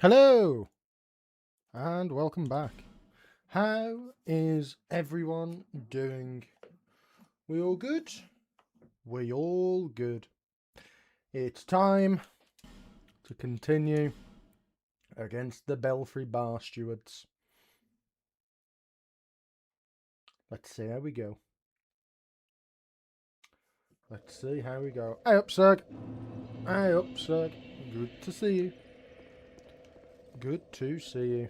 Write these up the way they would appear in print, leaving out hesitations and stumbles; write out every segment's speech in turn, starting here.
Hello and welcome back. How is everyone doing? We all good? We all good. It's time to continue against the Belfry Bar Stewards. Let's see how we go. Let's see how we go. Hey up, Sir. Hey up, Sir. Good to see you. Good to see you.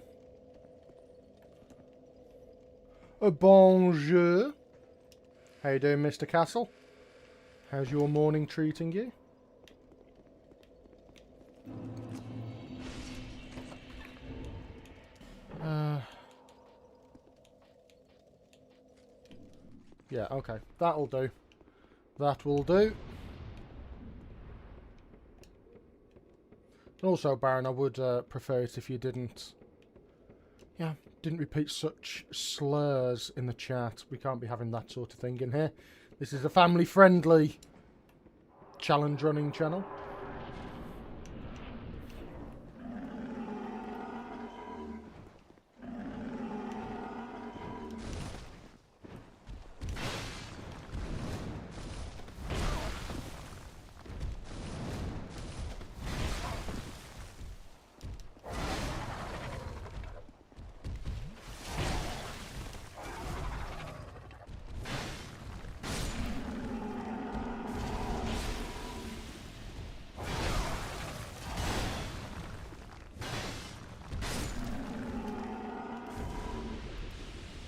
Bonjour. How you doing, Mr. Castle? How's your morning treating you? Yeah, okay. That'll do. That will do. Also, Baron, I would prefer it if you didn't repeat such slurs in the chat. We can't be having that sort of thing in here. This is a family-friendly challenge running channel.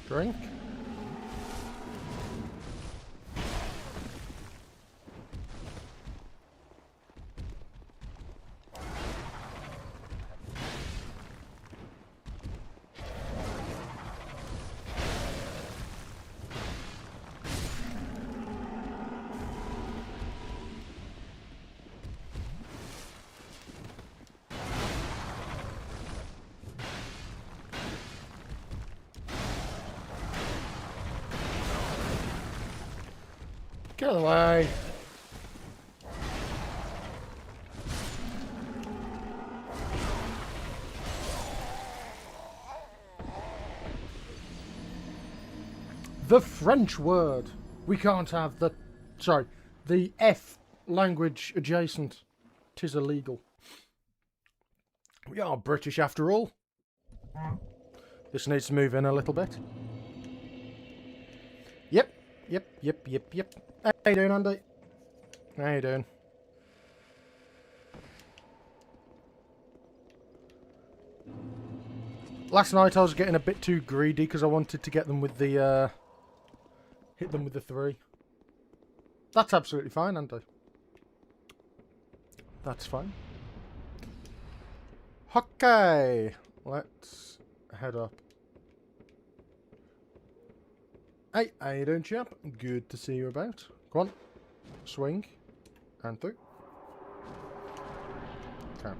Drink. Get out of the way. The French word. We can't have the... Sorry. The F language adjacent. 'Tis illegal. We are British after all. This needs to move in a little bit. Yep. How you doing, Andy? How you doing? Last night I was getting a bit too greedy because I wanted to get them with the hit them with the 3. That's absolutely fine, Andy. That's fine. Okay, let's head up. Hey, how you doing, chap? Good to see you about. Go on, swing, and through. Okay.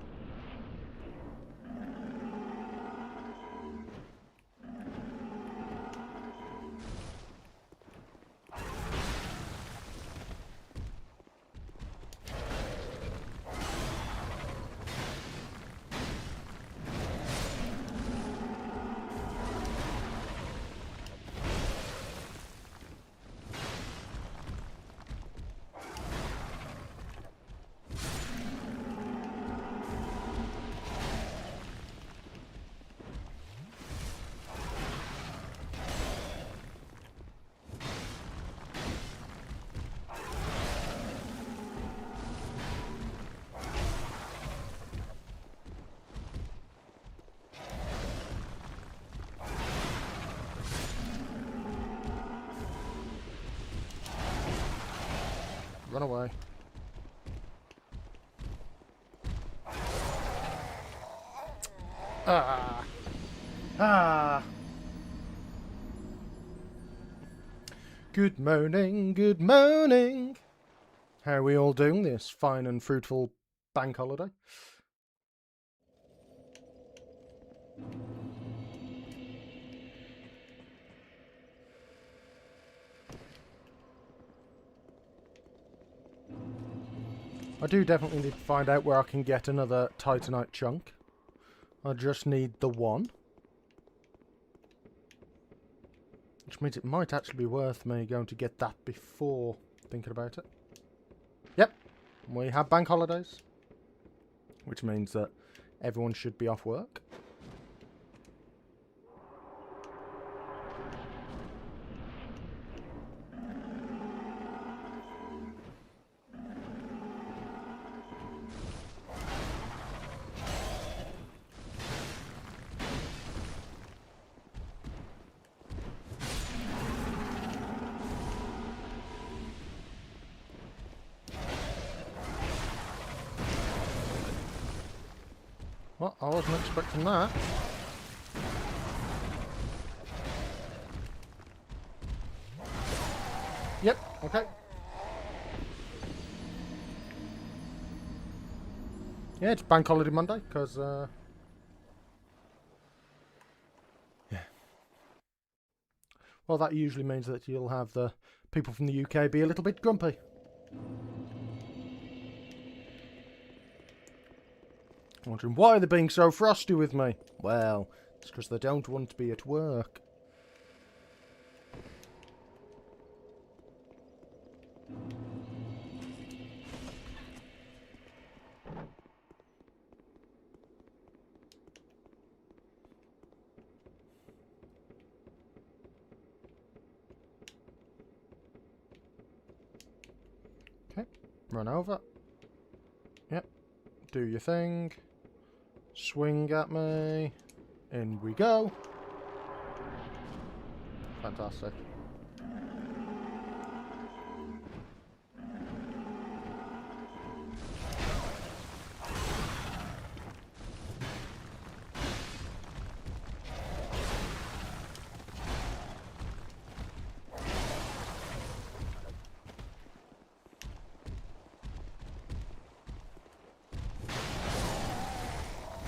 Run away. Ah. Good morning, good morning. How are we all doing this fine and fruitful bank holiday? I do definitely need to find out where I can get another Titanite chunk. I just need the 1. Which means it might actually be worth me going to get that before thinking about it. Yep, we have bank holidays. Which means that everyone should be off work. Well, I wasn't expecting that. Yep, okay. Yeah, it's Bank Holiday Monday, because, yeah. Well, that usually means that you'll have the people from the UK be a little bit grumpy. Wondering why they're being so frosty with me. Well, it's because they don't want to be at work. Okay, run over. Yep, do your thing. Swing at me. In we go. Fantastic.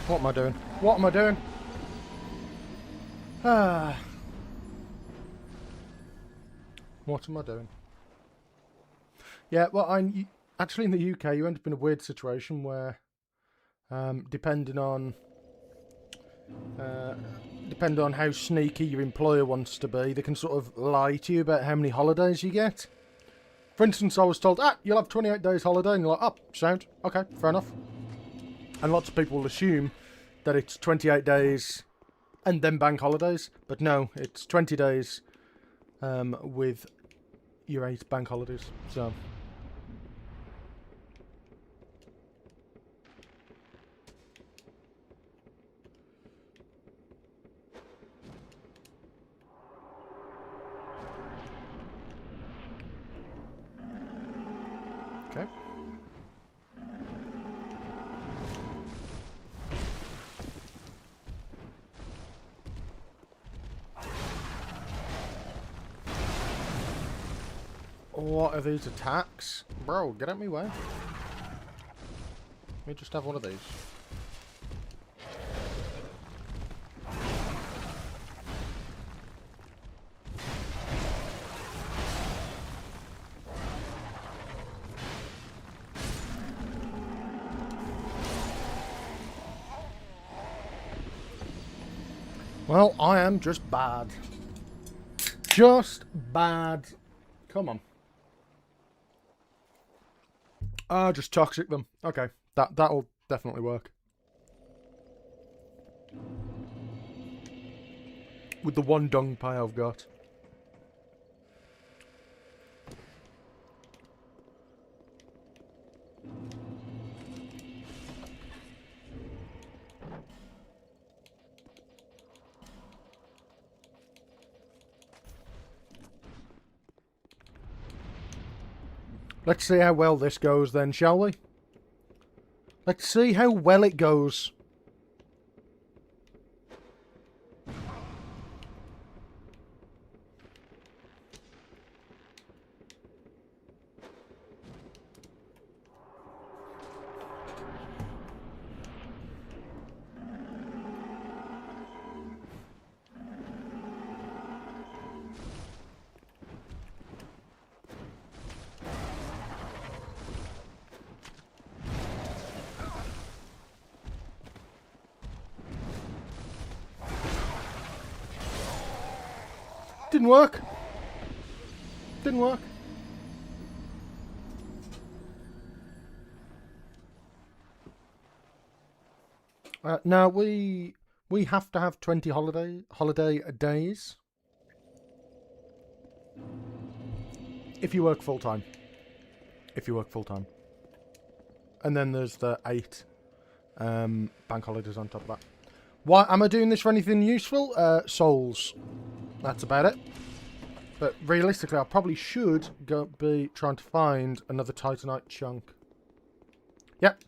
What am I doing? What am I doing? Ah. What am I doing? Yeah, well, actually in the UK you end up in a weird situation where, depending on how sneaky your employer wants to be, they can sort of lie to you about how many holidays you get. For instance, I was told, you'll have 28 days holiday, and you're like, sound, okay, fair enough. And lots of people will assume that it's 28 days and then bank holidays, but no, it's 20 days with your 8 bank holidays. So okay. What are these attacks? Bro, get out me way. Let me just have one of these. Well, I am just bad. Just bad. Come on. Just toxic them. Okay, that'll definitely work. With the one dung pie I've got. Let's see how well this goes then, shall we? Let's see how well it goes. Didn't work. Didn't work. Now we have to have 20 holiday days if you work full time. And then there's the 8 bank holidays on top of that. Why am I doing this for anything useful? Souls. That's about it. But realistically, I probably should be trying to find another Titanite chunk. Yep.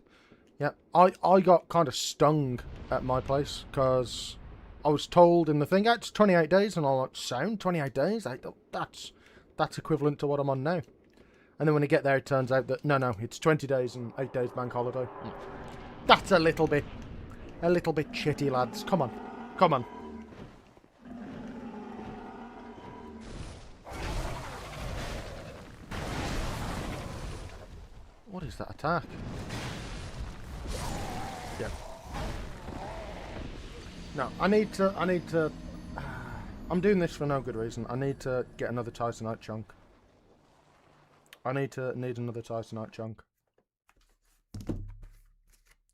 I got kind of stung at my place because I was told in the thing, it's 28 days, and I'm like, sound 28 days? That's equivalent to what I'm on now. And then when I get there, it turns out that no, it's 20 days and 8 days bank holiday. That's a little bit shitty, lads. Come on. Come on. What is that attack? Yeah. No, I need to... I'm doing this for no good reason. I need to get another Titanite chunk. I need another Titanite chunk.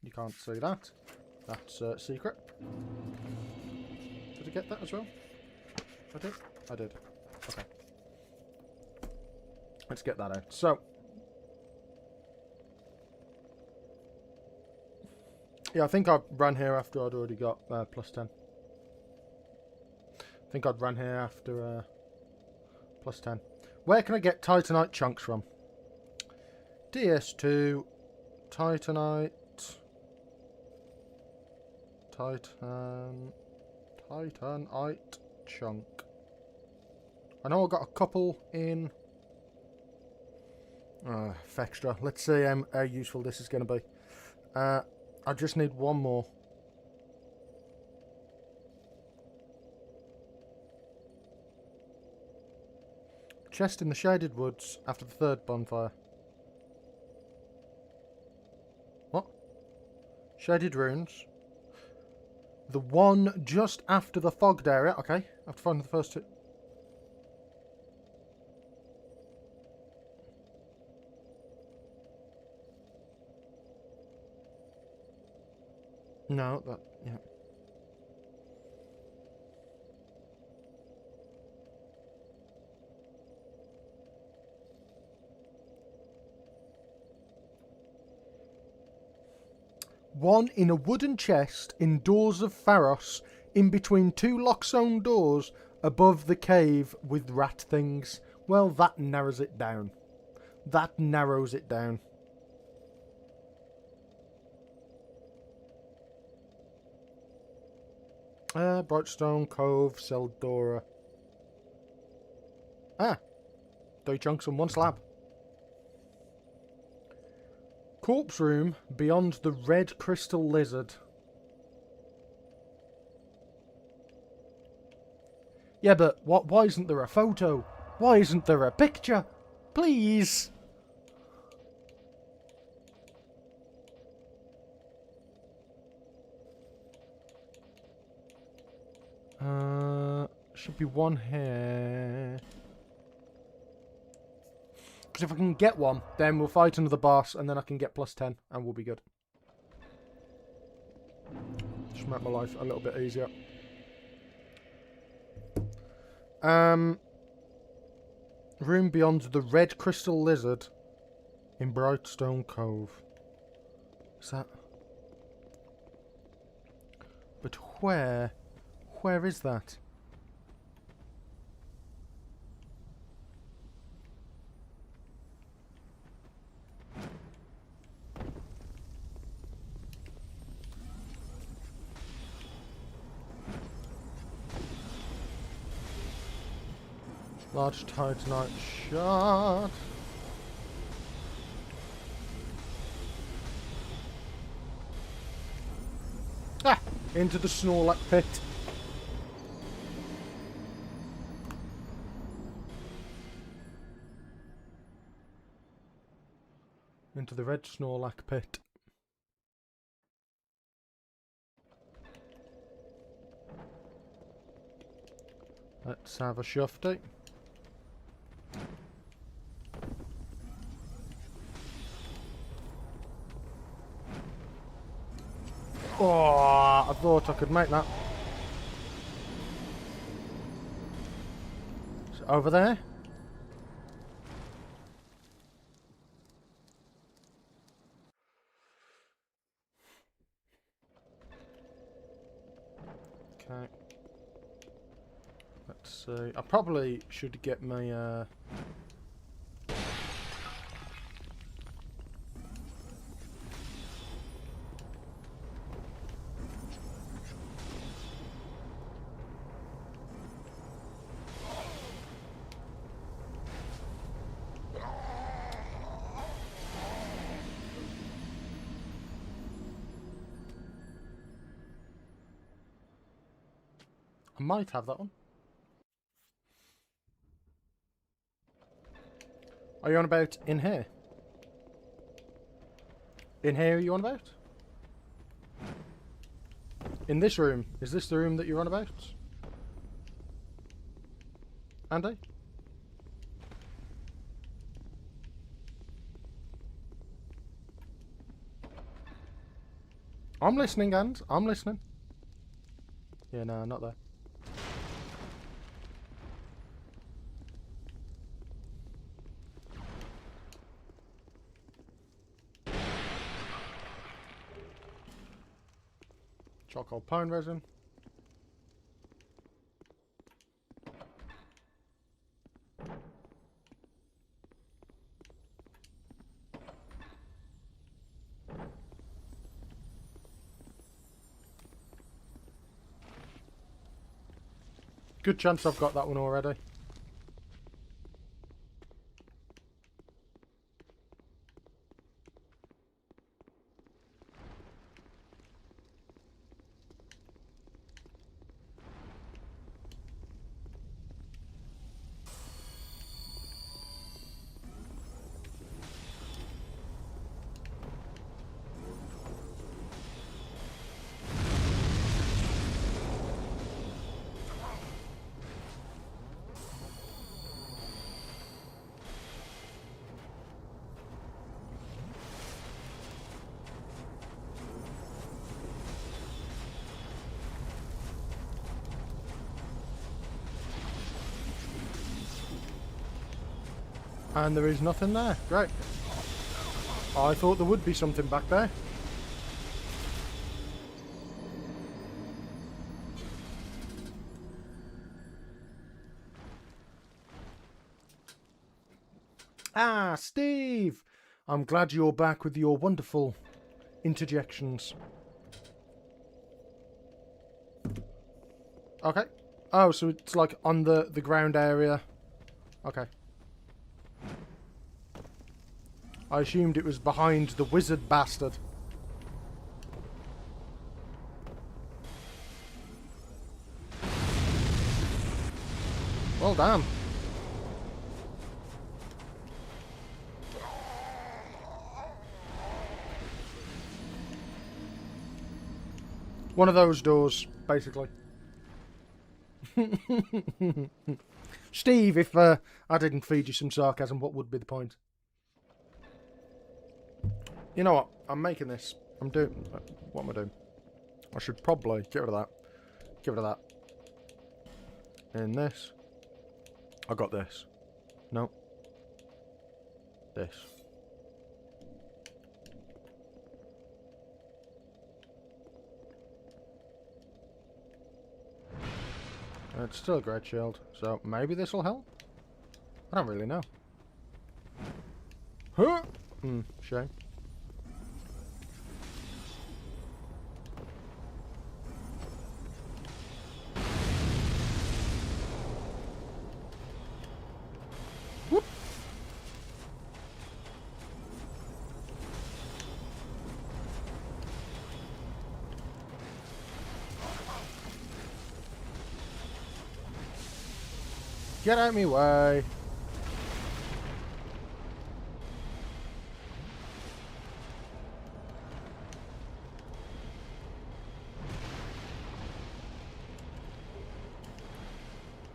You can't see that. That's secret. Did I get that as well? I did? I did. Okay. Let's get that out. So... yeah, I think I ran here after I'd already got plus 10. I think I'd run here after plus 10. Where can I get Titanite chunks from? DS2, Titanite, Titanite chunk. I know I got a couple in Fextra. Let's see how useful this is going to be. I just need one more. Chest in the Shaded Woods after the third bonfire. What? Shaded Runes. The one just after the fogged area. Okay, I have to find the first two. No, that... yeah. One in a wooden chest in Doors of Pharos, in between two lock-zone doors above the cave with rat things. Well, that narrows it down. That narrows it down. Brightstone Cove, Seldora. Ah! 3 chunks and 1 slab. Corpse room beyond the red crystal lizard. Yeah, but why isn't there a photo? Why isn't there a picture? Please! Should be one here. Because if I can get one, then we'll fight another boss, and then I can get plus 10, and we'll be good. Just make my life a little bit easier. Room beyond the red crystal lizard in Brightstone Cove. Is that... but where? Where is that? Large Titanite shard. Ah! Into the Snorlax pit. Into the red Snorlax pit. Let's have a shufty. Oh, I thought I could make that. Is it over there? Okay. Let's see. I probably should get my I might have that one. Are you on about in here? In here are you on about? In this room. Is this the room that you're on about? Andy? I'm listening, and I'm listening. Yeah, no, not there. Charcoal pine resin. Good chance I've got that one already. And there is nothing there. Great. I thought there would be something back there. Ah, Steve! I'm glad you're back with your wonderful interjections. Okay. Oh, so it's like on the ground area. Okay. I assumed it was behind the wizard bastard. Well done. One of those doors, basically. Steve, if I didn't feed you some sarcasm, what would be the point? You know what? I'm making this. I'm doing... What am I doing? I should probably get rid of that. Get rid of that. And this. I got this. No. This. It's still a great shield, so maybe this will help? I don't really know. Huh? Shame. Whoop. Get out of me way.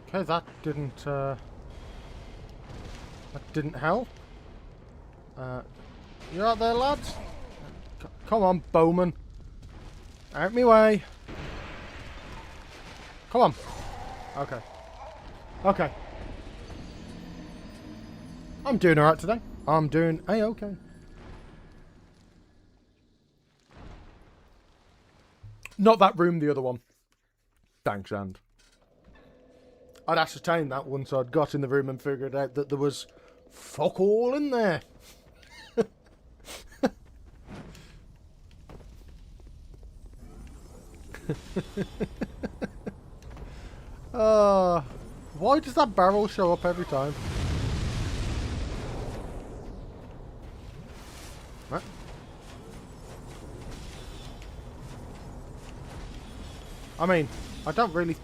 Okay, that didn't help. You out there, lads? Come on, Bowman. Out me way. Come on. Okay. Okay. I'm doing alright today. I'm doing A-okay. Not that room, the other one. Thanks, and. I'd ascertained that once I'd got in the room and figured out that there was fuck all in there. Why does that barrel show up every time? What? I mean, I don't really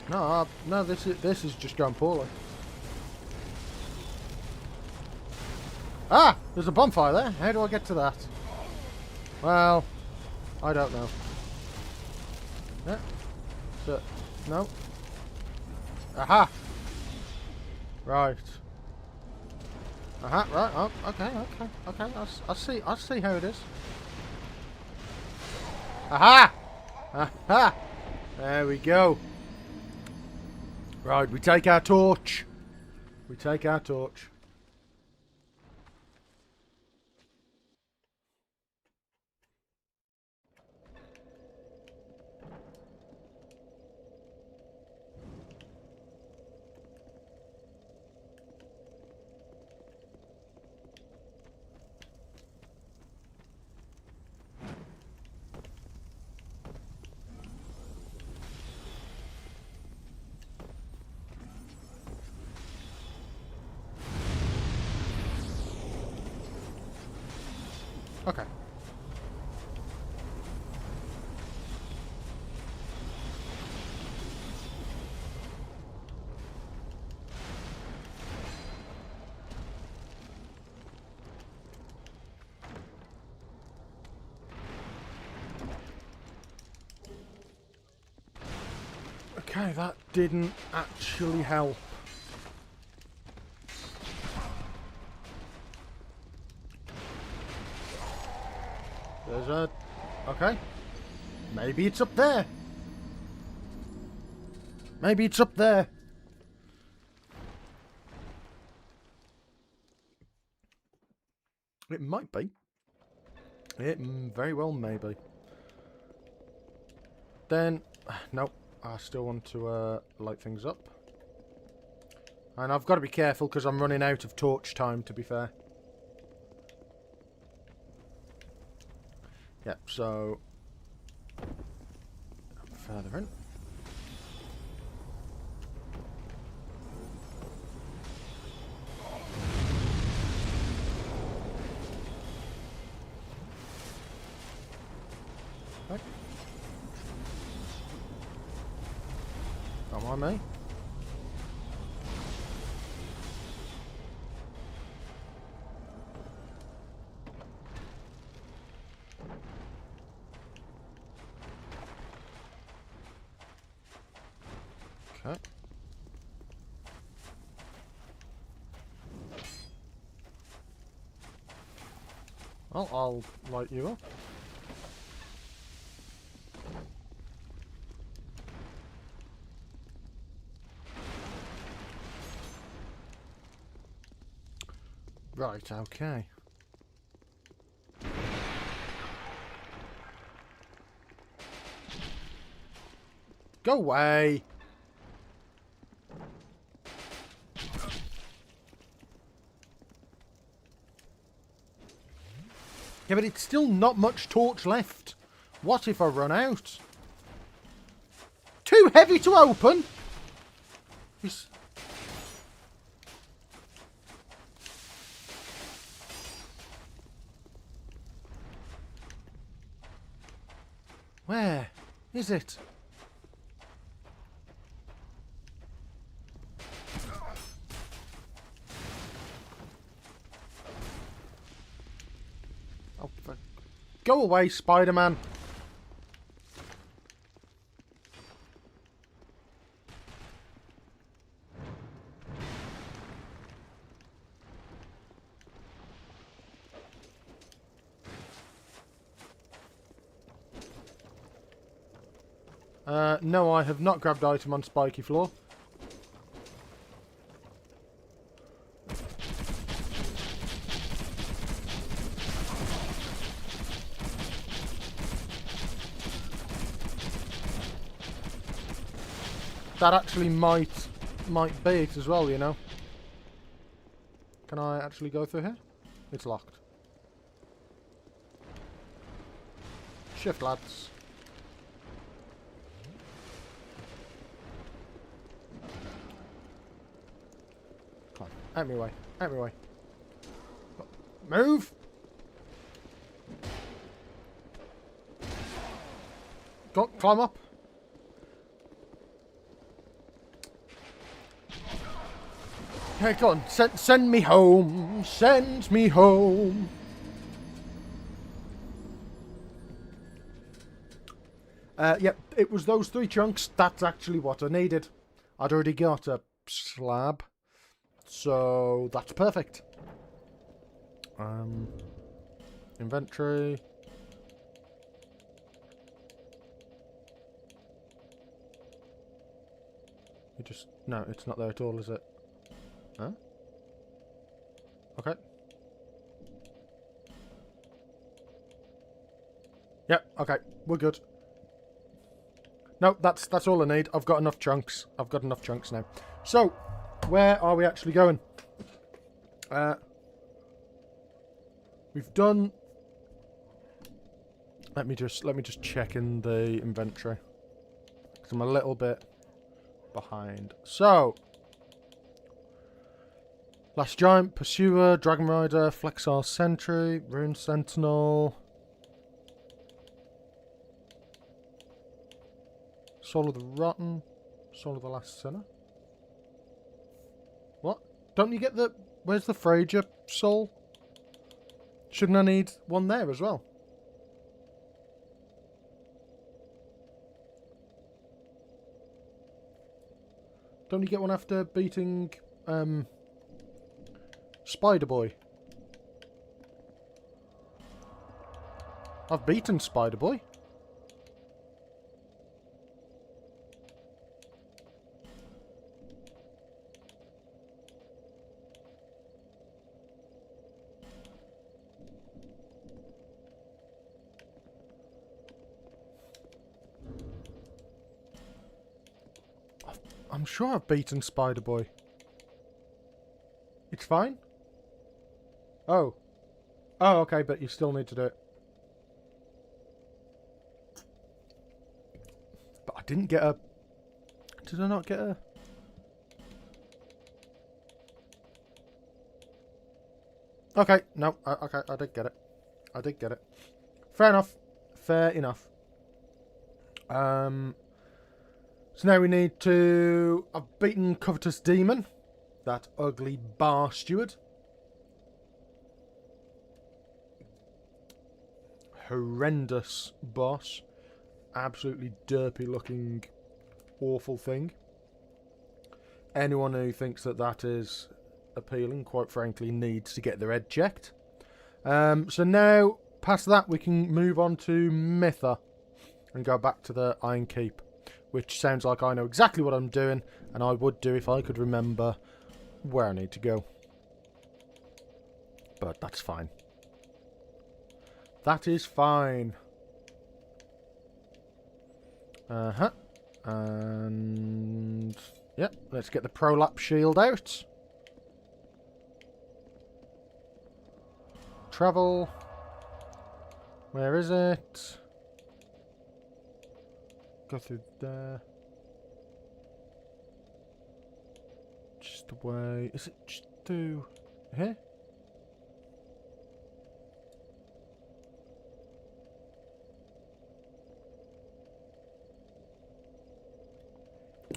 No, no, this is just going poorly. Ah! There's a bonfire there. How do I get to that? Well, I don't know. Yeah. So, no. Aha! Right. Aha, right. Oh, okay. I'll see how it is. Aha! Aha! There we go. Right, we take our torch. We take our torch. Okay. Okay, that didn't actually help. There's a... Okay. Maybe it's up there. Maybe it's up there. It might be. It very well may be. Then... Nope. I still want to light things up. And I've got to be careful because I'm running out of torch time, to be fair. Yep, so... Further in. Okay. Don't mind me. Okay. Well, I'll light you up. Right, okay. Go away! Yeah, but it's still not much torch left. What if I run out? Too heavy to open? It's... Where is it? Oh, go away, Spider-Man. No, I have not grabbed item on spiky floor. That actually might be it as well, you know. Can I actually go through here? It's locked. Shift, lads. Come on, out my way, out my way. Move! Go, climb up. Hey, go on. Send me home. Send me home. Yep, it was those 3 chunks. That's actually what I needed. I'd already got a slab. So, that's perfect. Inventory. No, it's not there at all, is it? Huh? Okay. Yep, okay. We're good. No, that's all I need. I've got enough chunks. I've got enough chunks now. So, where are we actually going? We've done... Let me just check in the inventory. Because I'm a little bit behind. So, Last Giant, Pursuer, Dragon Rider, Flexar Sentry, Rune Sentinel, Soul of the Rotten, Soul of the Last Sinner. What? Don't you get the... Where's the Frager soul? Shouldn't I need one there as well? Don't you get one after beating Spider Boy? I've beaten Spider Boy. I'm sure I've beaten Spider Boy. It's fine? Oh. Oh, okay, but you still need to do it. But I didn't get a... Did I not get a... Okay, no, okay, I did get it. I did get it. Fair enough. Fair enough. So now we need to... I've beaten Covetous Demon. That ugly bar steward. Horrendous boss. Absolutely derpy looking awful thing. Anyone who thinks that that is appealing, quite frankly, needs to get their head checked. So now, past that, we can move on to Mytha and go back to the Iron Keep, which sounds like I know exactly what I'm doing, and I would do if I could remember where I need to go. But that's fine. That is fine. And... Yep, let's get the Prolapse shield out. Travel. Where is it? Go through there. Just away. Is it just through here?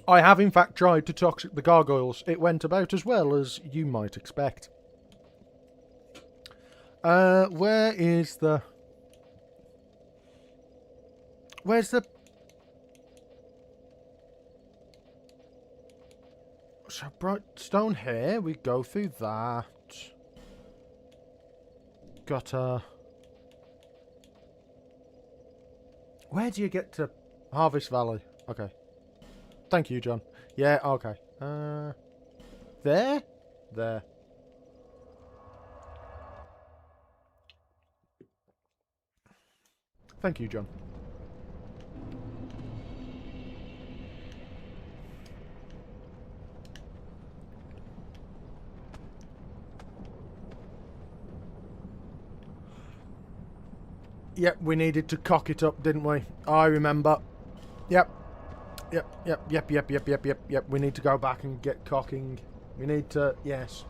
I have in fact tried to toxic the gargoyles. It went about as well as you might expect. Where is the... Where's the... So bright stone here, we go through that. Got a... Where do you get to Harvest Valley? Okay. Thank you, John. Yeah, okay. There? There. Thank you, John. Yep, we needed to cock it up, didn't we? I remember. Yep. Yep. We need to go back and get cocking. We need to... Yes.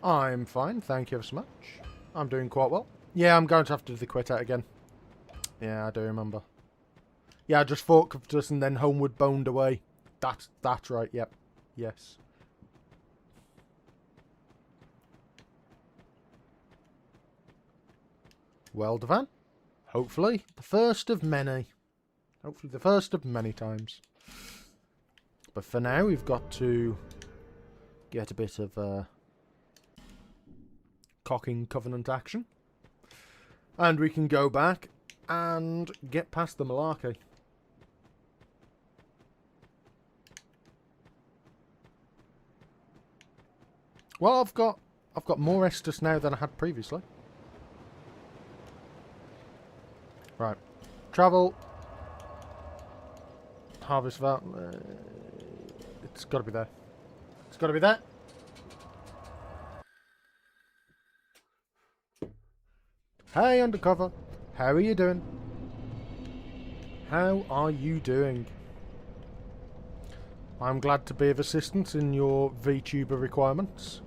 I'm fine, thank you ever so much. I'm doing quite well. Yeah, I'm going to have to do the quit out again. Yeah, I do remember. Yeah, I just fought us and then homeward boned away. That's right, yep. Yes. Well, Devan. Hopefully, the first of many. Hopefully the first of many times. But for now, we've got to get a bit of cocking covenant action. And we can go back and get past the malarkey. Well, I've got more Estus now than I had previously. Right. Travel. Harvest that. It's got to be there. It's got to be there. Hey, undercover. How are you doing? How are you doing? I'm glad to be of assistance in your VTuber requirements.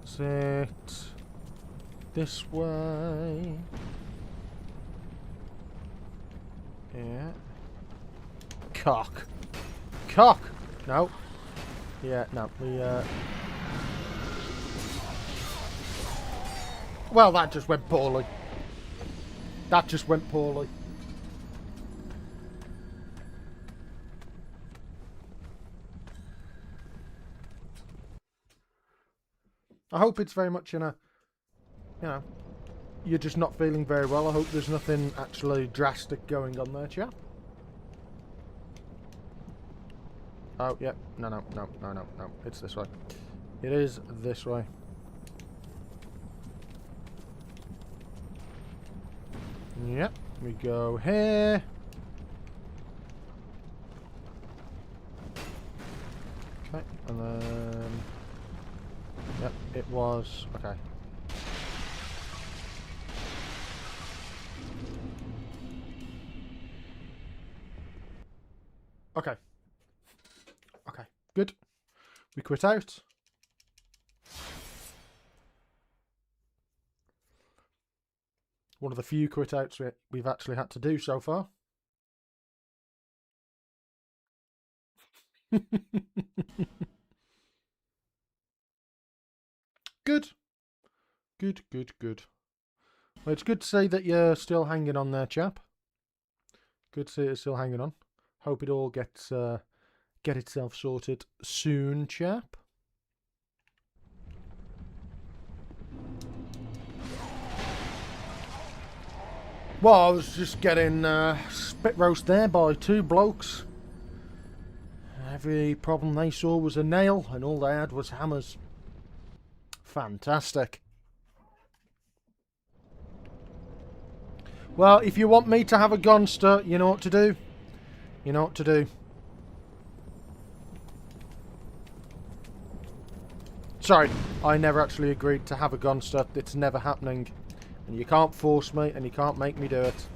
Sit this way. Yeah. Cock. Cock! No. Yeah, no. Well, that just went poorly. That just went poorly. I hope it's very much in a, you know, you're just not feeling very well. I hope there's nothing actually drastic going on there, chap. Oh, yeah. No. It's this way. It is this way. Yep. We go here. Okay. And then... Yep, it was... Okay. Okay. Okay, good. We quit out. One of the few quit outs we've actually had to do so far. Good. Good. Well, it's good to see that you're still hanging on there, chap. Good to see you're still hanging on. Hope it all gets get itself sorted soon, chap. Well, I was just getting spit roast there by two blokes. Every problem they saw was a nail, and all they had was hammers. Fantastic. Well, if you want me to have a gonster, you know what to do. You know what to do. Sorry, I never actually agreed to have a gonster. It's never happening. And you can't force me, and you can't make me do it.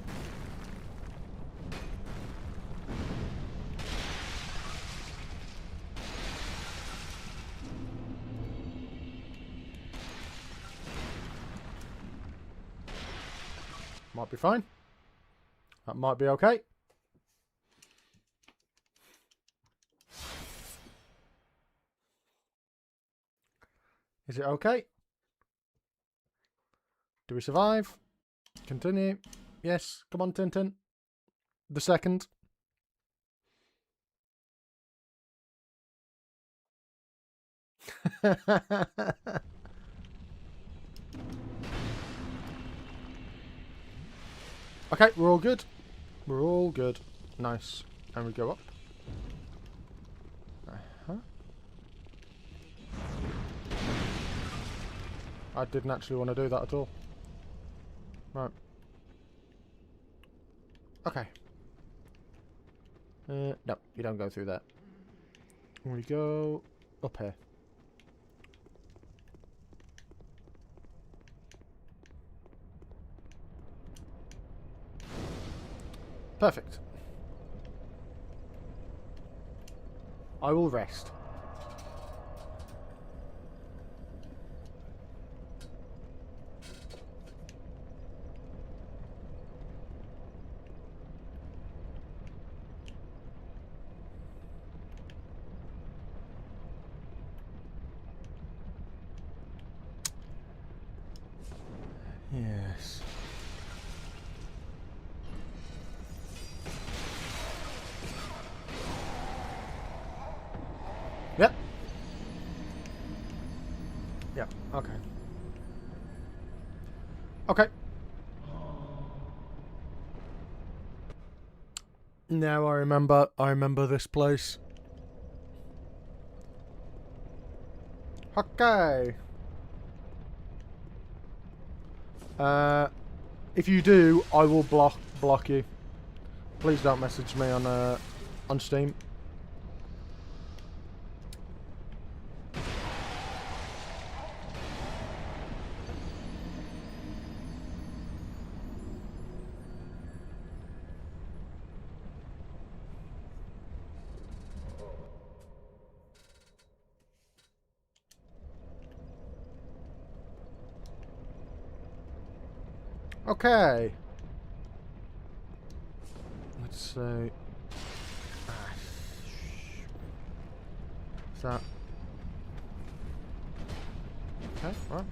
Might be fine. That might be okay. Is it okay? Do we survive? Continue. Yes. Come on, Tintin. The second. Okay, we're all good. We're all good. Nice. And we go up. I didn't actually want to do that at all. Right. Okay. No, you don't go through that. We go up here. Perfect. I will rest. Yes. Yep. Yep, okay. Okay. Now I remember this place. Okay. If you do, I will block you. Please don't message me on Steam. Okay. Let's see. Is that? Okay, right.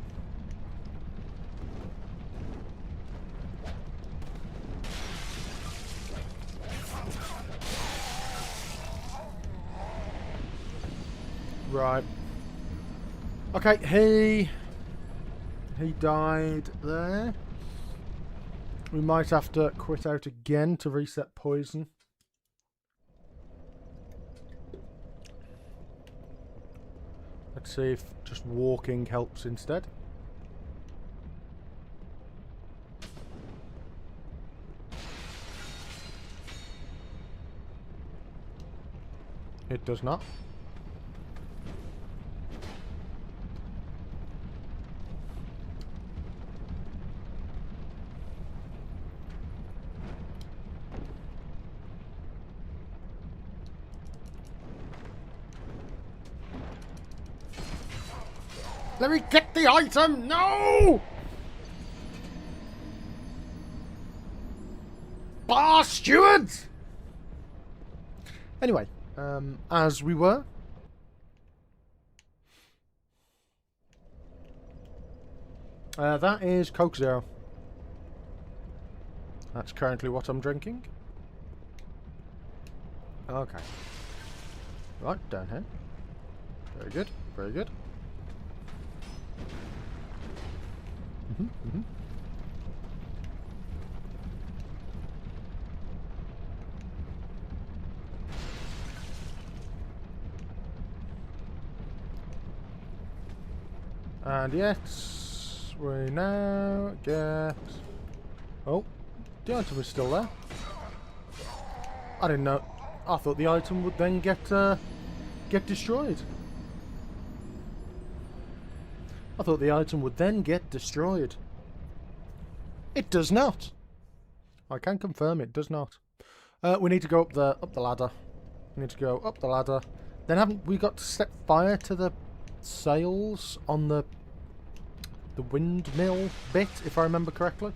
Right. Okay, he died there. We might have to quit out again to reset poison. Let's see if just walking helps instead. It does not. Let me get the item! No! Bar stewards! Anyway, as we were. That is Coke Zero. That's currently what I'm drinking. Okay. Right, down here. Very good, very good. And yes, we now get... Oh, the item is still there. I didn't know. I thought the item would then get destroyed. I thought the item would then get destroyed. It does not. I can confirm it does not. We need to go up the ladder. We need to go up the ladder. Then haven't we got to set fire to the sails on the windmill bit, if I remember correctly?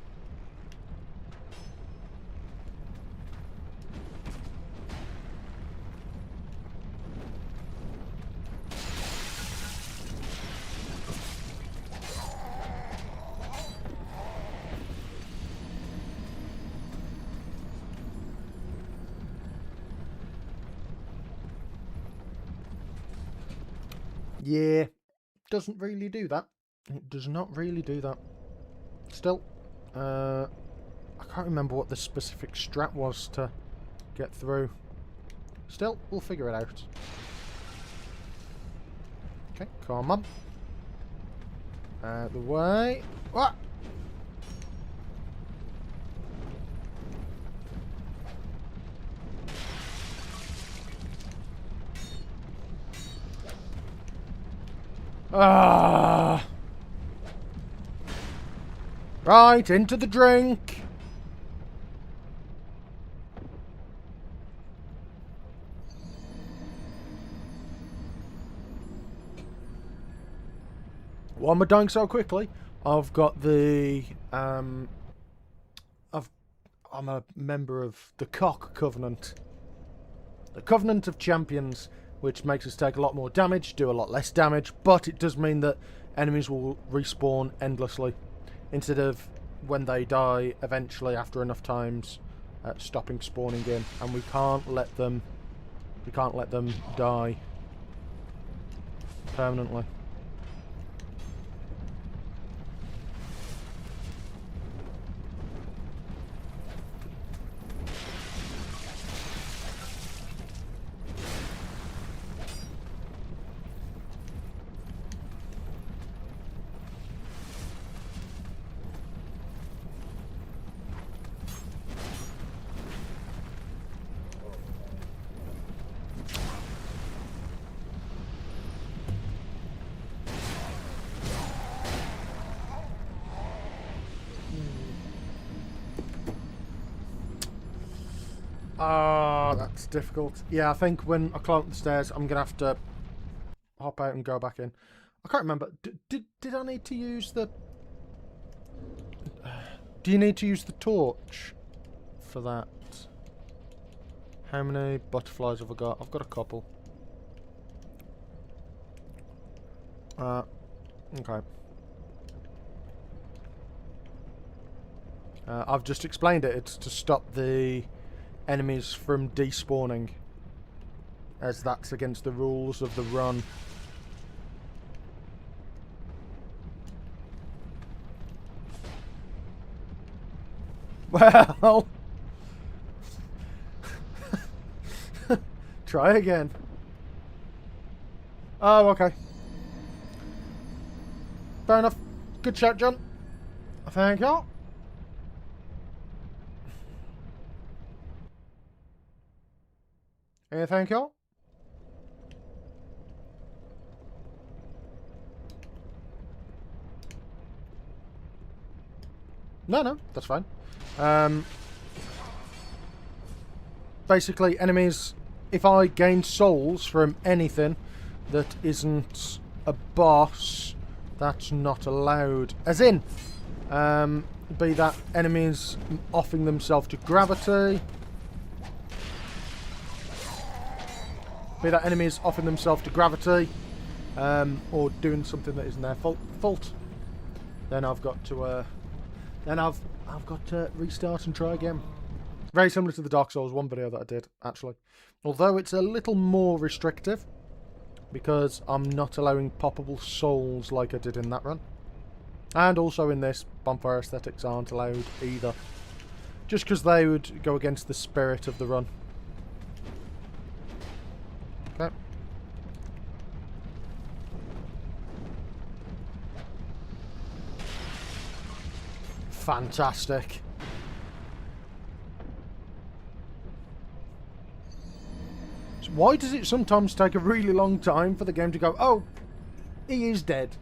Yeah, doesn't really do that. It does not really do that. Still, I can't remember what the specific strat was to get through. Still, we'll figure it out. Okay, come on. Out of the way. What? Ah! Right, into the drink. Why am I dying so quickly? I've got the I'm a member of the Cock Covenant. The Covenant of Champions, which makes us take a lot more damage, do a lot less damage, but it does mean that enemies will respawn endlessly. instead of when they die eventually after enough times stopping spawning in, and we can't let them die permanently. Ah, that's difficult. Yeah, I think when I climb up the stairs, I'm gonna have to hop out and go back in. I can't remember. Did I need to use the? Do you need to use the torch for that? How many butterflies have I got? I've got a couple. Okay. I've just explained it. It's to stop the enemies from despawning, as that's against the rules of the run. Well, try again. Oh, okay. Fair enough. Good shot, John. Thank you. Thank you. No, that's fine. Basically, enemies, if I gain souls from anything that isn't a boss, that's not allowed. As in, be that enemies offing themselves to gravity. Or doing something that isn't their fault. Then I've got to restart and try again. Very similar to the Dark Souls 1 video that I did, actually. Although it's a little more restrictive, because I'm not allowing poppable souls like I did in that run. And also in this, Bonfire Aesthetics aren't allowed either. Just because they would go against the spirit of the run. Okay. Fantastic. So why does it sometimes take a really long time for the game to go, oh, he is dead?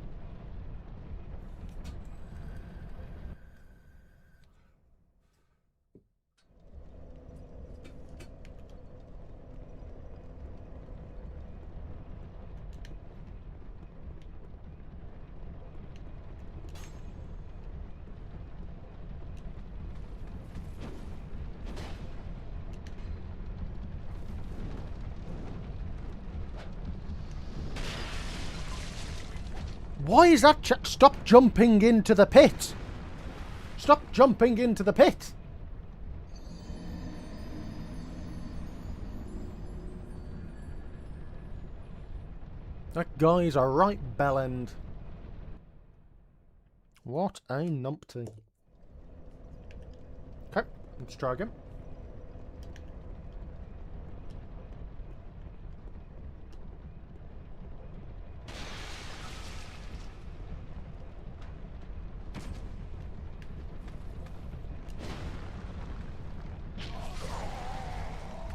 Why is that? Stop jumping into the pit! Stop jumping into the pit! That guy's a right bellend. What a numpty. Okay, let's try again.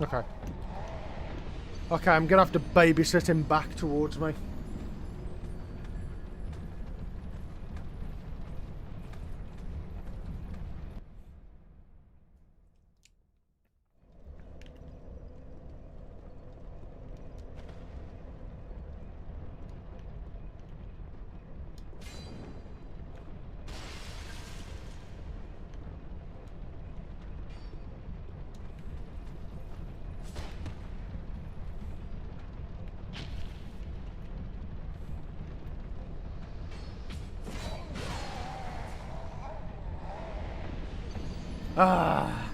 Okay. Okay, I'm gonna have to babysit him back towards me. Ah.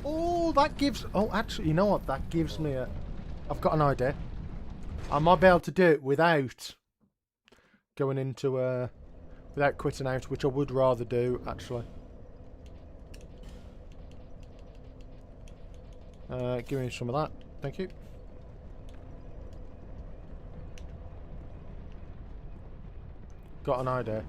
Oh, that gives... Oh, actually, you know what? That gives me a... I've got an idea. I might be able to do it without going into without quitting out, which I would rather do, actually. Give me some of that. Thank you. Got an idea.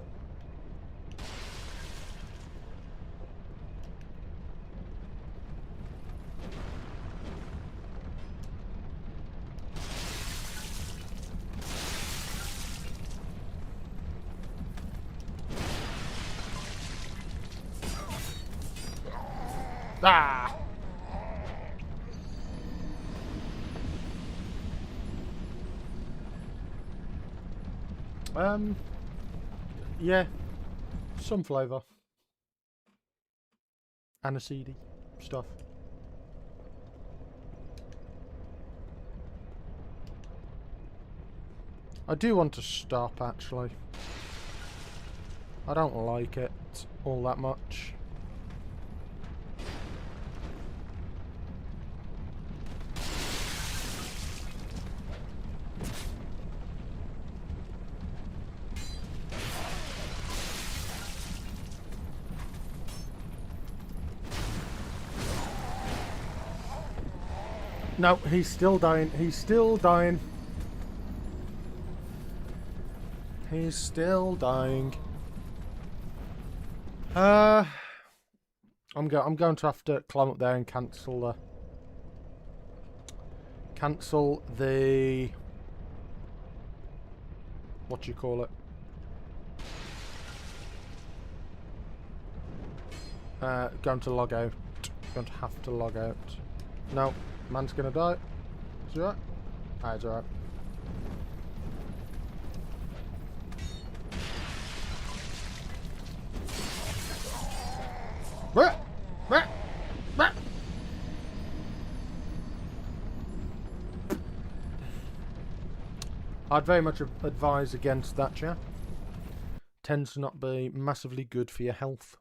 Ah! Yeah, some flavour. Aniseedy stuff. I do want to stop, actually. I don't like it all that much. No, he's still dying. He's still dying. He's still dying. I'm going to have to climb up there and cancel the what do you call it? Going to log out. Going to have to log out. No, man's gonna die. Is he alright? Ah, it's alright. I'd very much advise against that, yeah. Tends to not be massively good for your health.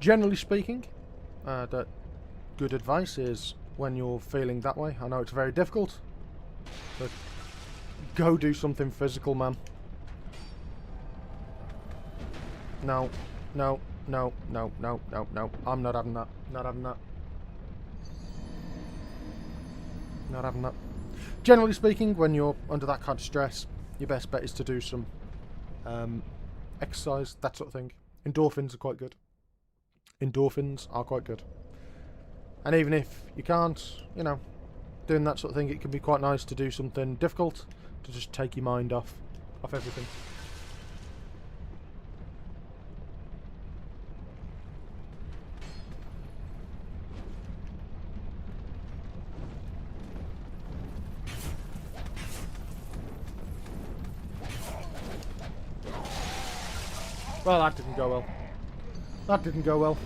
Generally speaking, that good advice is when you're feeling that way. I know it's very difficult, but go do something physical, man. No, no, no, no, no, no, no. I'm not having that. Not having that. Not having that. Generally speaking, when you're under that kind of stress, your best bet is to do some exercise, that sort of thing. Endorphins are quite good. Endorphins are quite good. And even if you can't, you know, doing that sort of thing, it can be quite nice to do something difficult to just take your mind off everything. Well, that didn't go well. That didn't go well.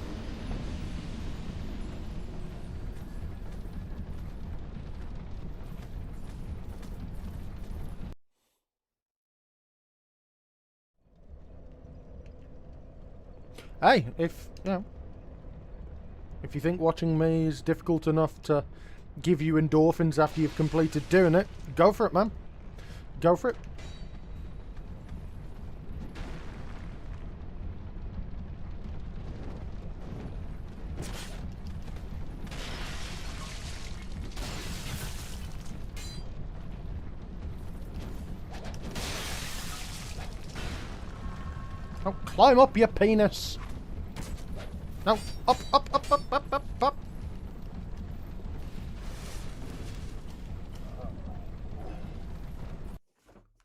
Hey, if you think watching me is difficult enough to give you endorphins after you've completed doing it, go for it, man. Go for it. Oh, climb up, you penis! No, up, up, up, up, up, up, up!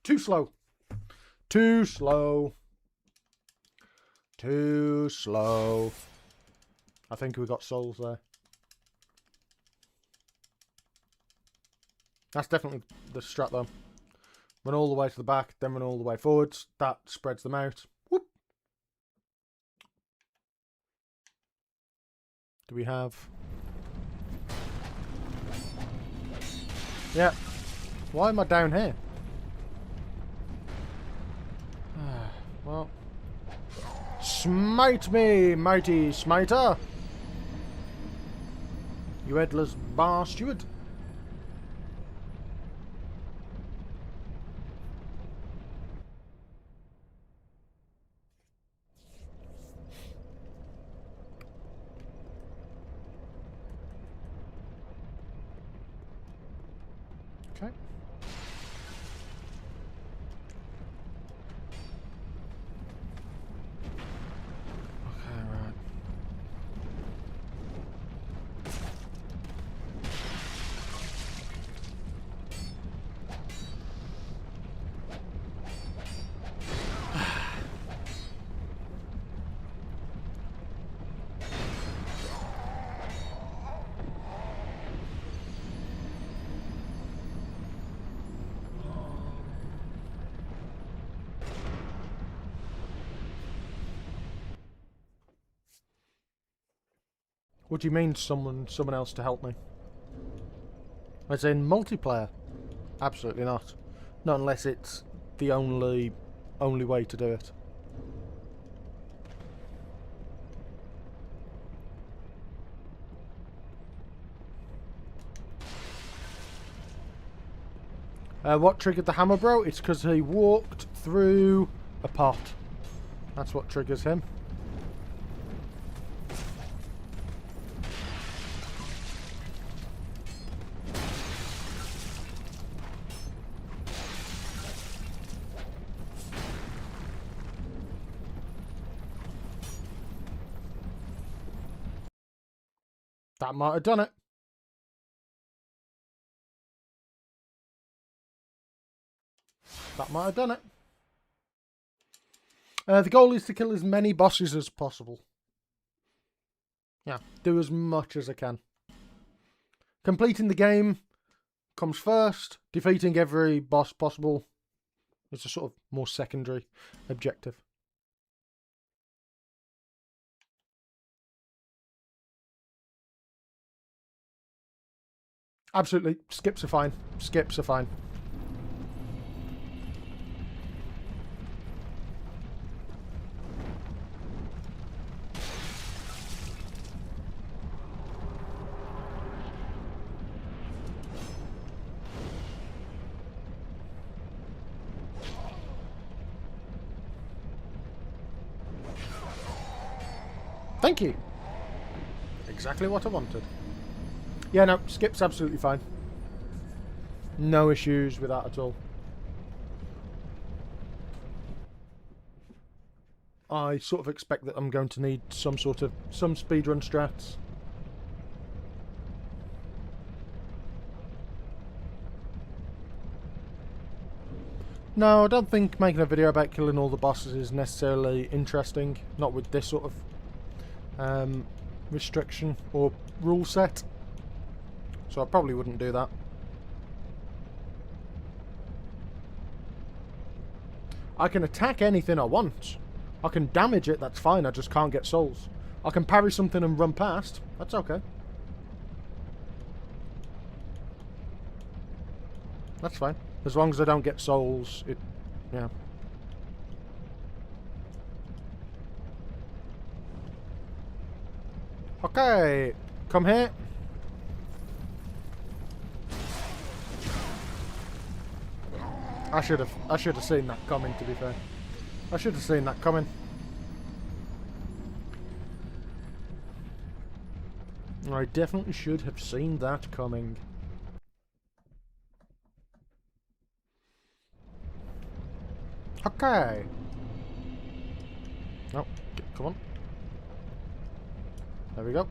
Too slow. Too slow. Too slow. I think we got souls there. That's definitely the strat though. Run all the way to the back, then run all the way forwards. That spreads them out. Whoop. Do we have... Yeah. Why am I down here? Well... Smite me, mighty smiter! You headless bar steward. Okay. What do you mean someone else to help me? As in multiplayer? Absolutely not. Not unless it's the only way to do it. What triggered the hammer bro? It's because he walked through a pot. That's what triggers him. That might have done it. That might have done it. The goal is to kill as many bosses as possible. Yeah, do as much as I can. Completing the game comes first. Defeating every boss possible is a sort of more secondary objective. Absolutely. Skips are fine. Skips are fine. Thank you. Exactly what I wanted. Yeah, no, skip's absolutely fine. No issues with that at all. I sort of expect that I'm going to need some speedrun strats. No, I don't think making a video about killing all the bosses is necessarily interesting. Not with this sort of restriction or rule set. So I probably wouldn't do that. I can attack anything I want. I can damage it, that's fine, I just can't get souls. I can parry something and run past, that's okay. That's fine. As long as I don't get souls, yeah. Okay, come here. I should have seen that coming, to be fair. I should have seen that coming. I definitely should have seen that coming. Okay. No, come on. There we go.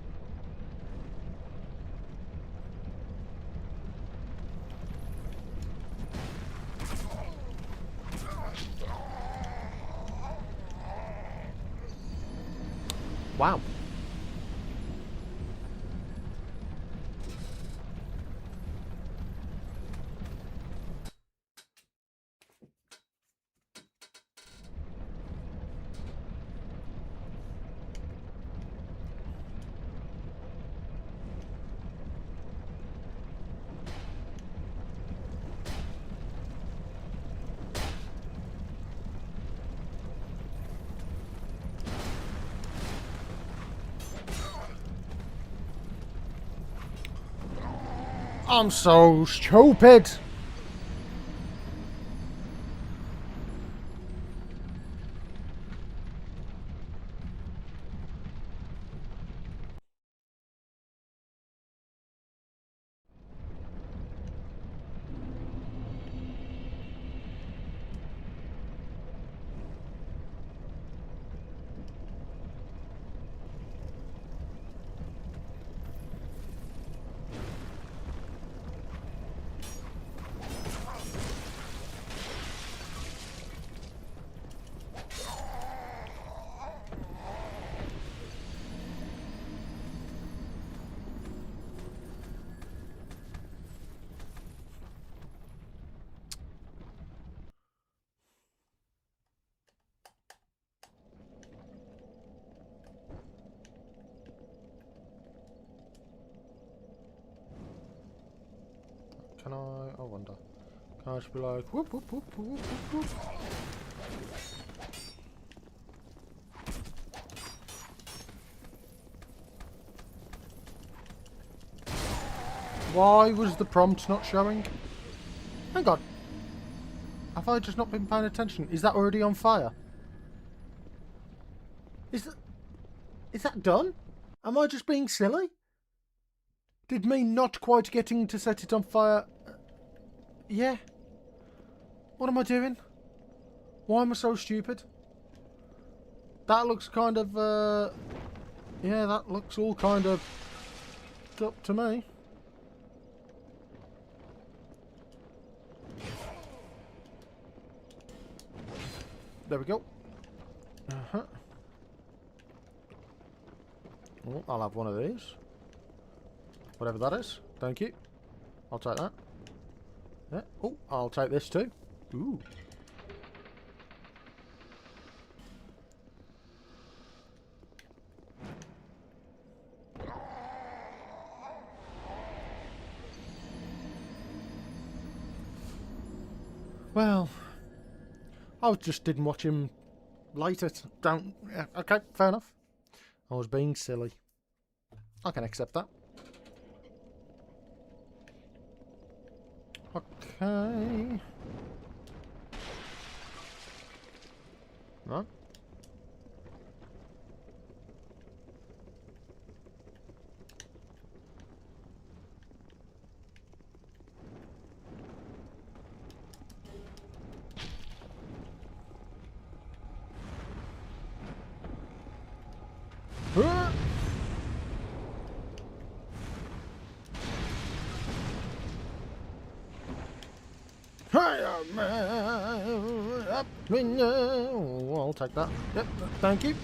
Wow. I'm so stupid. Can I wonder. Can I just be like, whoop, whoop, whoop, whoop, whoop, whoop. Why was the prompt not showing? Hang on. Have I just not been paying attention? Is that already on fire? Is that done? Am I just being silly? Did me not quite getting to set it on fire... yeah. What am I doing? Why am I so stupid? That looks kind of, yeah, that looks all kind of up to me. There we go. Uh-huh. Oh, I'll have one of these. Whatever that is. Thank you. I'll take that. Yeah. Oh, I'll take this too. Ooh. Well, I just didn't watch him light it. Don't. Yeah, okay, fair enough. I was being silly. I can accept that. Okay. Right. I'll take that. Yep, thank you.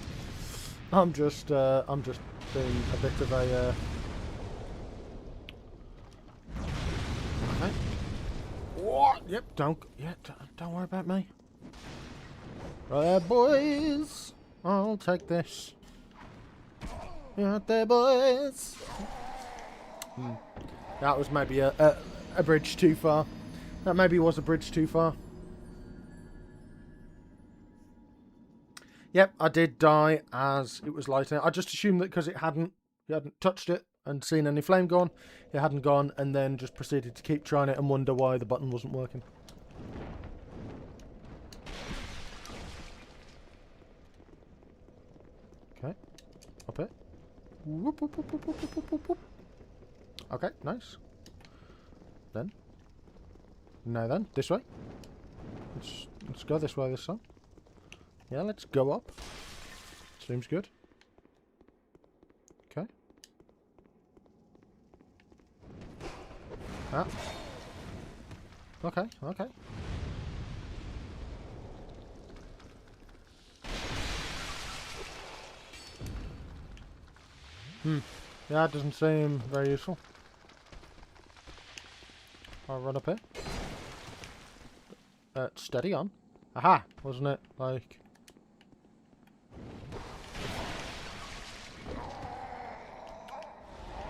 I'm just being a bit of a. Okay. What? Yep. Don't worry about me. Right there, boys. I'll take this. Right there, boys. That was maybe a bridge too far. That maybe was a bridge too far. Yep, I did die as it was lighting. I just assumed that because he hadn't touched it and seen any flame gone, it hadn't gone, and then just proceeded to keep trying it and wonder why the button wasn't working. Okay, up it. Whoop, whoop, whoop, whoop, whoop, whoop, whoop, whoop. Okay, nice. Then. No, then this way. Let's go this way this time. Yeah, let's go up. Seems good. Okay. Ah. Okay, okay. Yeah, it doesn't seem very useful. I'll run up here. Steady on. Aha! Wasn't it like...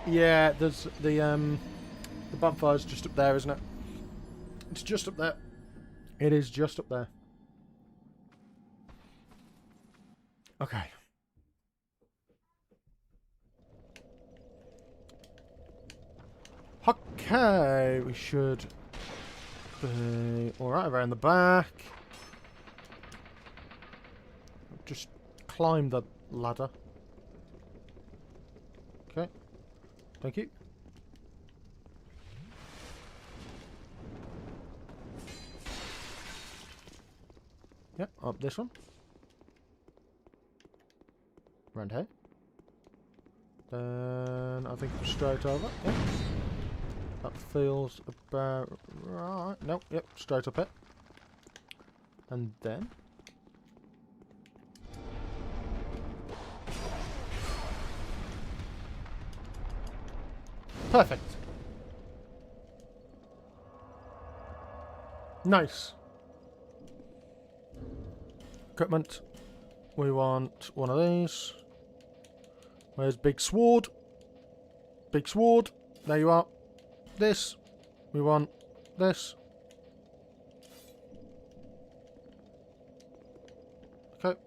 Yeah, there's the bonfire's just up there, isn't it? It's just up there. It is just up there. Okay. Okay, we should be alright around the back. Just climb the ladder. Okay. Thank you. Yep, up this one. Round here. Then I think straight over. Yep. That feels about right. Nope, yep, straight up it. And then perfect. Nice. Equipment. We want one of these. Where's big sword? Big sword. There you are. This. We want this. Okay.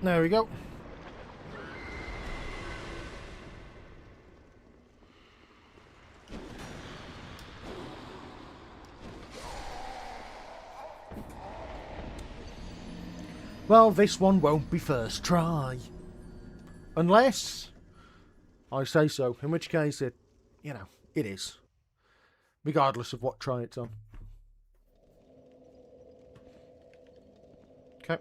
There we go. Well, this one won't be first try. Unless I say so, in which case it, you know, it is. Regardless of what try it's on. Okay.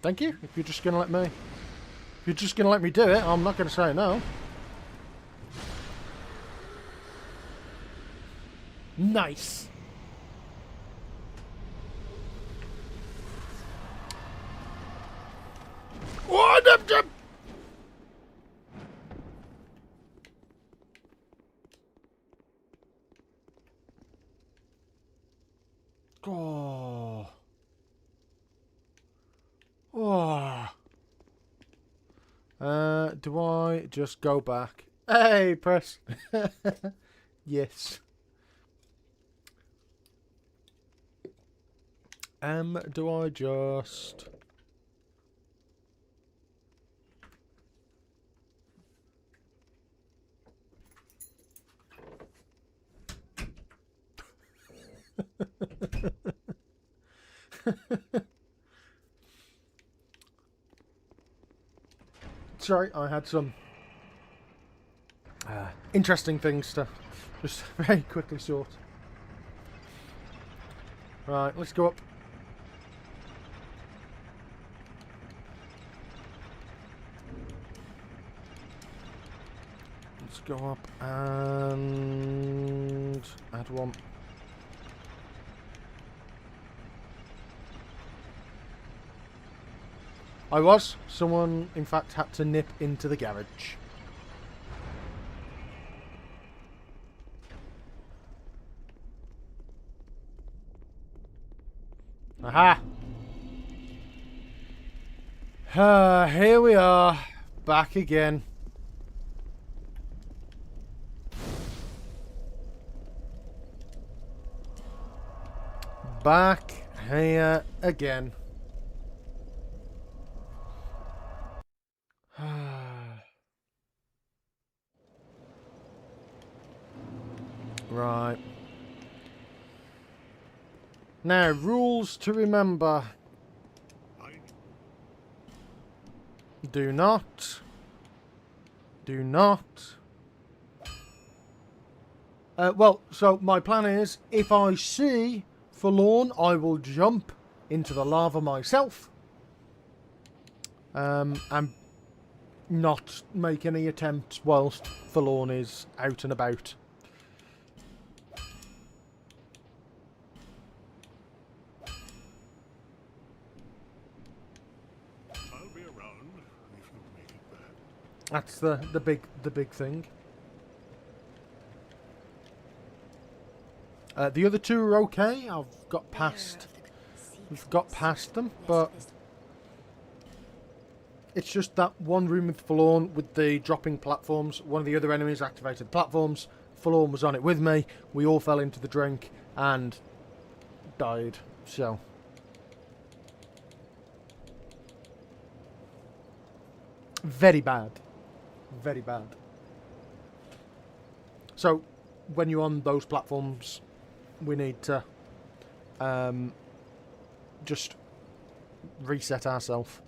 Thank you. If you're just gonna let me do it, I'm not gonna say no. Nice. What? Oh. Oh. Do I just go back? Hey, press. Yes. Do I just... Sorry, I had some interesting things to just very quickly sort. Right, let's go up. Let's go up and add one. Someone, in fact, had to nip into the garage. Aha! Here we are. Back again. Back here again. Right. Now, rules to remember. Do not. Well, so my plan is, if I see Forlorn, I will jump into the lava myself. And not make any attempts whilst Forlorn is out and about. I'll be around if you make it bad. That's the big thing. The other two are okay. I've got past them, but it's just that one room with Forlorn with the dropping platforms. One of the other enemies activated the platforms. Forlorn was on it with me. We all fell into the drink and died. So very bad. Very bad. So when you're on those platforms, we need to just reset ourselves.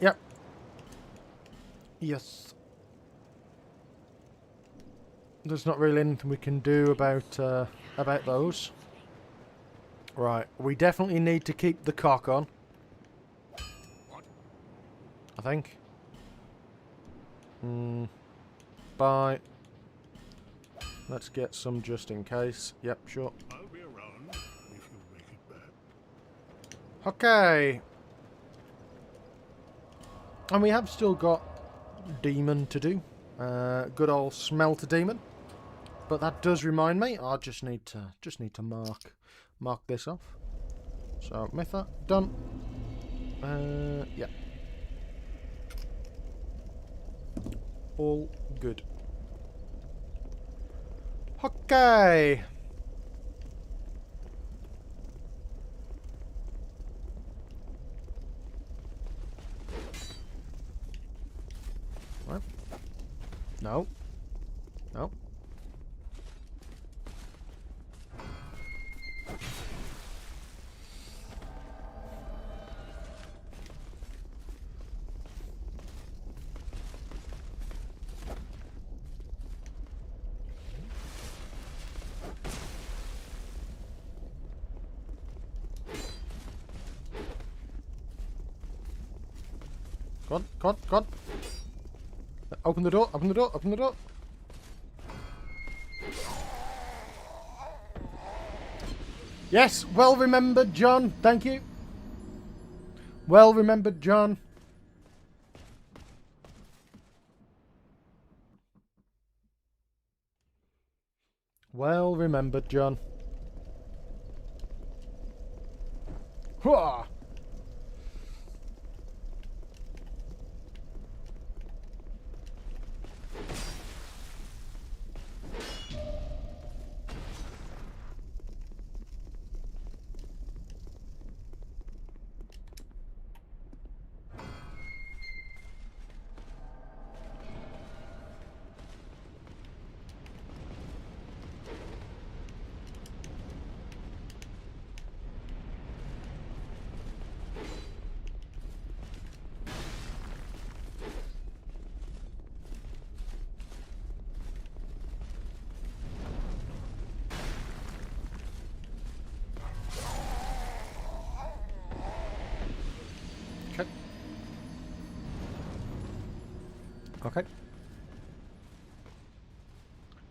Yep. Yes. There's not really anything we can do about those. Right. We definitely need to keep the cock on. I think. Bye. Let's get some just in case. Yep, sure. I'll be around if you make it bad. Okay. And we have still got demon to do. Good old smelter demon. But that does remind me, I just need to mark this off. So Mytha done. Yeah. All good. Okay. Right. No. No. Go on. Open the door, open the door. Yes, well remembered, John. Thank you. Well remembered, John. Well remembered, John. Hurrah! Okay.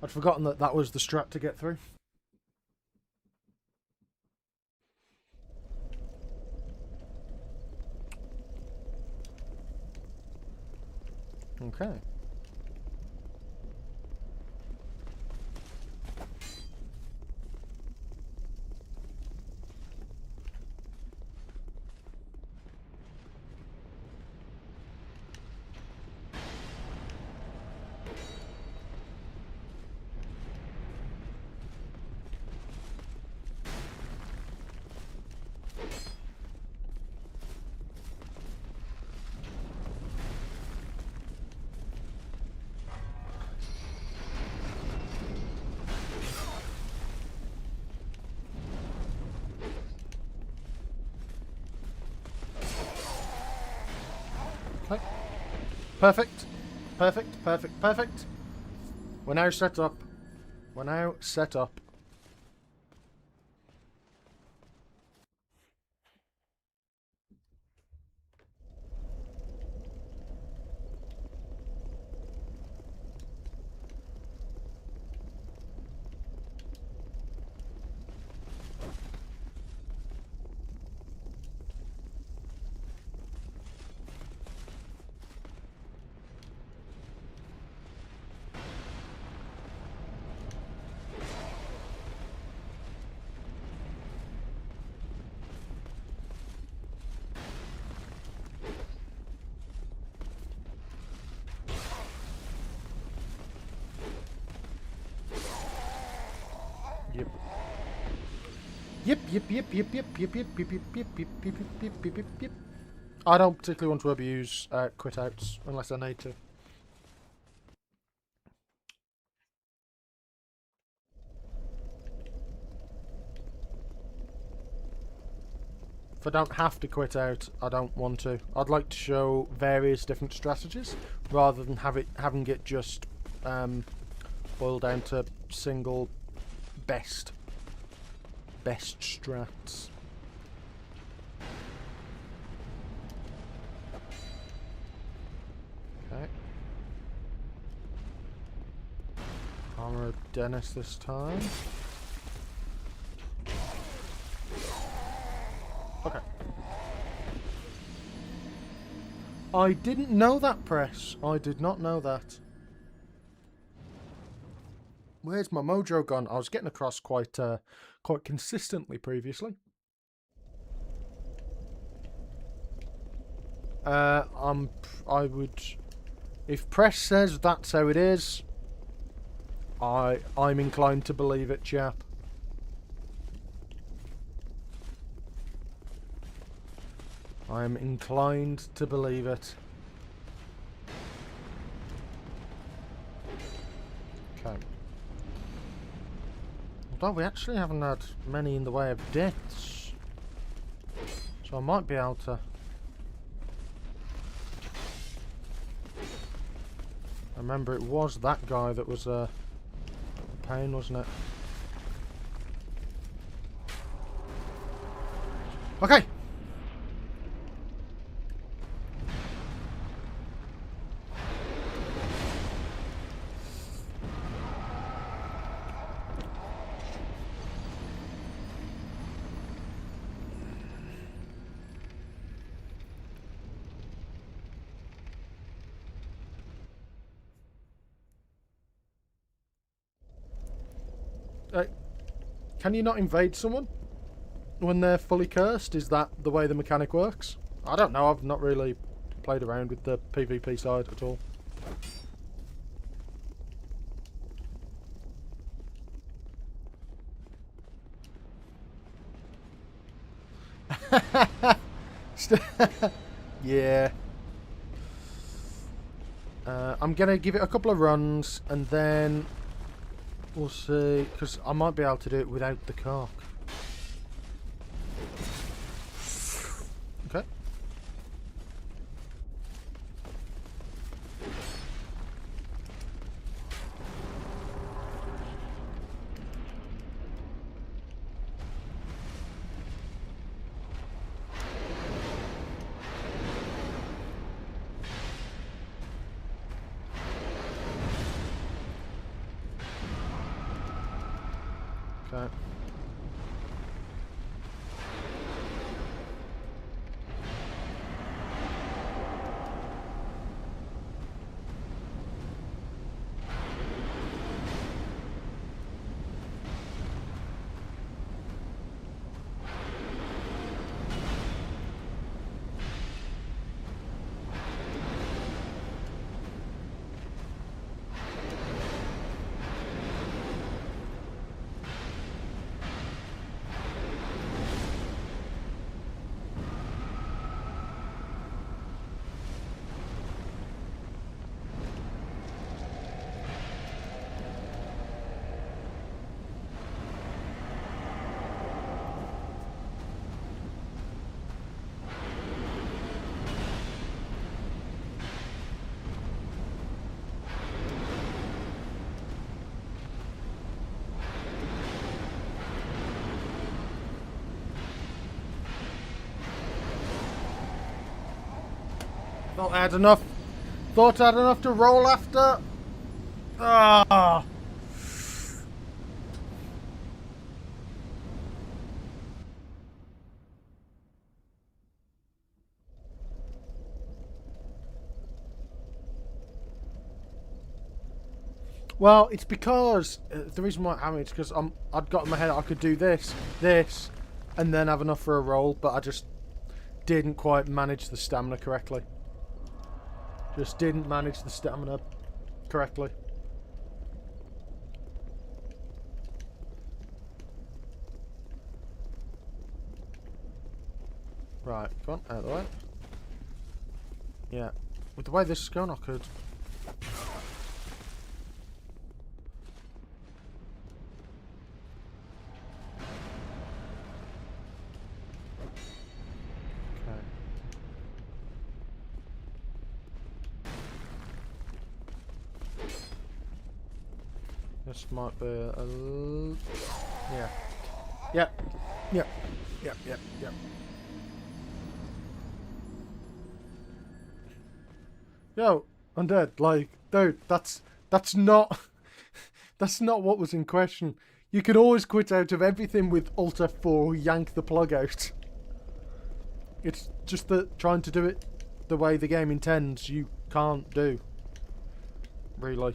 I'd forgotten that that was the strat to get through. Okay. Okay. Perfect. Perfect, perfect, perfect. We're now set up. We're now set up. Yep. Yep, yep, yep, yep, yep, yep, yep, yep, yep, yep, yep, yep, yep, yep, yep, yep. I don't particularly want to abuse quit outs unless I need to. If I don't have to quit out, I don't want to. I'd like to show various different strategies rather than having it just boil down to single best strats. Okay. Armor of Dennis this time. Okay. I didn't know that, Press. I did not know that. Where's my mojo gone? I was getting across quite consistently previously. I would, if Press says that's how it is, I'm inclined to believe it, chap. I'm inclined to believe it. Okay. Although we actually haven't had many in the way of deaths, so I might be able to. I remember it was that guy that was a pain, wasn't it? Okay. Can you not invade someone when they're fully cursed? Is that the way the mechanic works? I don't know. I've not really played around with the PvP side at all. Yeah. I'm going to give it a couple of runs and then we'll see, because I might be able to do it without the cock. Okay. Okay. Thought I had enough. Thought I had enough to roll after. Ah. Well, it's because the reason why I'm it's because I'd got in my head I could do this, and then have enough for a roll, but I just didn't quite manage the stamina correctly. Just didn't manage the stamina correctly. Right, come on, out of the way. Yeah, with the way this is going, I could. This might be a yeah. Yep. Yep. Yep. Yep. Yep. Yo, undead, like, dude, that's not that's not what was in question. You can always quit out of everything with Alt F4, yank the plug out. It's just that trying to do it the way the game intends, you can't do. Really.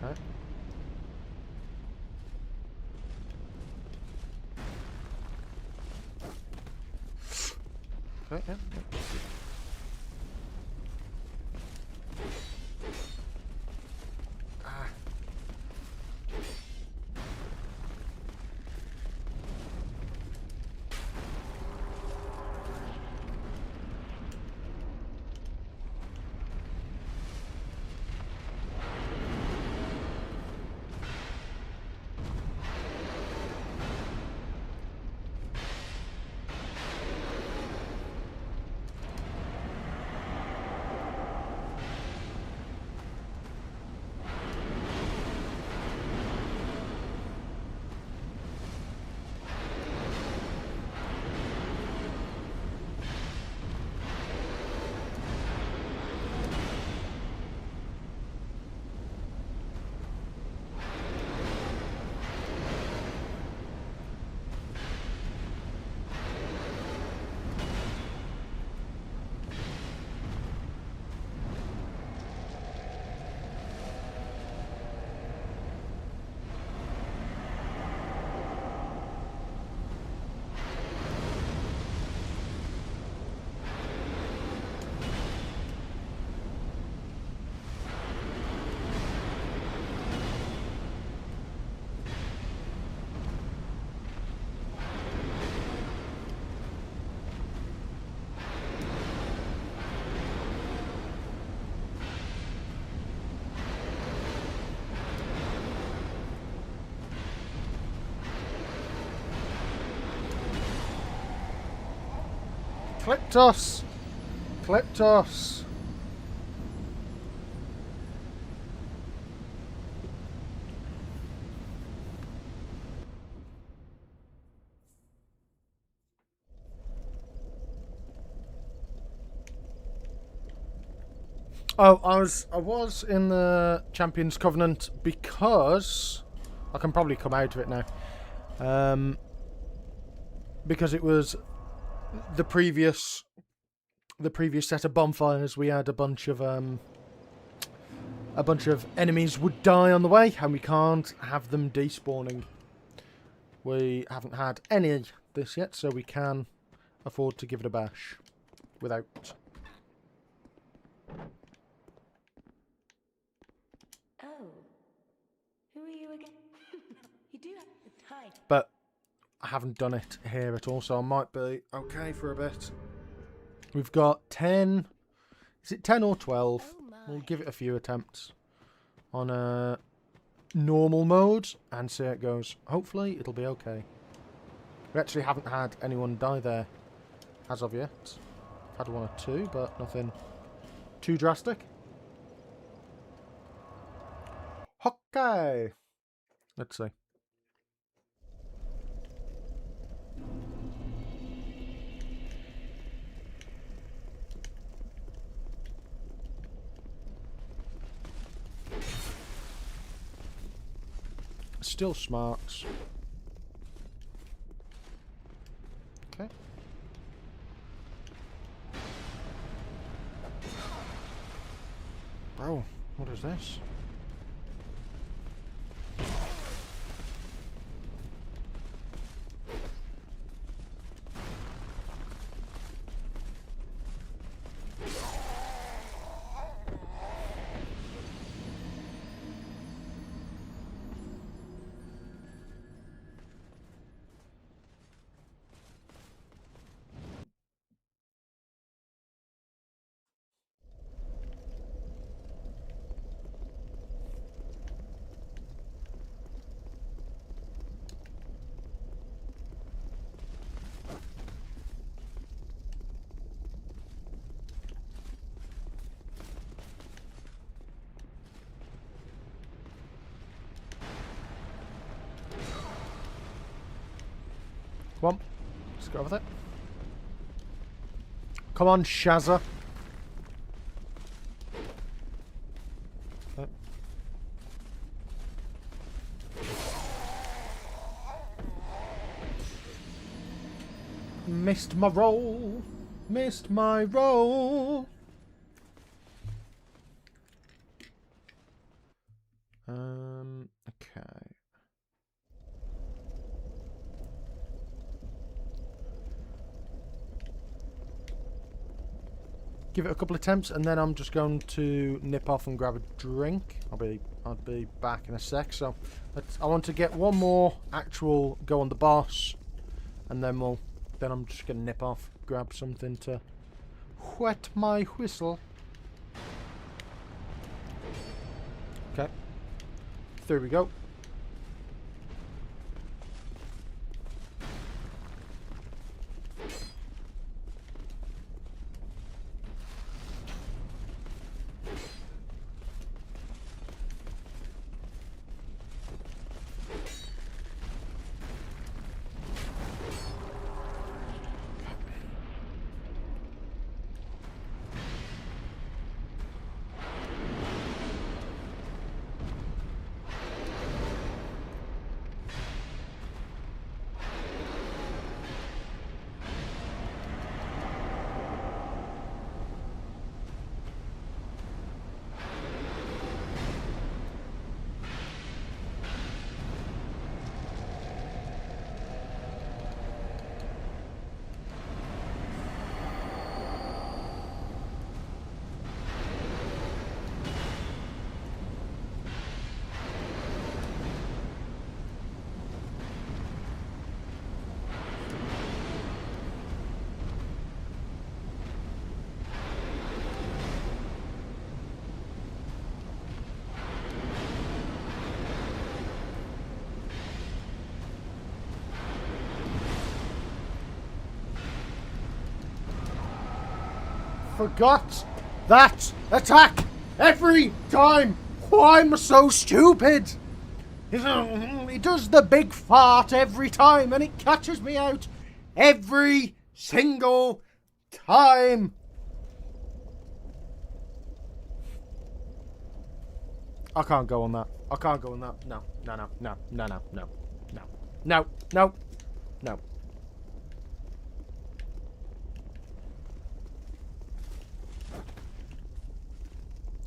Okay. Okay, yeah. Ah. Cliptos! Cliptos! Oh, I was in the Champions Covenant because I can probably come out of it now. Because it was the previous set of bonfires. We had a bunch of enemies would die on the way, and we can't have them despawning. We haven't had any this yet, so we can afford to give it a bash without. Oh, who are you again? You do have the time. But I haven't done it here at all, so I might be okay for a bit. We've got 10. Is it 10 or 12? We'll give it a few attempts on a normal mode and see how it goes. Hopefully it'll be okay. We actually haven't had anyone die there as of yet. Had one or two, but nothing too drastic. Okay. Let's see. Still smarts. Okay. Bro, what is this? Come on, let's go with it. Come on, Shazza. Okay. Missed my roll. Missed my roll. Okay. Give it a couple of attempts, and then I'm just going to nip off and grab a drink. I'll be back in a sec. So I want to get one more actual go on the boss, and then I'm just gonna nip off, grab something to wet my whistle. Okay, there we go. Forgot that attack every time. Why am I so stupid? He does the big fart every time, and it catches me out every single time. I can't go on that. I can't go on that. No, no, no, no, no, no, no, no, no, no, no.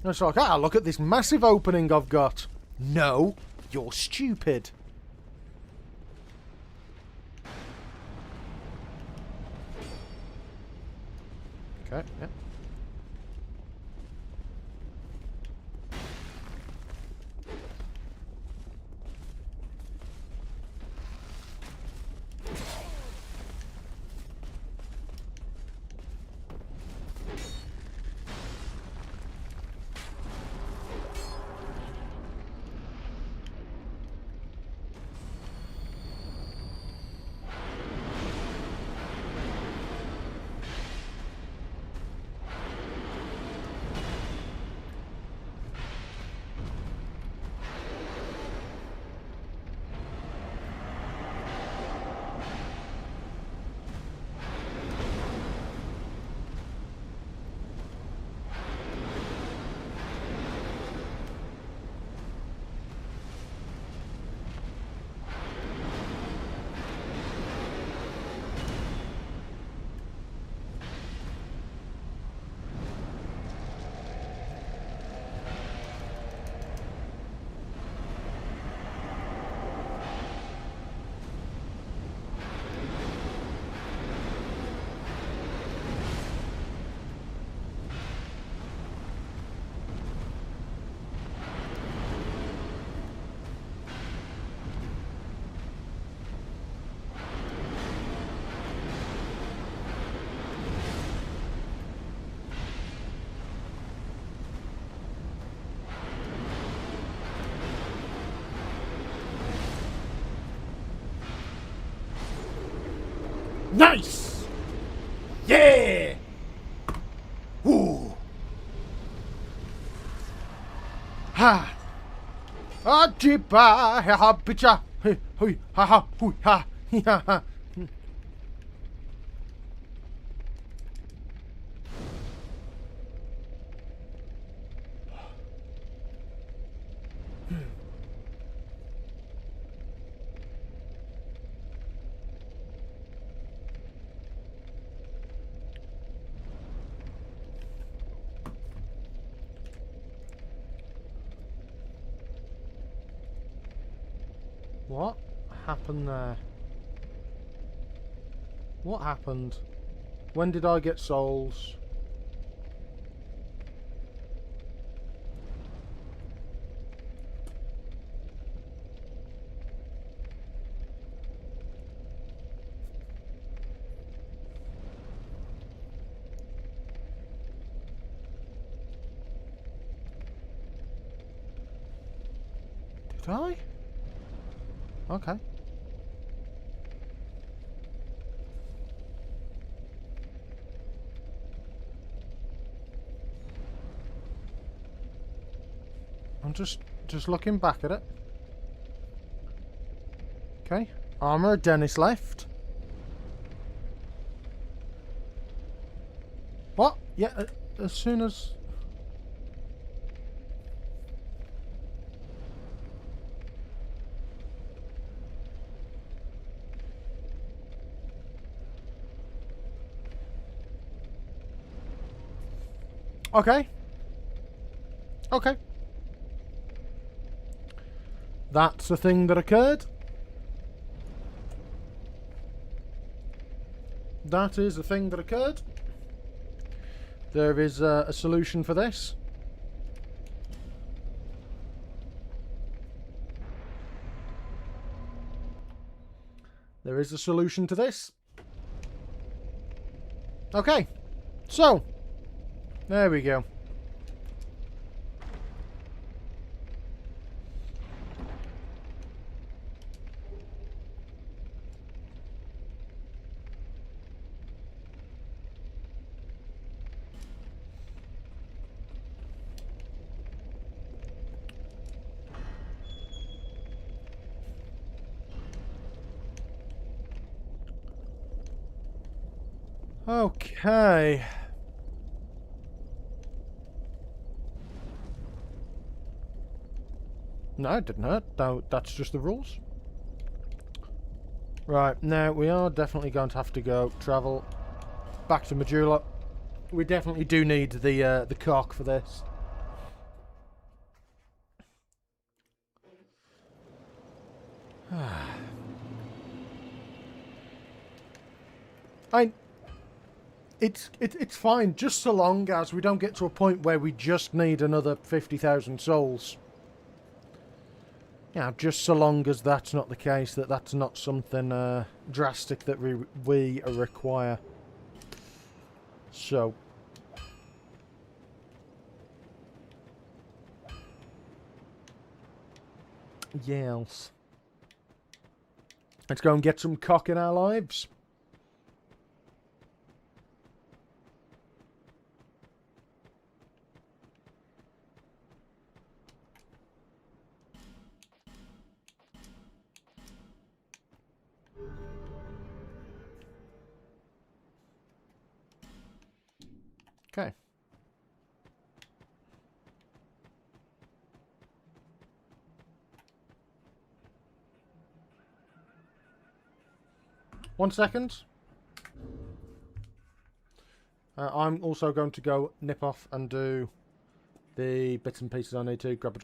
It's like, ah, look at this massive opening I've got. No, you're stupid. Okay, yeah. Nice! Yeah! Woo! Ha! Ajiba! Ha ha! Bitcha! Hey! Hui! Ha ha! Hui! Ha! Hi ha ha! What happened there? What happened? When did I get souls? Did I? Okay. I'm just looking back at it. Okay. Armor of Dennis left. What? Yeah, as soon as... Okay. Okay. That's a thing that occurred. That is a thing that occurred. There is a solution for this. There is a solution to this. Okay. So, there we go. Okay. No, it didn't hurt. No, that's just the rules. Right, now we are definitely going to have to go travel back to Majula. We definitely do need the cock for this. It's fine, just so long as we don't get to a point where we just need another 50,000 souls. Yeah, just so long as that's not the case, that's not something drastic that we require. So. Yes. Let's go and get some cock in our lives. Okay. One second. I'm also going to go nip off and do the bits and pieces I need to grab a...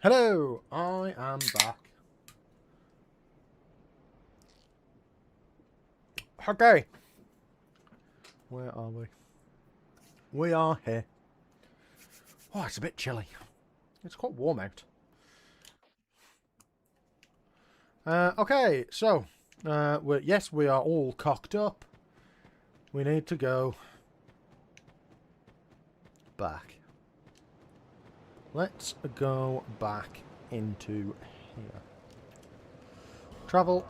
Hello, I am back. Okay. Where are we? We are here. Oh, it's a bit chilly. It's quite warm out. Okay, so, yes, we are all cocked up. We need to go back. Let's go back into here. Travel.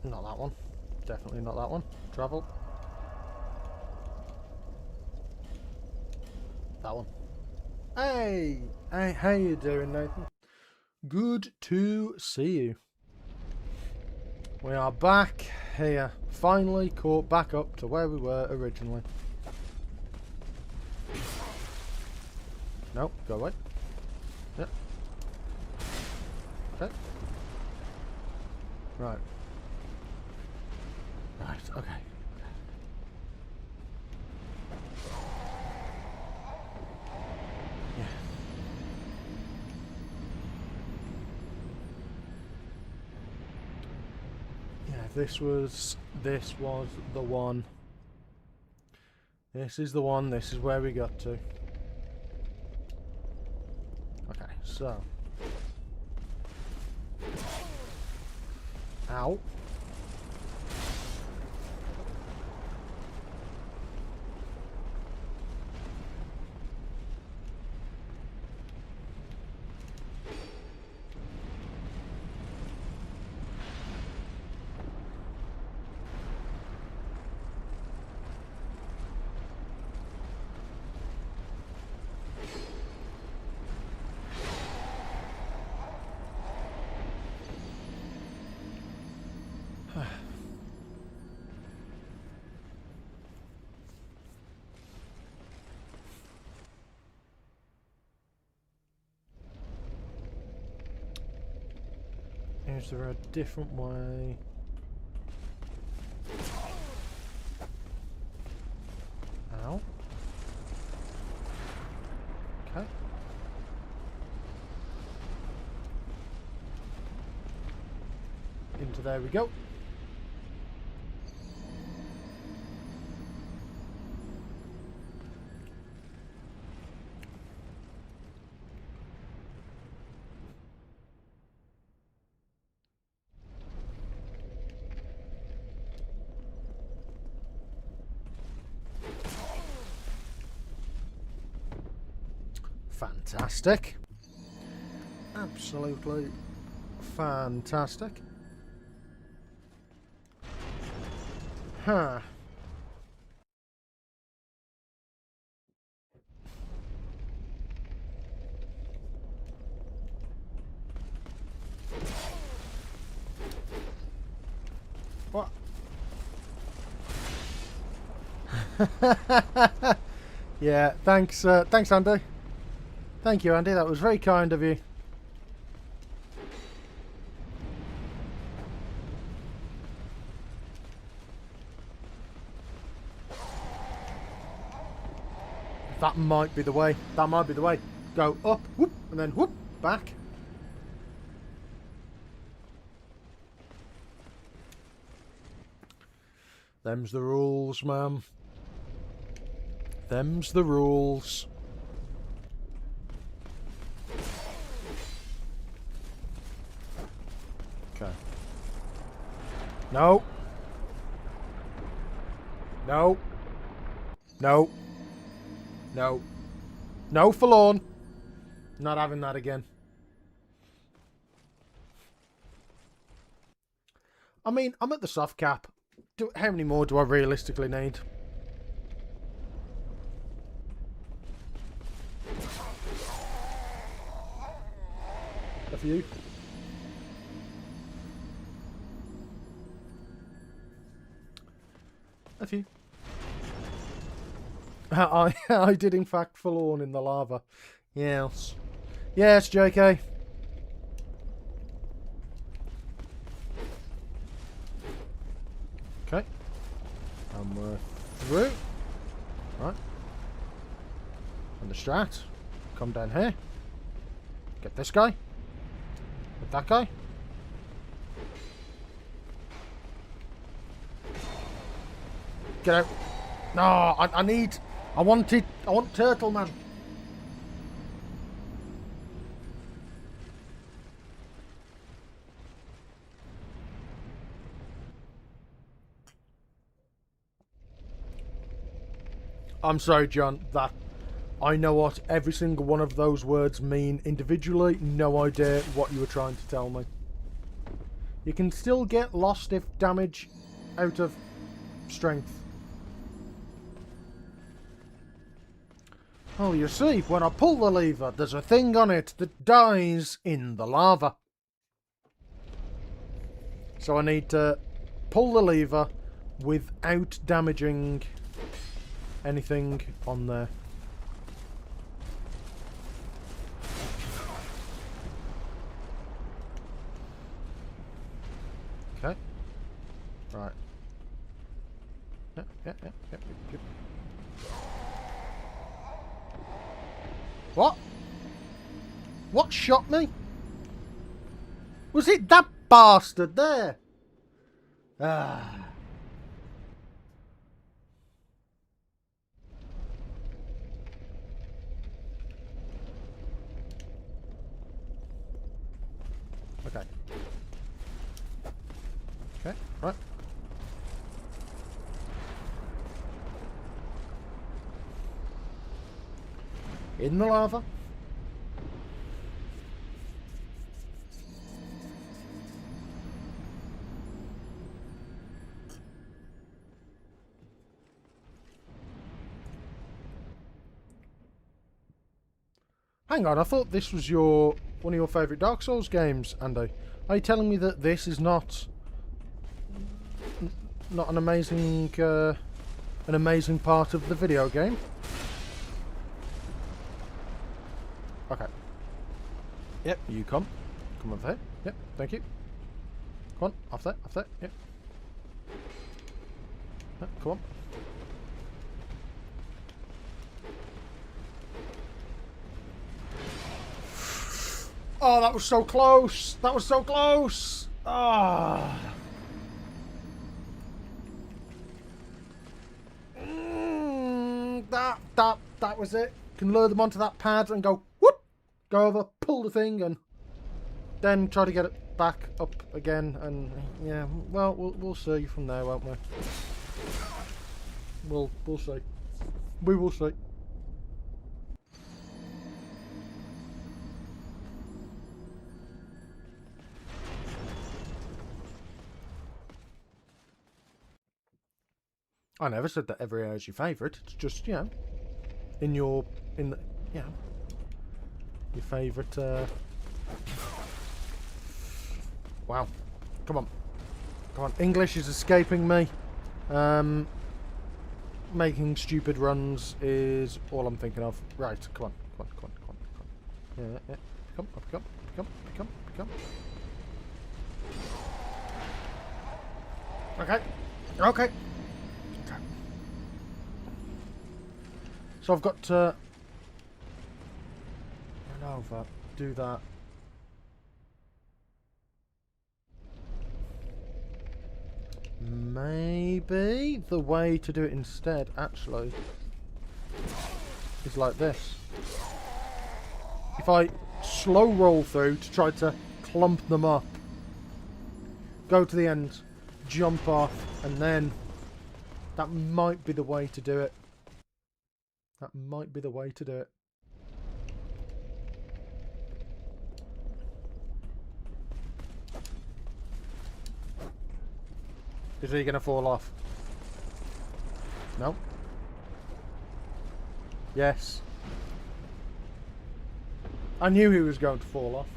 Not that one. Definitely not that one. Travel. That one. Hey! Hey, how you doing, Nathan? Good to see you. We are back here. Finally caught back up to where we were originally. Nope, go away. Yep. Okay. Right. Right, okay. Yeah. Yeah, this was the one. This is the one, this is where we got to. Okay, so. Ow. Is there a different way? Ow. Okay. Into there we go. Fantastic. Absolutely fantastic. Huh. What? Yeah, thanks, thanks, Andy. Thank you, Andy. That was very kind of you. That might be the way. That might be the way. Go up, whoop, and then whoop, back. Them's the rules, ma'am. Them's the rules. Okay. No. No. No. No. No, forlorn. Not having that again. I mean, I'm at the soft cap. How many more do I realistically need? A few. A few. I did in fact forlorn in the lava. Yes. Yes, JK. Okay. And we're through. Right. And the strat. Come down here. Get this guy. Get that guy. Get out. No, I want Turtle Man. I'm sorry, John, I know what every single one of those words mean individually. No idea what you were trying to tell me. You can still get lost if damage out of strength. Oh, you see, when I pull the lever, there's a thing on it that dies in the lava. So I need to pull the lever without damaging anything on there. Okay. Right. Yep. What? What shot me? Was it that bastard there? Ah. Okay. Okay, right. In the lava. Hang on, I thought this was one of your favourite Dark Souls games, Andy. Are you telling me that this is not an amazing part of the video game? Okay. Yep, you come over here. Yep, thank you. Come on, off there, yep. Come on. Oh, that was so close! That was so close! Ah. That was it. Can lure them onto that pad and go whoop, go over, pull the thing, and then try to get it back up again. And yeah, well, we'll see from there, won't we? We'll see. We will see. I never said that every area is your favourite. It's just, you know, your favourite. Wow, come on. English is escaping me. Making stupid runs is all I'm thinking of. Right, come on. Yeah. Come. Okay. So I've got to run over, do that. Maybe the way to do it instead, actually, is like this. If I slow roll through to try to clump them up, go to the end, jump off, and then that might be the way to do it. Is he going to fall off? No. Yes. I knew he was going to fall off.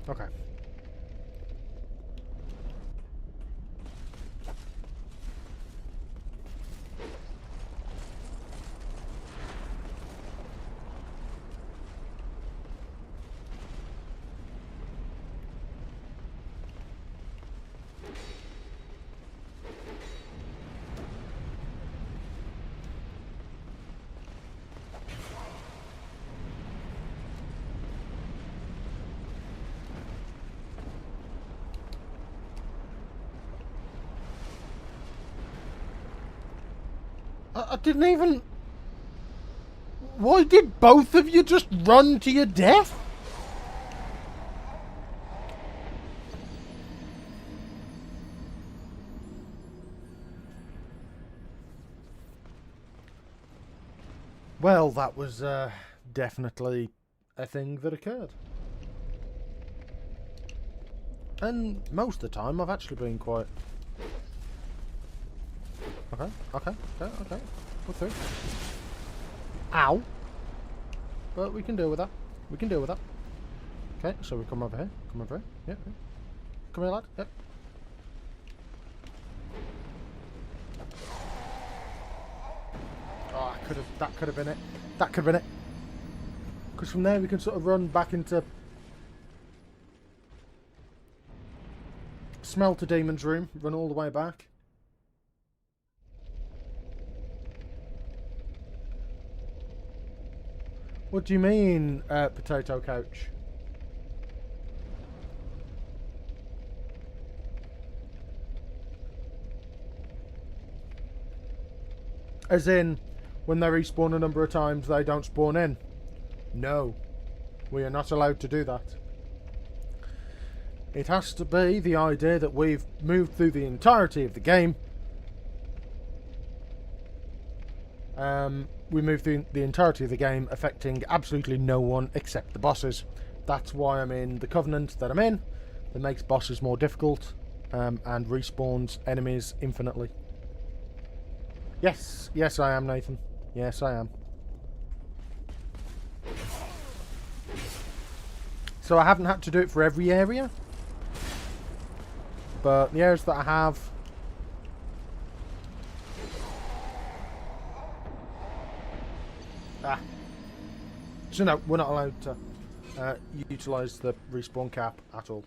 Okay. I didn't even... Why did both of you just run to your death? Well, that was definitely a thing that occurred. And most of the time I've actually been quite... Okay. Go through. Ow. But we can deal with that. We can deal with that. Okay, so we come over here. Come over here. Yeah. Come here, lad. Yep. Oh, that could have been it. That could have been it. Because from there we can sort of run back into Smelter Demon's room, run all the way back. What do you mean, potato couch? As in, when they respawn a number of times, they don't spawn in? No. We are not allowed to do that. It has to be the idea that we've moved through the entirety of the game. We move through the entirety of the game affecting absolutely no one except the bosses. That's why I'm in the Covenant that I'm in. That makes bosses more difficult and respawns enemies infinitely. Yes, yes I am, Nathan. Yes I am. So I haven't had to do it for every area. But the areas that I have... So no, we're not allowed to utilise the respawn cap at all.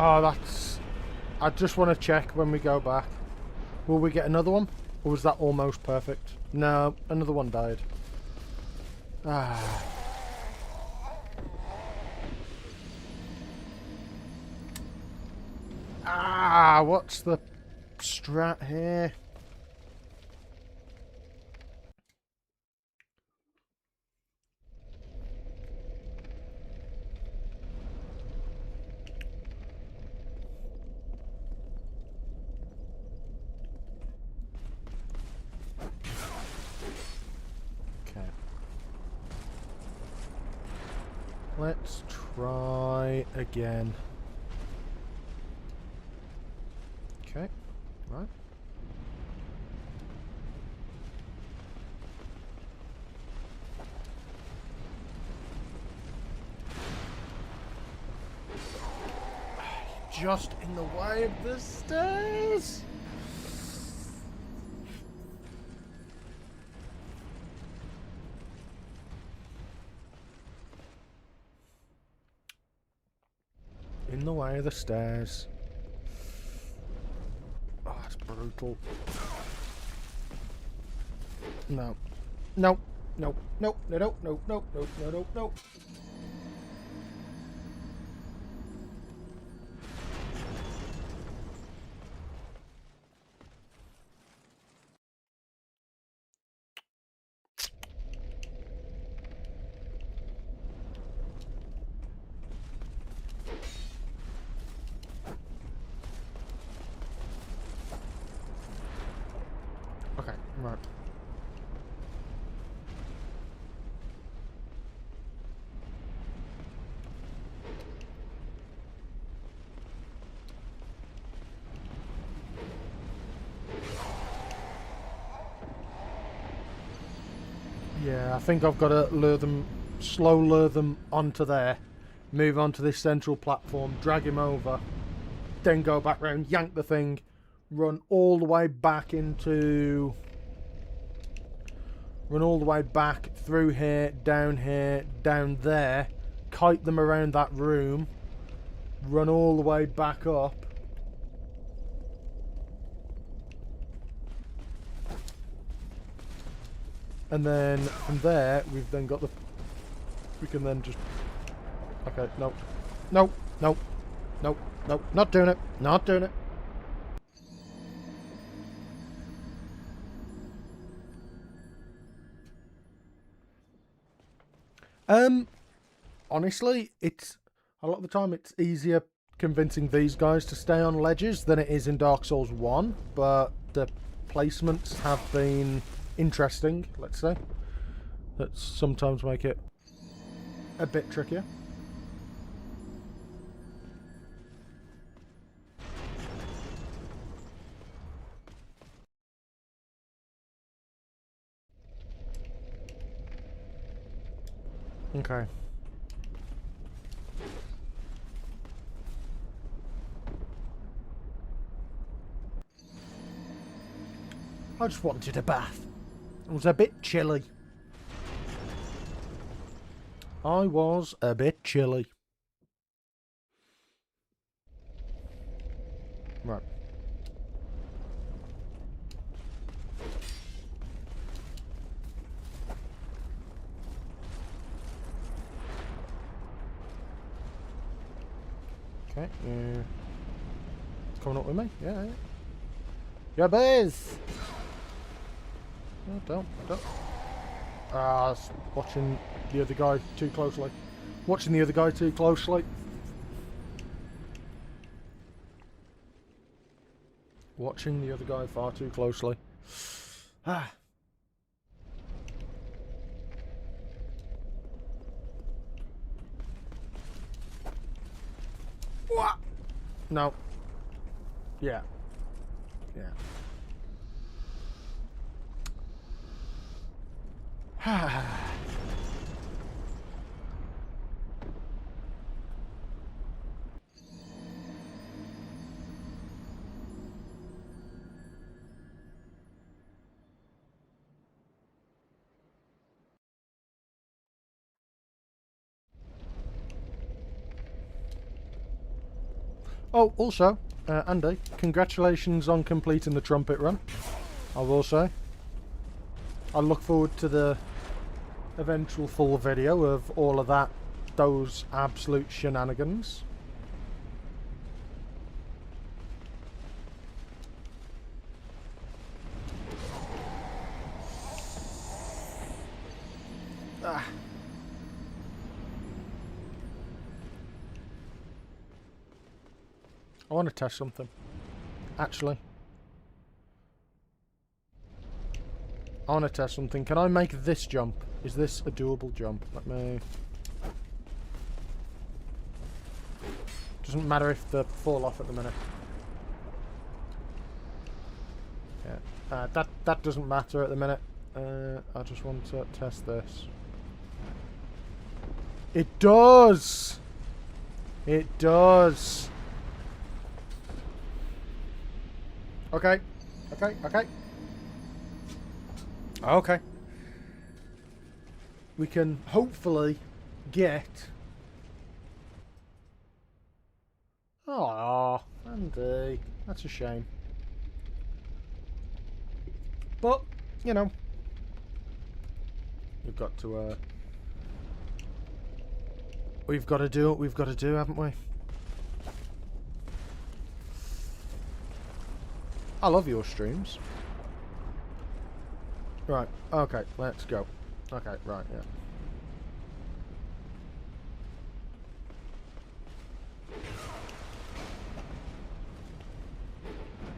Oh, that's... I just want to check when we go back. Will we get another one? Or was that almost perfect? No, another one died. Ah. Ah, what's the strat here? Let's try again. Okay, right. Just in the way of the stairs. In the way of the stairs. Oh, that's brutal. No. No. No. No. No. No. No. No. No. No. No. No. Right. Yeah, I think I've got to slow lure them onto there, move onto this central platform, drag him over, then go back round, yank the thing, run all the way back into... Run all the way back through here, down there, kite them around that room, run all the way back up. And then from there, we've then got the... We can then just... Okay, no. No, no, no, no, not doing it, not doing it. Honestly, it's... A lot of the time it's easier convincing these guys to stay on ledges than it is in Dark Souls 1, but the placements have been interesting, let's say. That sometimes make it a bit trickier. Okay. I just wanted a bath. It was a bit chilly. I was a bit chilly. Right. Okay, yeah. Coming up with me? Yeah, yeah. Yeah, boys! Oh, don't. Ah, watching the other guy too closely. Watching the other guy too closely. Watching the other guy far too closely. Ah. What? No. Yeah. Yeah. Oh, also, Andy, congratulations on completing the trumpet run. I will say. I look forward to the eventual full video of all of that, those absolute shenanigans. Ah. I want to test something. Actually. I want to test something. Can I make this jump? Is this a doable jump? Let me... Doesn't matter if they fall off at the minute. Yeah. That doesn't matter at the minute. I just want to test this. It does! It does! Okay. Okay, okay. Okay. We can hopefully get... Aww, Andy. That's a shame. But, you know, we've got to, we've got to do what we've got to do, haven't we? I love your streams. Right, okay, let's go. Okay, right, yeah.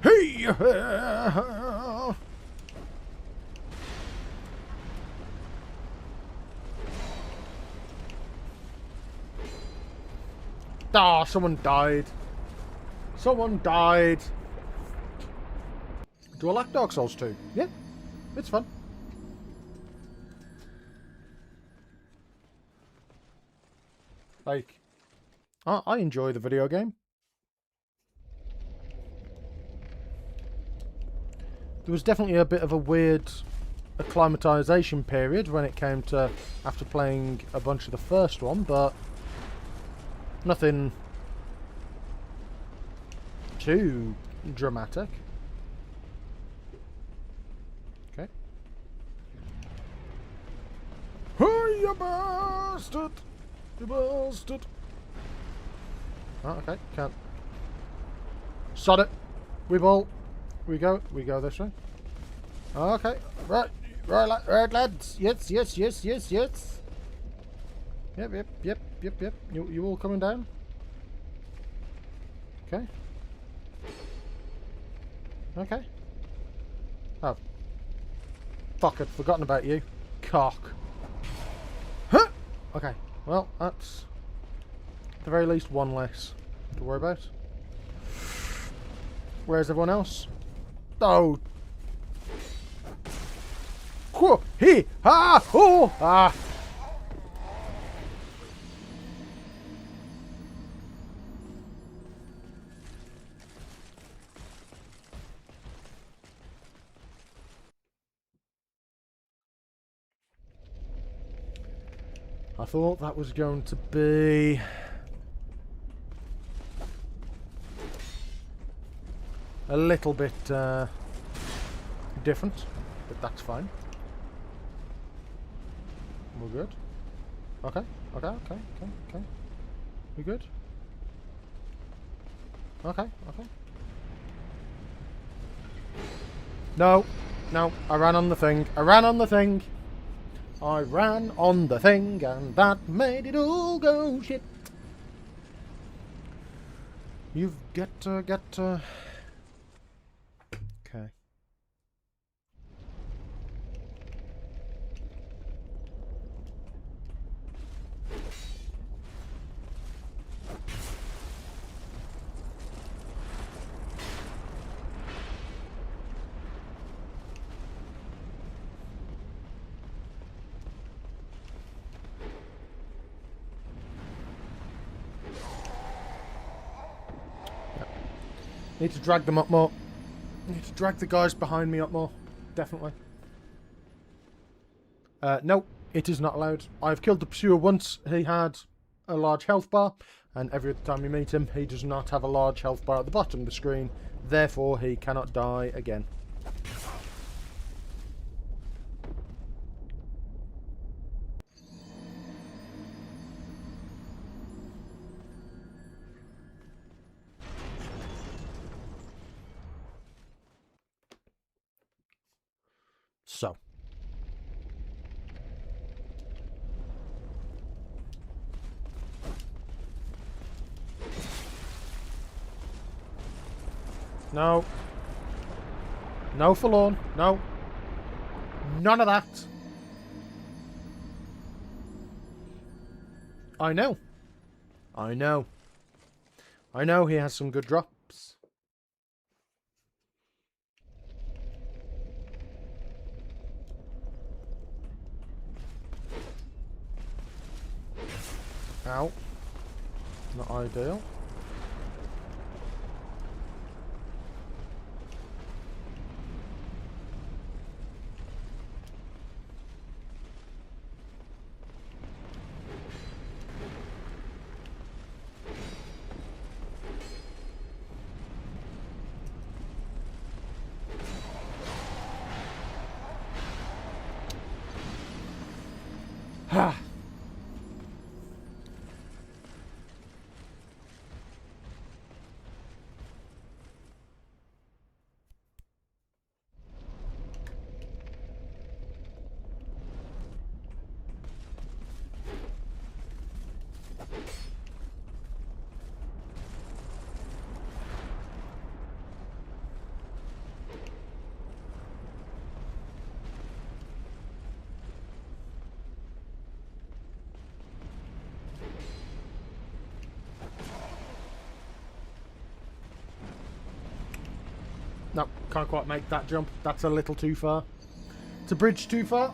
Hey! Ah, someone died. Someone died. Do I like Dark Souls 2? Yeah, it's fun. Like, I enjoy the video game. There was definitely a bit of a weird acclimatization period when it came to after playing a bunch of the first one, but nothing too dramatic. Okay. Hey, you bastard! You bastard! Oh, okay, can't. Sod it. We go this way. Okay, right, lads. Yes. Yep. You all coming down? Okay. Okay. Oh. Fuck, I'd forgotten about you. Cock. Huh! Okay, well, that's at the very least one less to worry about. Where's everyone else? Oh. Whoa, he, ah, oh, ah. I thought that was going to be a little bit different, but that's fine. We're good. Okay. We good? Okay. No, I ran on the thing. And that made it all go shit. You've got to... Okay. Need to drag them up more. Need to drag the guys behind me up more. Definitely. No, it is not allowed. I've killed the pursuer once. He had a large health bar, and every other time you meet him, he does not have a large health bar at the bottom of the screen. Therefore, he cannot die again. So. No. No forlorn. No. None of that. I know. He has some good drops. Ow. Not ideal. Ha. No, can't quite make that jump. That's a little too far. It's a bridge too far.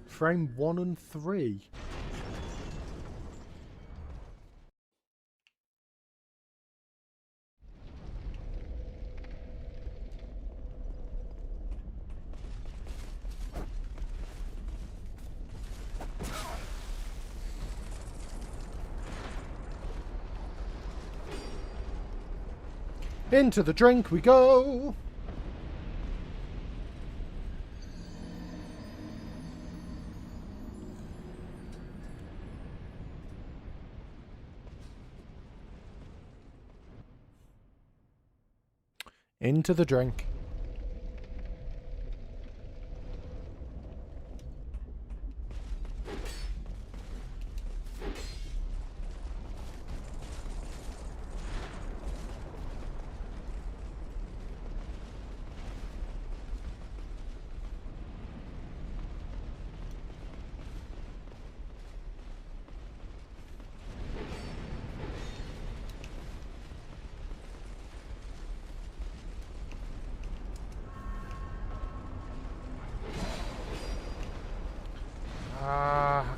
Frame 1 and 3. Into the drink we go! Into the drink.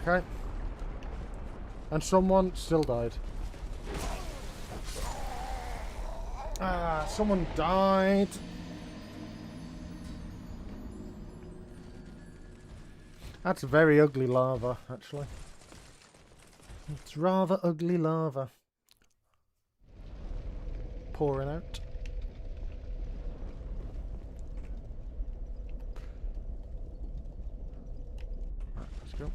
Okay. And someone still died. Someone died. That's very ugly lava, actually. It's rather ugly lava. Pouring out. Right, let's go.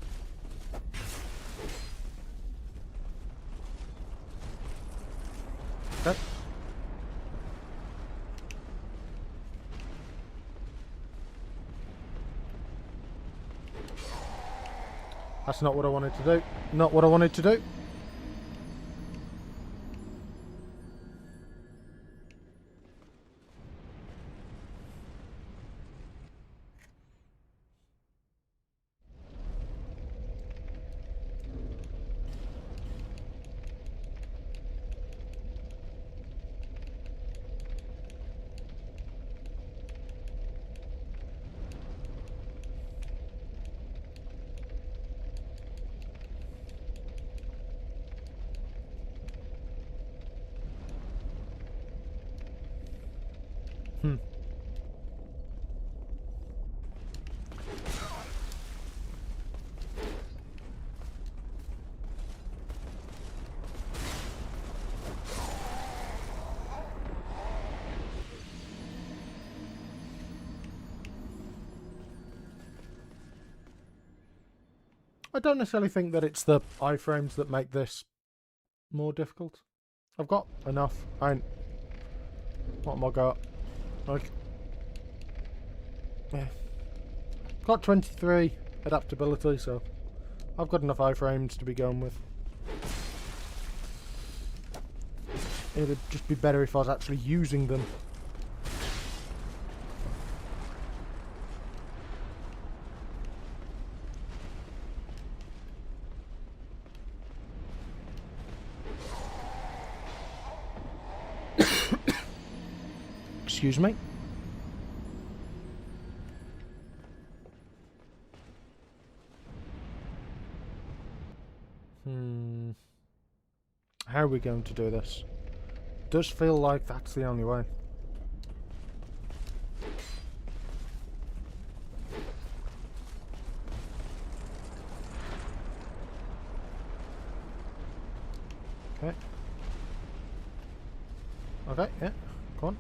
Okay. That's not what I wanted to do. Not what I wanted to do. I don't necessarily think that it's the iframes that make this more difficult. I've got enough. What am I got? Like, yeah. Got 23 adaptability, so I've got enough iframes to be going with. It'd just be better if I was actually using them. Excuse me. How are we going to do this? Does feel like that's the only way. Okay. Okay, yeah. Go on.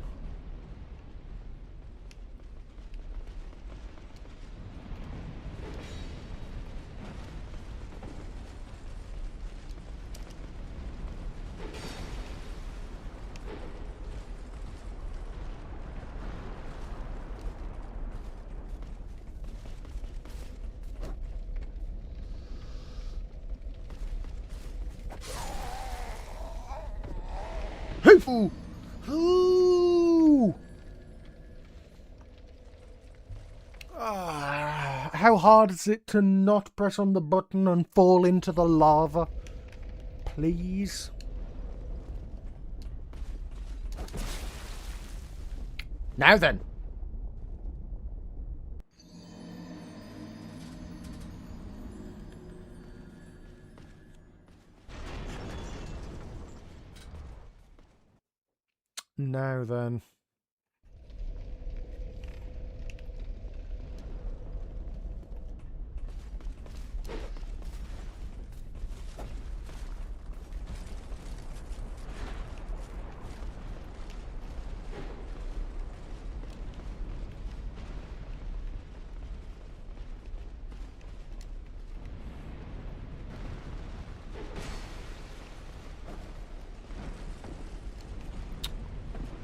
Ooh. Ooh. How hard is it to not press on the button and fall into the lava? Please. Now then. Now then.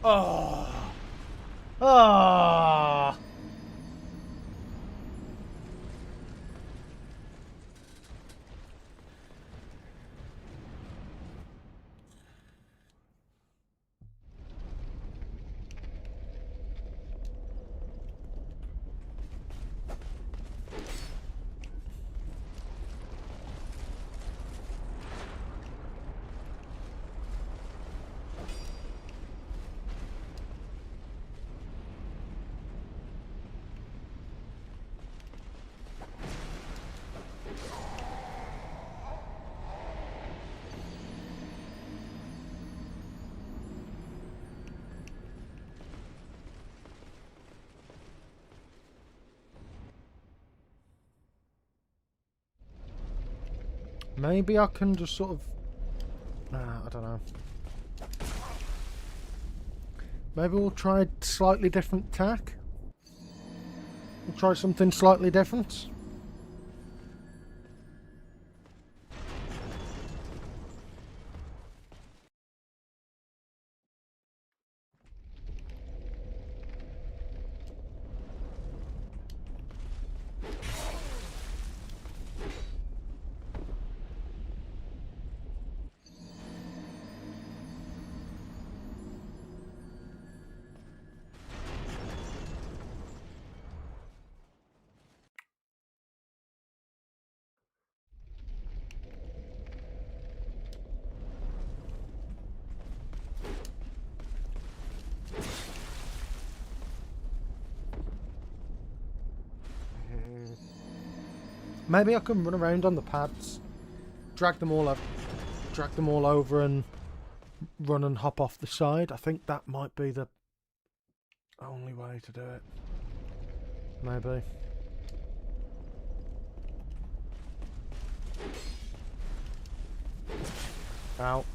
Oh. Ah. Maybe I can just sort of... I don't know. Maybe we'll try a slightly different tack. We'll try something slightly different. Maybe I can run around on the pads, drag them all over and run and hop off the side. I think that might be the only way to do it. Maybe. Ow.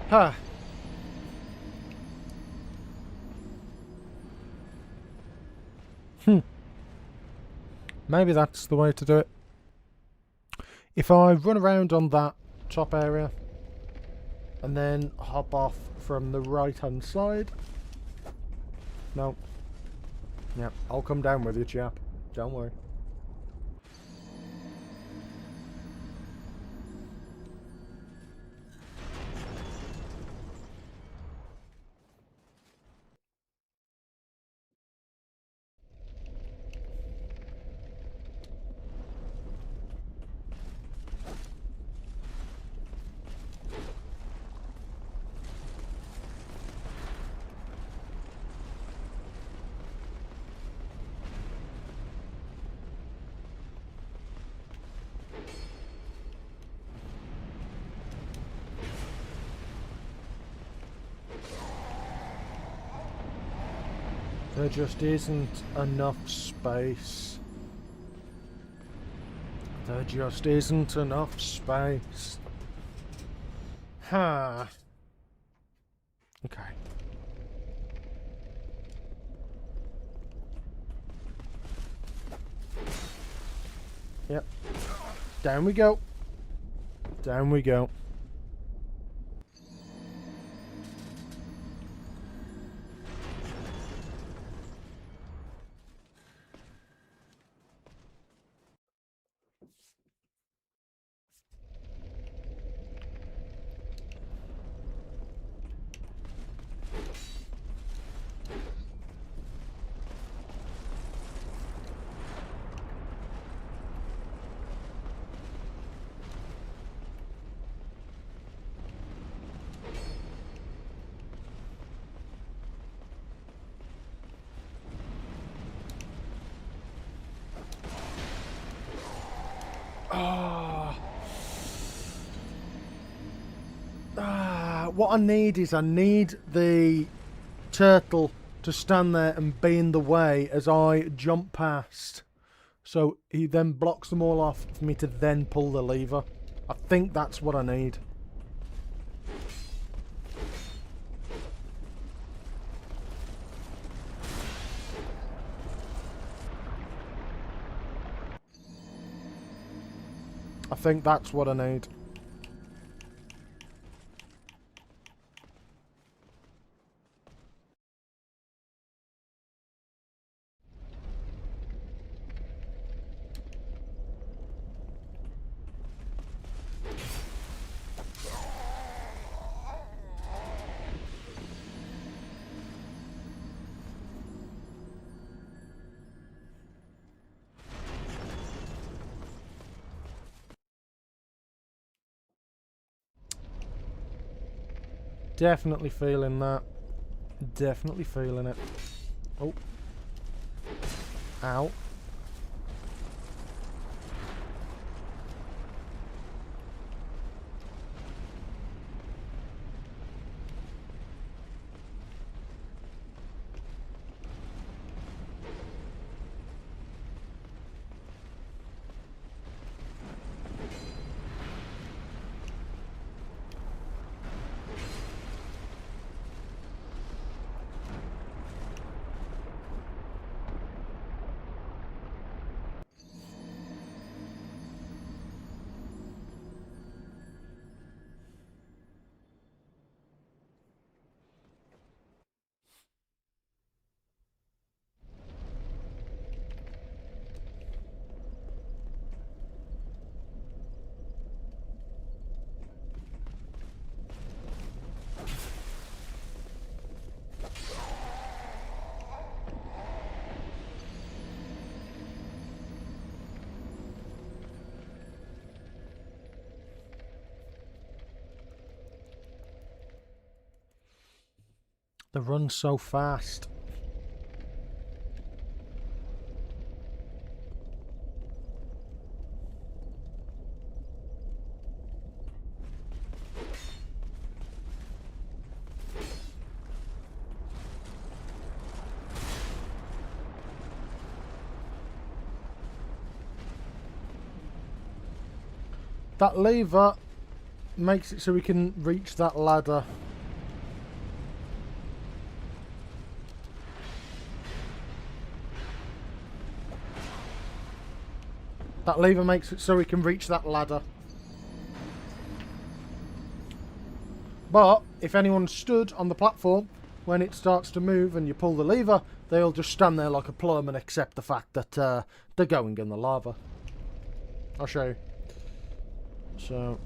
Huh. Maybe that's the way to do it. If I run around on that top area and then hop off from the right hand side. No. Yeah, I'll come down with you, chap. Don't worry. There just isn't enough space. There just isn't enough space. Huh. Okay. Yep. Down we go. Down we go. what I need is I need the turtle to stand there and be in the way as I jump past. So he then blocks them all off for me to then pull the lever. I think that's what I need. I think that's what I need. Definitely feeling that. Definitely feeling it. Oh. Ow. They run so fast. That lever makes it so we can reach that ladder. That lever makes it so we can reach that ladder. But if anyone stood on the platform when it starts to move and you pull the lever, they'll just stand there like a plum and accept the fact that they're going in the lava. I'll show you. So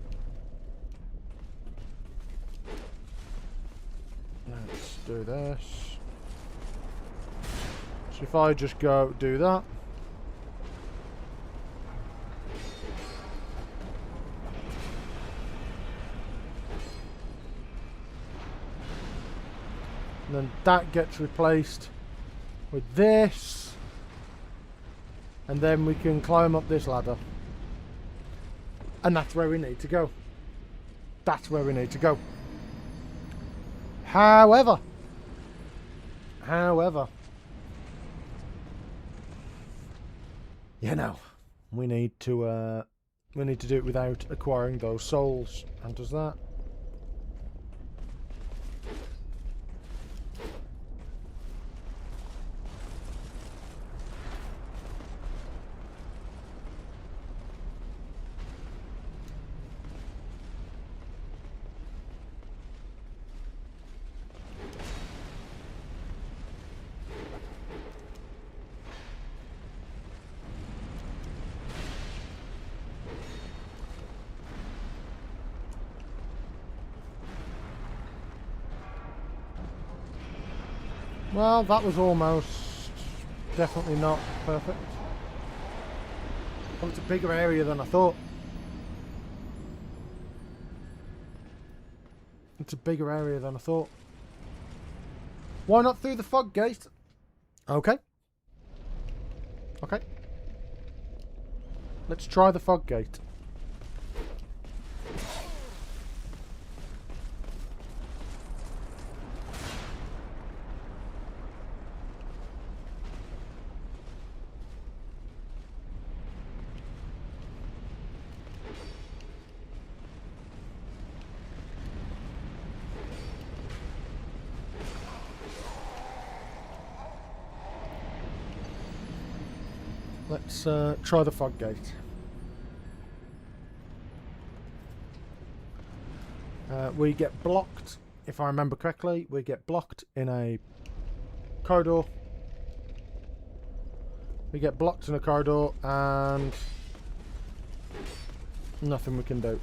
let's do this. So if I just go do that. And then that gets replaced with this. And then we can climb up this ladder. And that's where we need to go. That's where we need to go. However, you know, we need to do it without acquiring those souls. And does that? Well, that was almost definitely not perfect. Well, it's a bigger area than I thought. It's a bigger area than I thought. Why not through the fog gate? Okay. Okay. Let's try the fog gate. Let's try the fog gate. We get blocked, if I remember correctly, we get blocked in a corridor. We get blocked in a corridor and nothing we can do.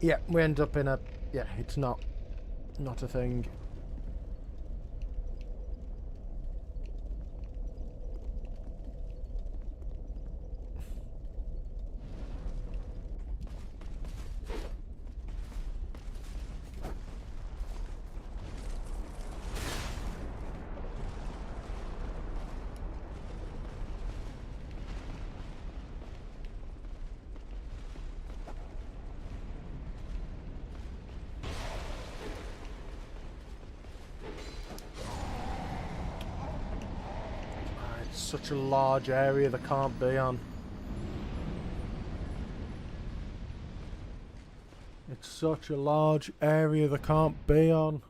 Yeah, we end up in a... Yeah, it's not a thing. It's such a large area they can't be on. It's such a large area they can't be on.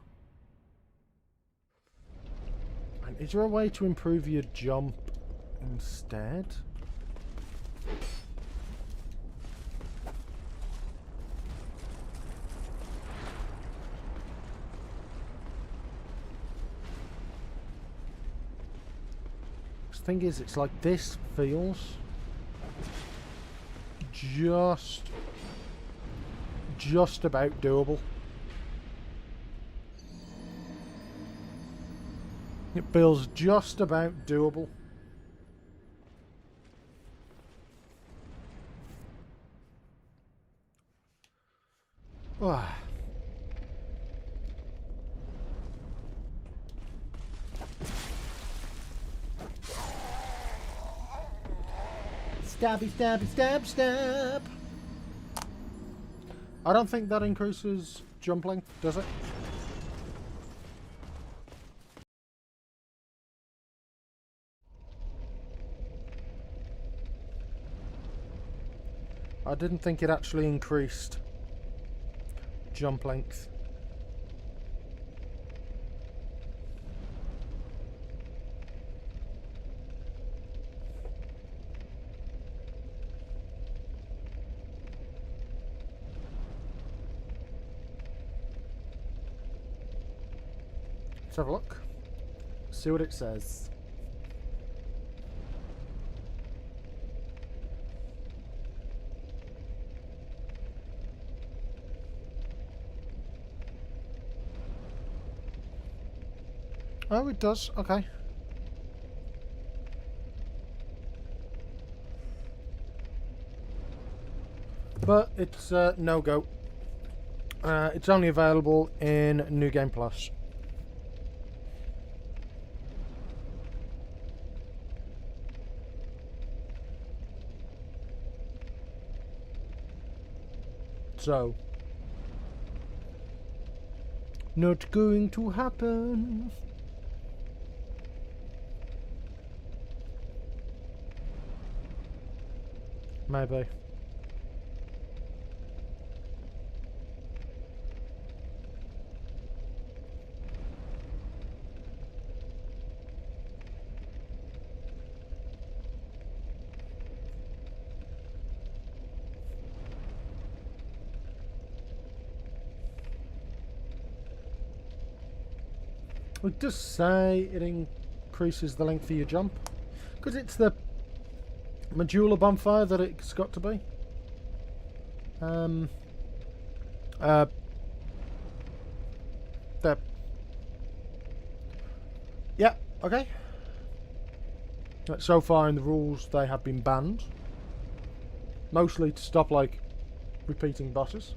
And is there a way to improve your jump instead? The thing is, it's like this feels just about doable. It feels just about doable. Ah. Stabby, stabby, stab, stab. I don't think that increases jump length, does it? I didn't think it actually increased jump length. Let's have a look. See what it says. Oh, it does. Okay. But it's no go. It's only available in New Game Plus. So, not going to happen. Maybe. It does say it increases the length of your jump. Because it's the Majula bonfire that it's got to be. There. Yeah, okay. So far in the rules they have been banned. Mostly to stop, like, repeating bosses.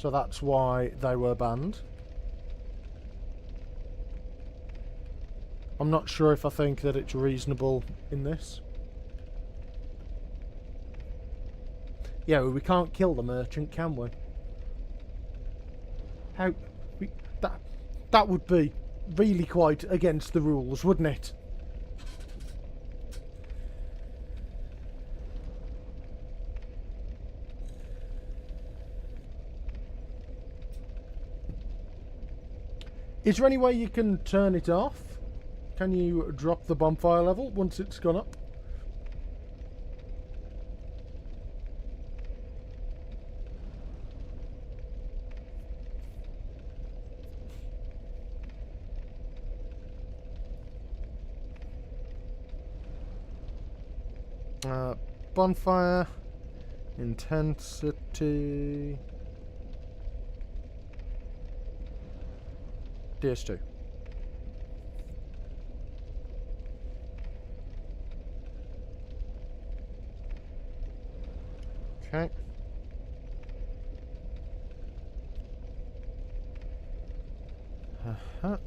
So that's why they were banned. I'm not sure if I think that it's reasonable in this. Yeah, well, we can't kill the merchant, can we? How... That would be really quite against the rules, wouldn't it? Is there any way you can turn it off? Can you drop the bonfire level once it's gone up? Bonfire intensity DS2. Okay.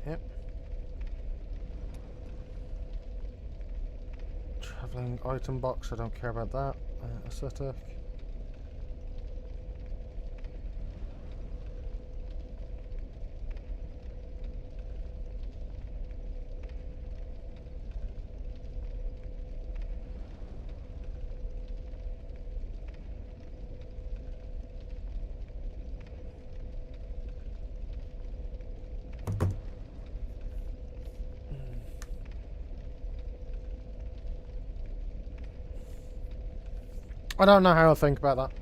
Yep. Traveling item box, I don't care about that. Aesthetic. I don't know how I think about that.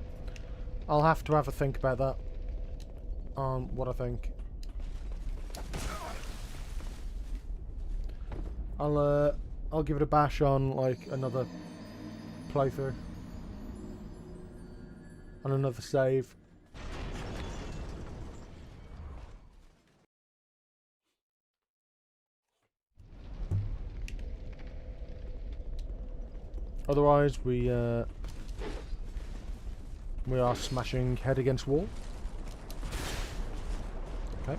I'll have to have a think about that. On what I think. I'll give it a bash on like another playthrough. On another save. Otherwise we are smashing head against wall. Okay.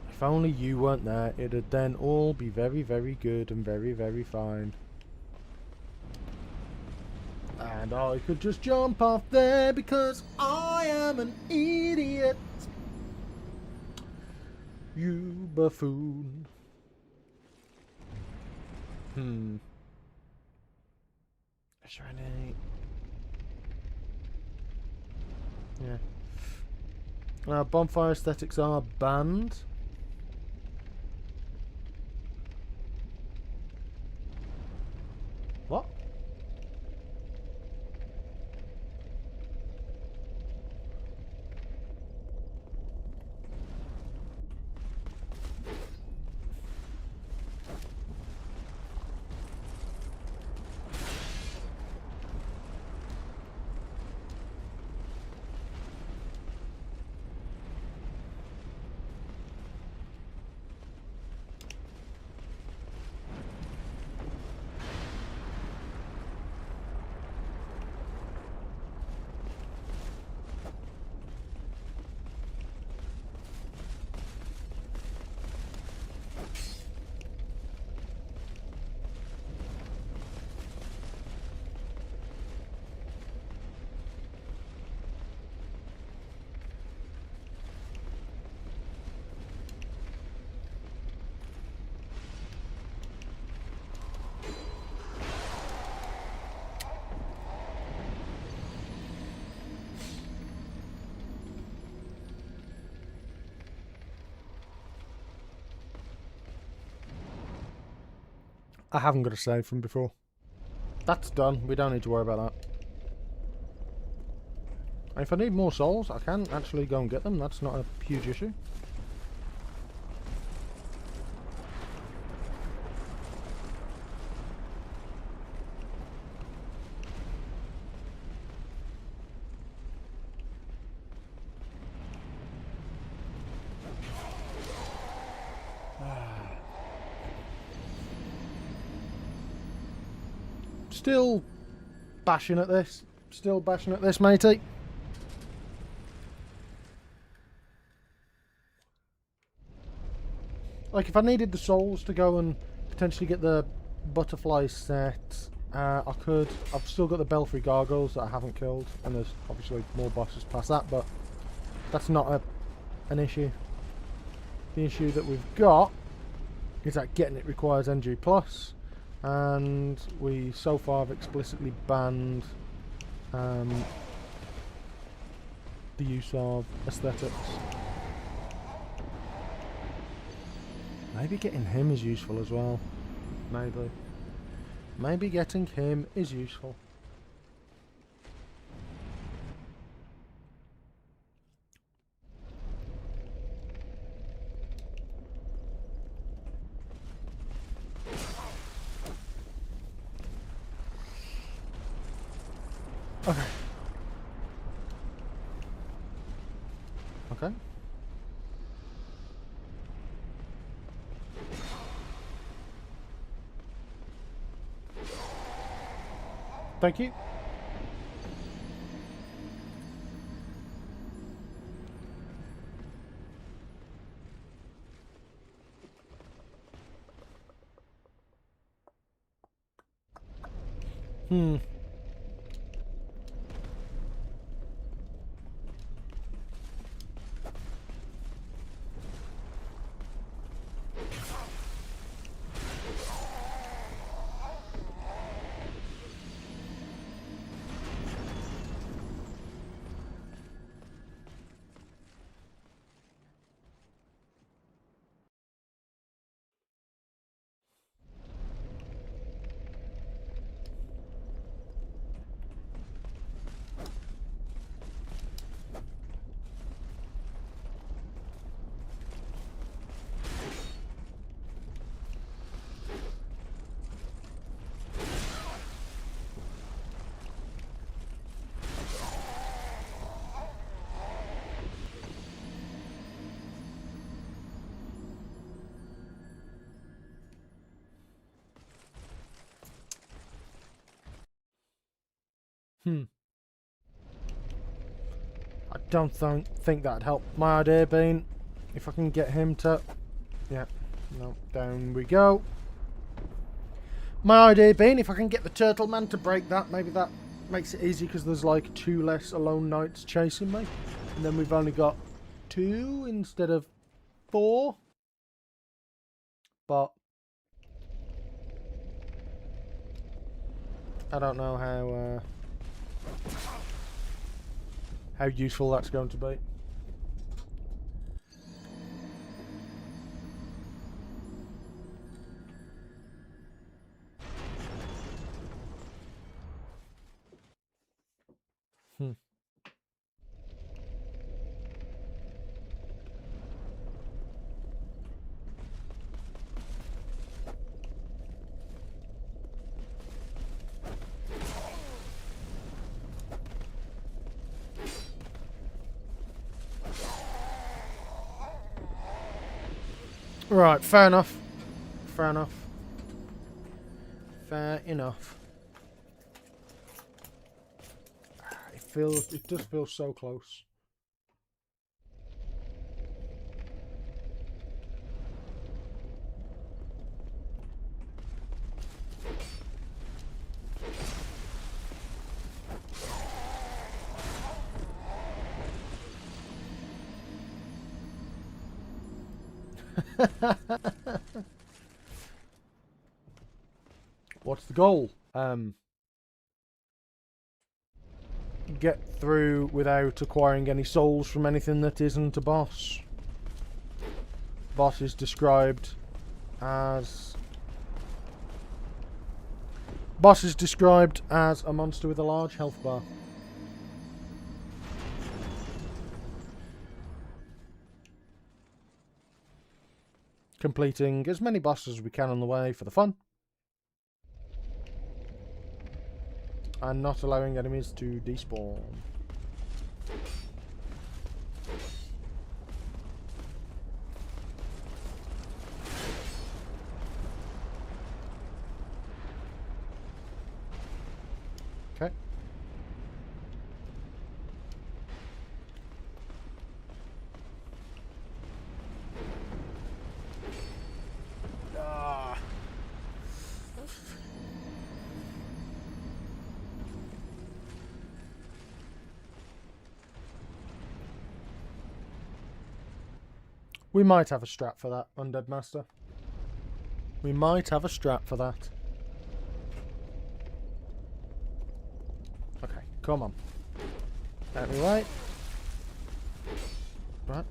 If only you weren't there, it'd then all be very, very good and very, very fine. And I could just jump off there because I am an idiot. You buffoon. Is there any... Yeah. Bonfire Aesthetics are banned. What? I haven't got a save from before. That's done. We don't need to worry about that. And if I need more souls, I can actually go and get them. That's not a huge issue. Still bashing at this. Still bashing at this, matey. Like, if I needed the souls to go and potentially get the butterfly set, I could. I've still got the belfry gargoyles that I haven't killed, and there's obviously more bosses past that, but that's not an issue. The issue that we've got is that getting it requires NG+, and we so far have explicitly banned the use of aesthetics. Maybe getting him is useful as well. Maybe. Maybe getting him is useful. Okay. Okay. Thank you. I don't think that'd help my idea being if I can get him to... Yeah, no, down we go. My idea being if I can get the turtle man to break that, maybe that makes it easy because there's like 2 less alone knights chasing me. And then we've only got 2 instead of 4. But I don't know how useful that's going to be. Right, fair enough. Fair enough. Fair enough. It does feel so close. What's the goal? Get through without acquiring any souls from anything that isn't a boss. Boss is described as a monster with a large health bar. Completing as many bosses as we can on the way for the fun. And not allowing enemies to despawn. Okay. We might have a strat for that, Undead Master. We might have a strat for that. Okay, come on. Out of the way. Right,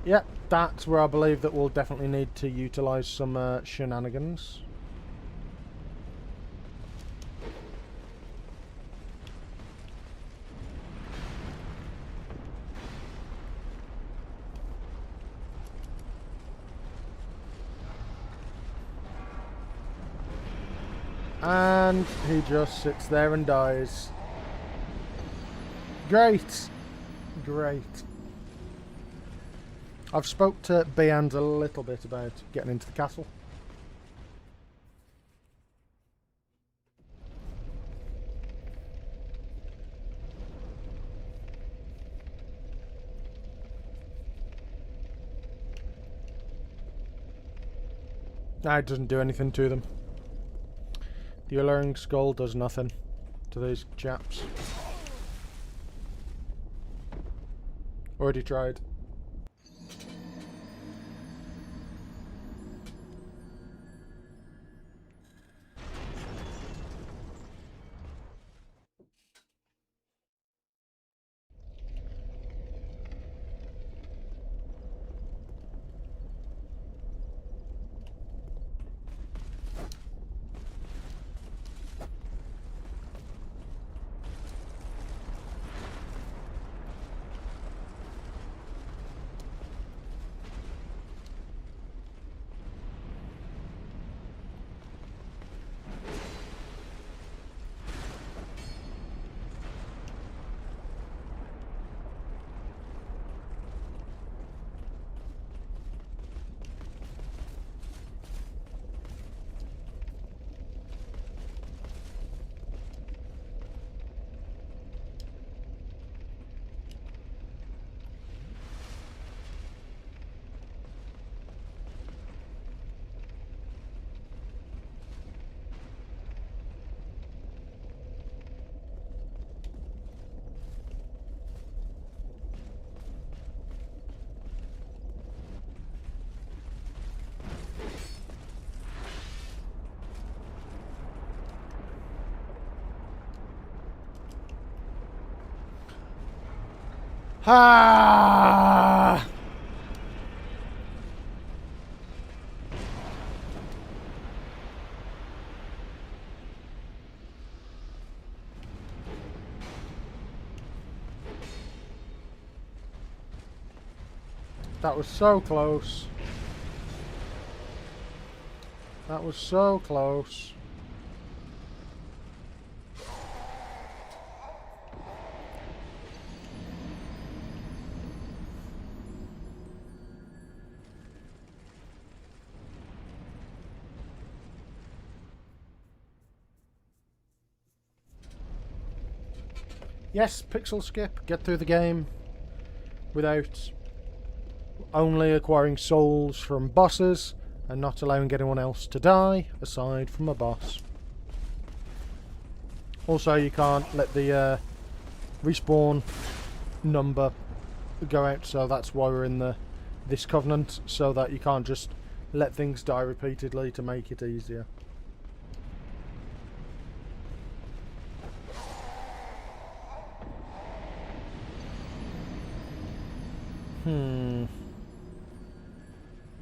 yeah, that's where I believe that we'll definitely need to utilise some shenanigans. And he just sits there and dies. Great. Great. I've spoke to Beand a little bit about getting into the castle. Nah, it doesn't do anything to them. The alluring skull does nothing to these chaps. Already tried. Ah! That was so close. That was so close. Yes, pixel skip, get through the game without only acquiring souls from bosses and not allowing anyone else to die aside from a boss. Also, you can't let the respawn number go out, so that's why we're in this covenant, so that you can't just let things die repeatedly to make it easier.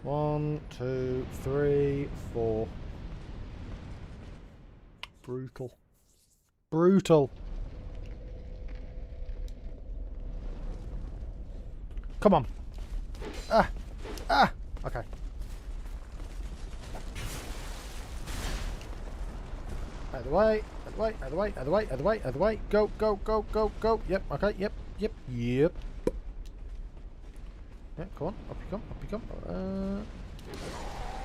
One, two, three, four. Brutal. Brutal. Come on. Ah. Ah. Okay. Out of the way. Out of the way. Out of the way. Out of the way. Out of the way. Out of the way. Go. Go. Go. Go. Go. Yep. Okay. Yep. Yep. Yep. Yeah, come on, up you come, up you come.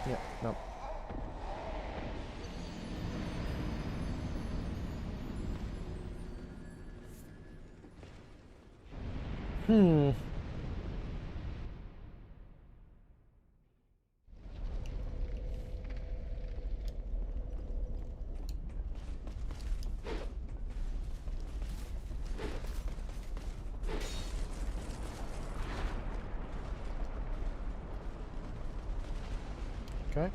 Yeah, no. Okay.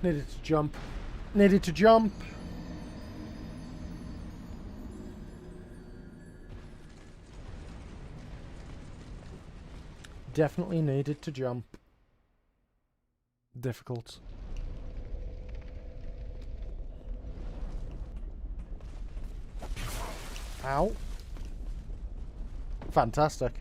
Needed to jump. Needed to jump. Definitely needed to jump. Difficult. Ow. Fantastic.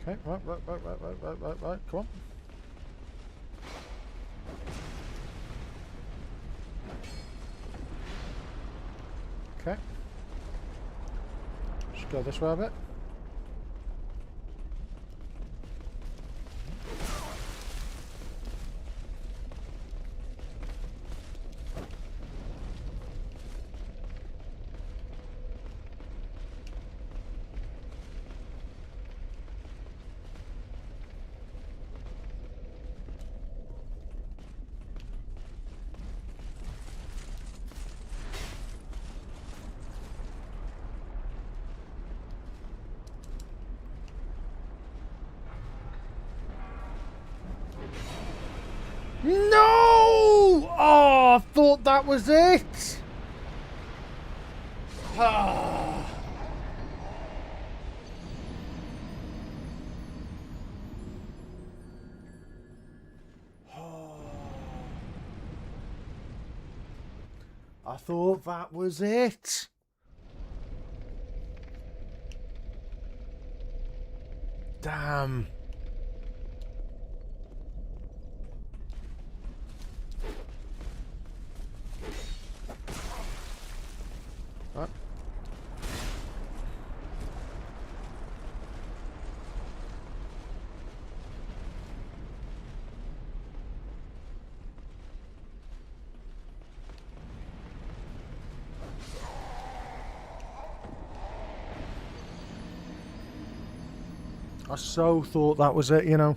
Okay, right, come on. Okay. Just go this way a bit. No! Oh, I thought that was it. Ah. I thought that was it. Damn. Right. I so thought that was it, you know.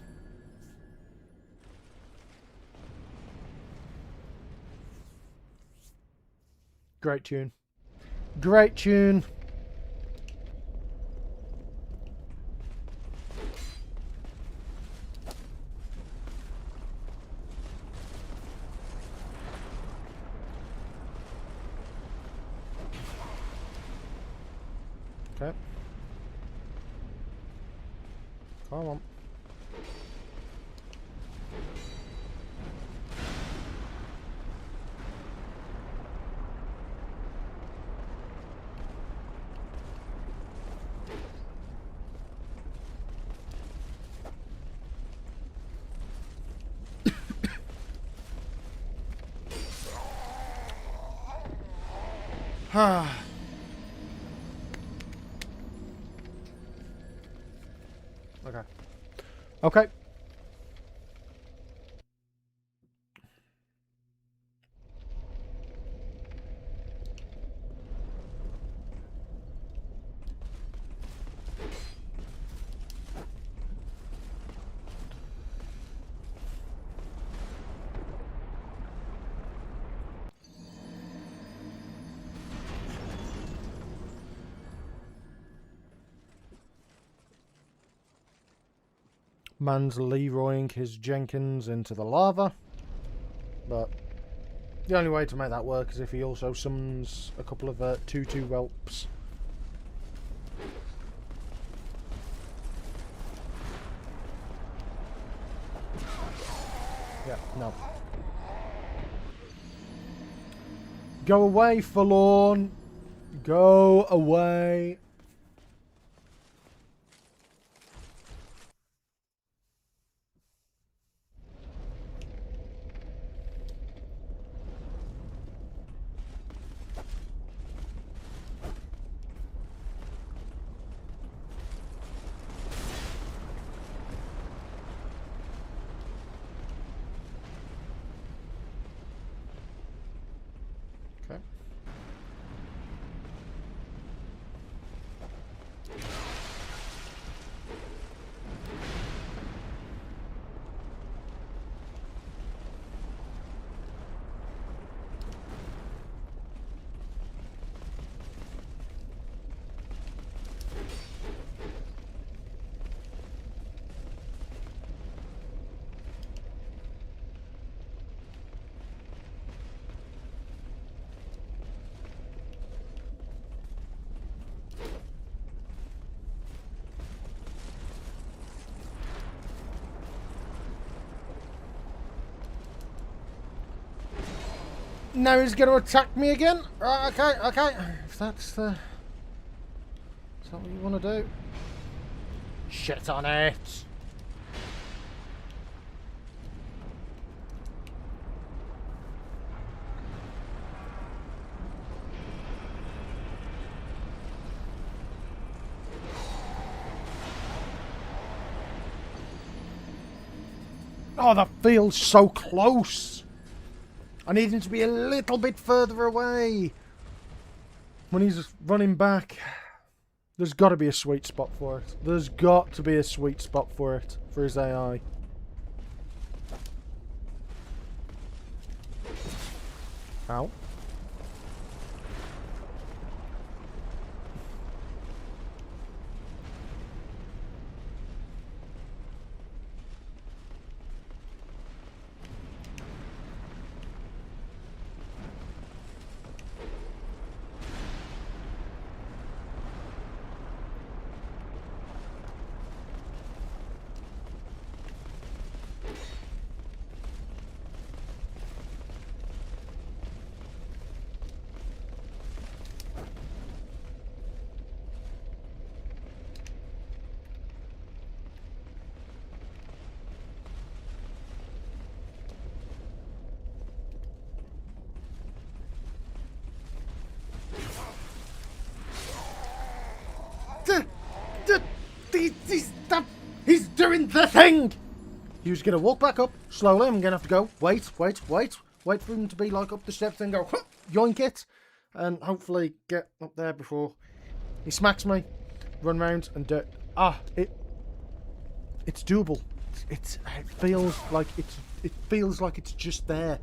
Great tune. Great tune. Okay. Come on. Okay. Okay. Man's Leroying his Jenkins into the lava. But the only way to make that work is if he also summons a couple of 2/2 whelps. Yeah, no. Go away, Forlorn. Go away. now he's going to attack me again. Right, okay, okay. If that's the... Is that what you want to do? Shit on it. Oh, that feels so close. I need him to be a little bit further away. When he's running back, there's got to be a sweet spot for it. There's got to be a sweet spot for it, for his AI. Ow. He's doing the thing! He was going to walk back up slowly. I'm going to have to go. Wait for him to be like up the steps and go, yoink it. And hopefully get up there before he smacks me. Run round and do it. It's doable. It feels like it's just there.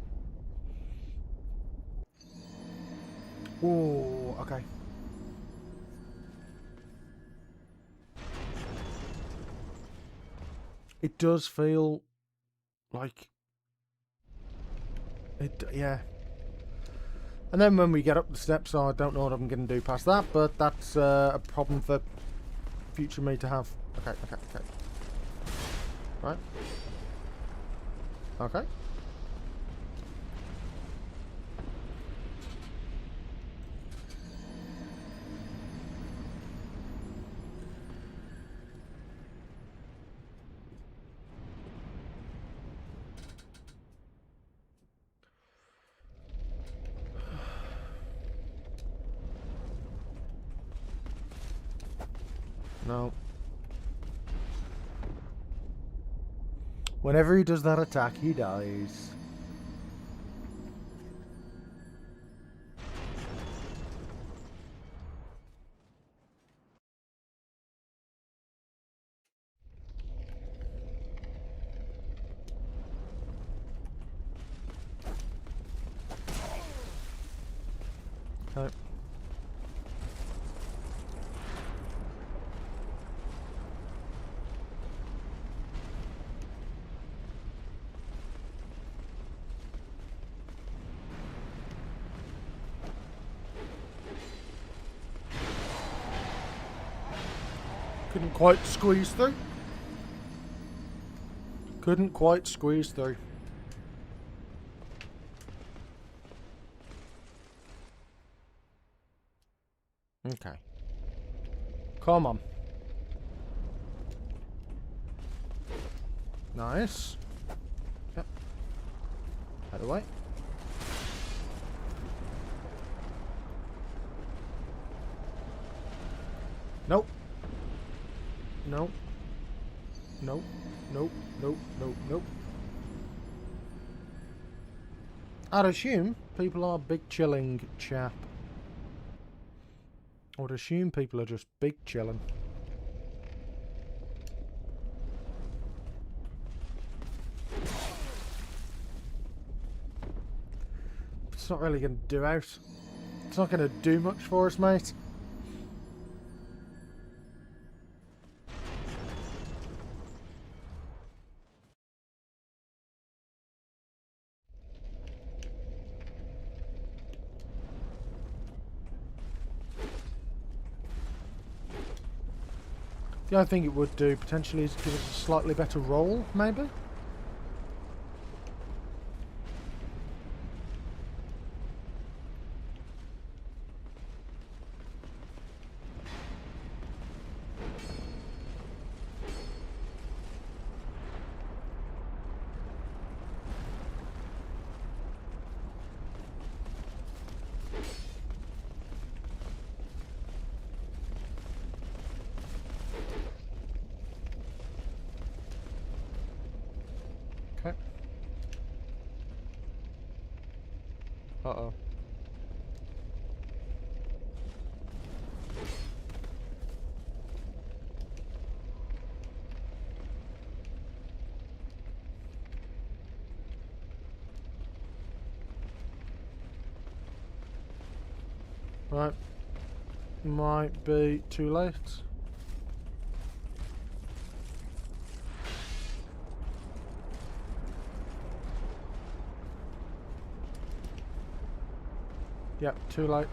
Oh, okay. It does feel like it, yeah. And then when we get up the steps, I don't know what I'm going to do past that, but that's a problem for future me to have. Okay. Right. Okay. No. Whenever he does that attack, he dies. Okay. Couldn't quite squeeze through. Couldn't quite squeeze through. Okay. Come on. Nice. Yep. Head away. Nope. Nope. Nope. Nope. Nope. Nope. Nope. I'd assume people are big chilling, chap. I would assume people are just big chilling. It's not really going to do out. It's not going to do much for us, mate. The only thing it would do potentially is give us a slightly better roll, maybe? Okay. Uh-oh. Right. Might be too late. Yep, too late.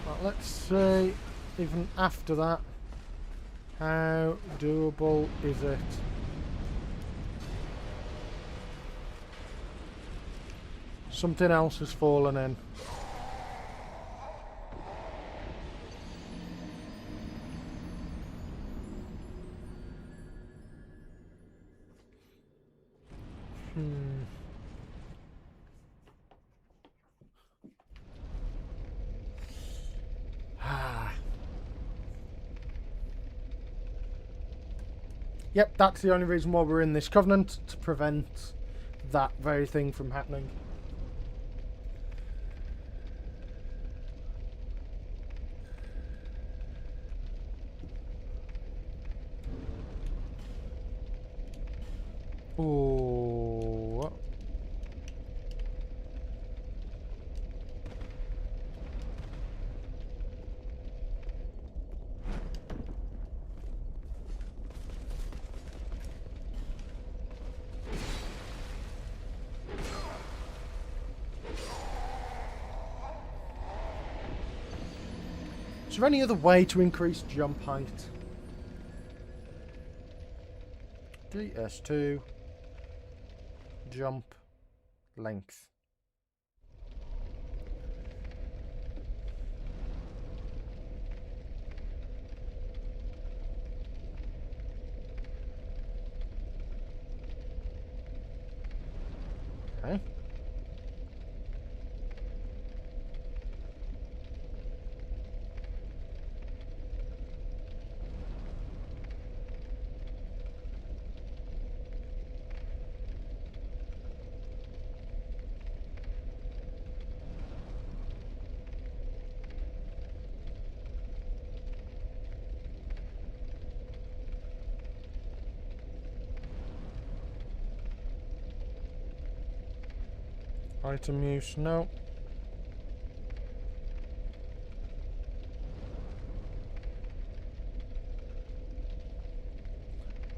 Right, let's see, even after that, how doable is it? Something else has fallen in. Yep, that's the only reason why we're in this covenant, to prevent that very thing from happening. Oh. Is there any other way to increase jump height? DS2 jump length. Okay. Item use, no.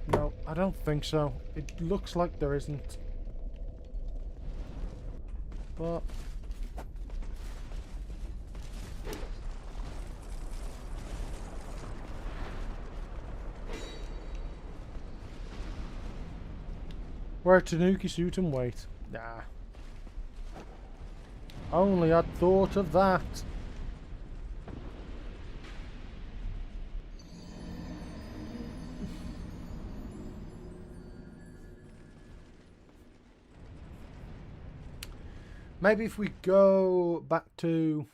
No, I don't think so. It looks like there isn't. But wear a Tanuki suit and wait. Nah. Only I'd thought of that. Maybe if we go back to...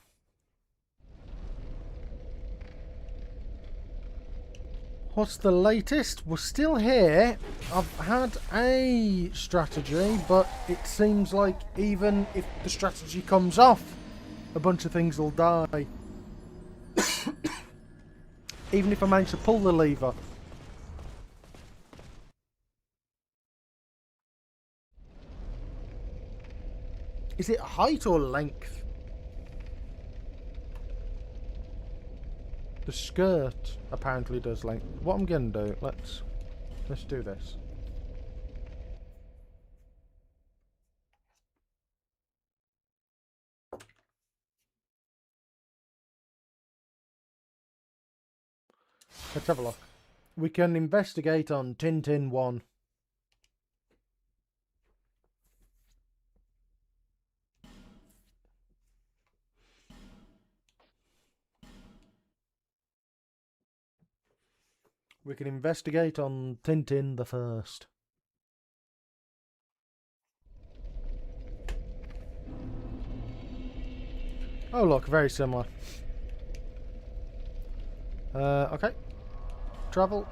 What's the latest? We're still here. I've had a strategy, but it seems like even if the strategy comes off, a bunch of things will die. Even if I manage to pull the lever. Is it height or length? The skirt apparently does length. What I'm gonna do, let's do this. Let's have a look. We can investigate on Tintin 1. We can investigate on Tintin the First. Oh look, very similar. Okay. Travel.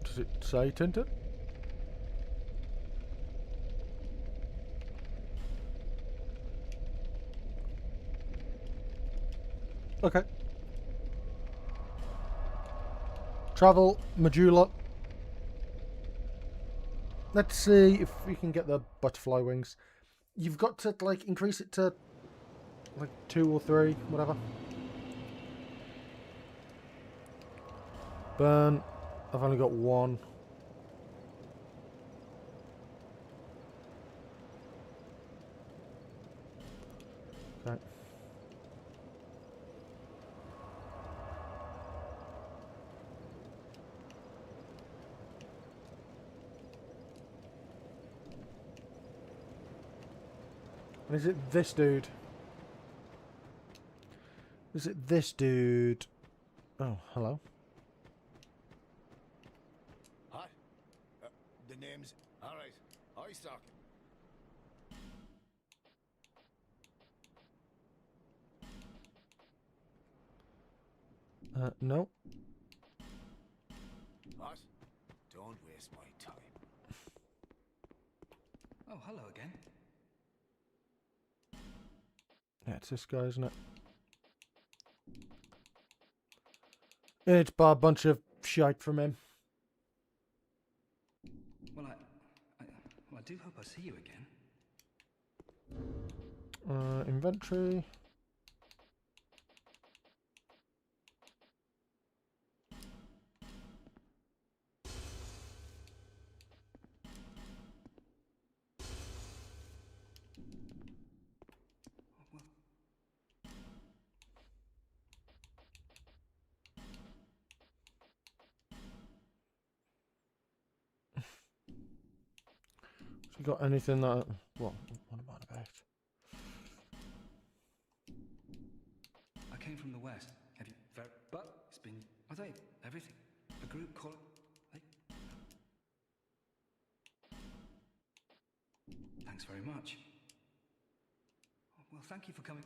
Does it say tinted? Okay. Travel, Majula. Let's see if we can get the butterfly wings. You've got to, like, increase it to, like, 2 or 3, whatever. Burn. I've only got 1. Okay. And is it this dude? Is it this dude? Oh, hello. Hi. The name's... Alright. I suck. No. What? Don't waste my time. Oh, hello again. Yeah, it's this guy, isn't it? It's by a bunch of shite from him. Well, I do hope I see you again. Inventory. Well, Have you got anything that... What am I about? I came from the west. Have you? But it's been. I thought everything. A group call. Like. Thanks very much. Well, thank you for coming.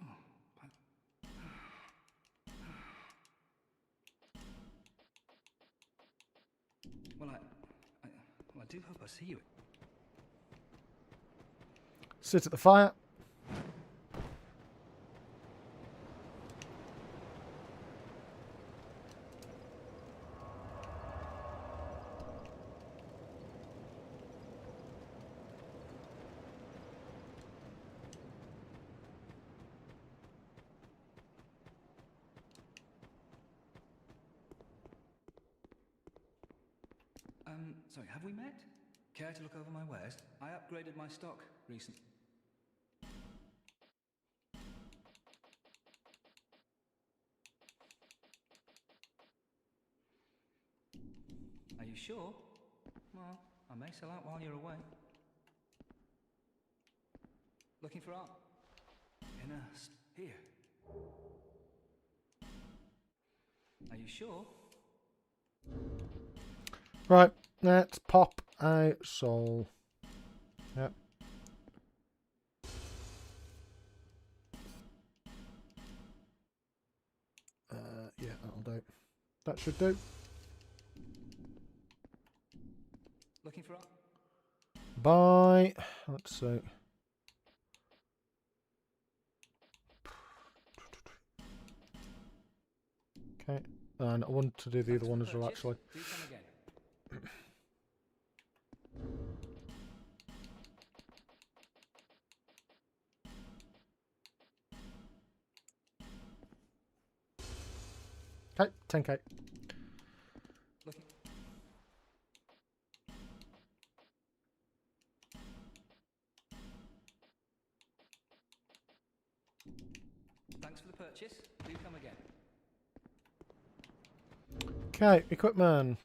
Oh, well, I do hope I see you. Sit at the fire. Sorry, have we met? Care to look over my wares? I upgraded my stock recently. Are you sure? Well, I may sell out while you're away. Looking for art? Here. Are you sure? Right, let's pop a soul. Yep. Yeah, that'll do. That should do. Looking for art? Bye. Let's see. Okay. And I want to do the other one as well, actually. Do come again. Okay, 10k. Looking. Thanks for the purchase. Do come again. Okay, equipment.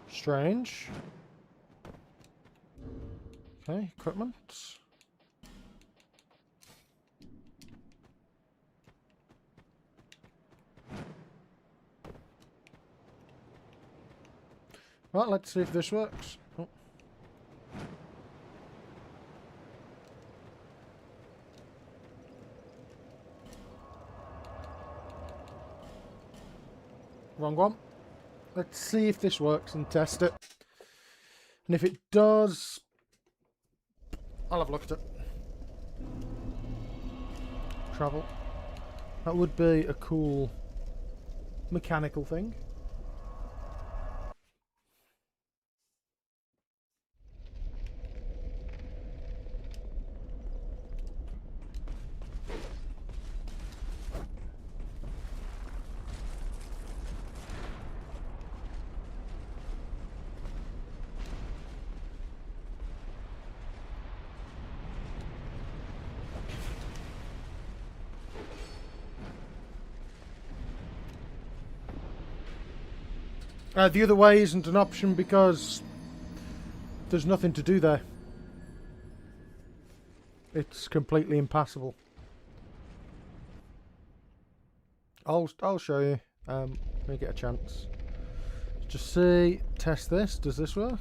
Strange. Okay, equipment. Well, let's see if this works. Oh. Wrong one. Let's see if this works and test it. And if it does, I'll have a look at it. Travel. That would be a cool mechanical thing. The other way isn't an option because there's nothing to do there. It's completely impassable. I'll show you when I get a chance. Just see, test this. Does this work?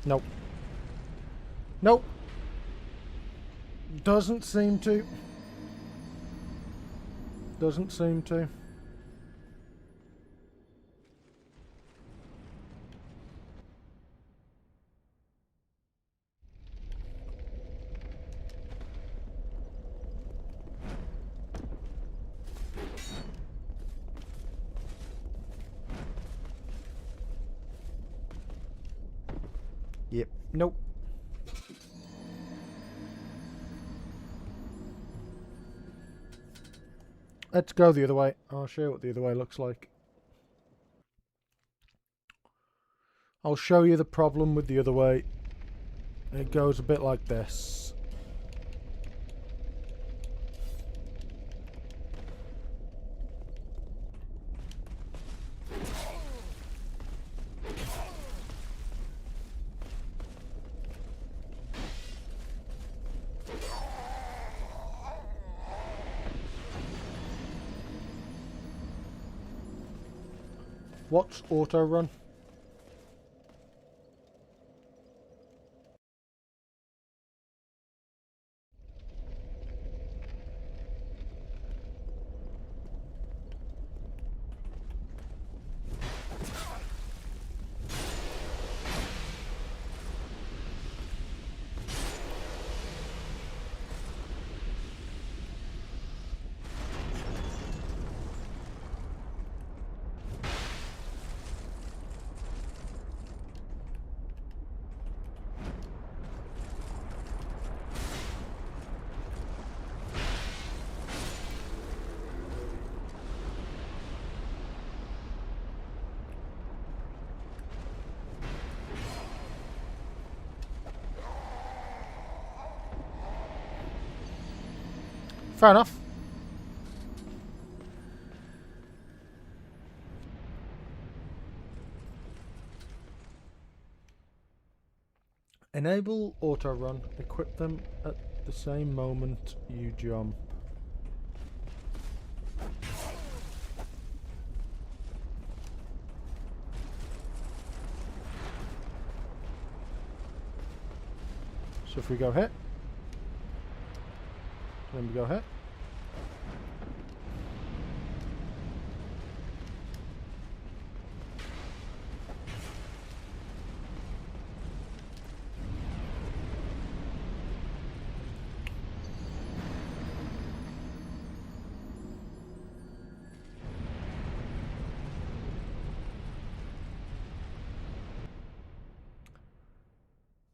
Nope. Nope. Doesn't seem to. Doesn't seem to. Yep. Nope. Let's go the other way. I'll show you what the other way looks like. I'll show you the problem with the other way. It goes a bit like this. What's auto run? Fair enough. Enable auto run. Equip them at the same moment you jump. So if we go hit, then we go hit.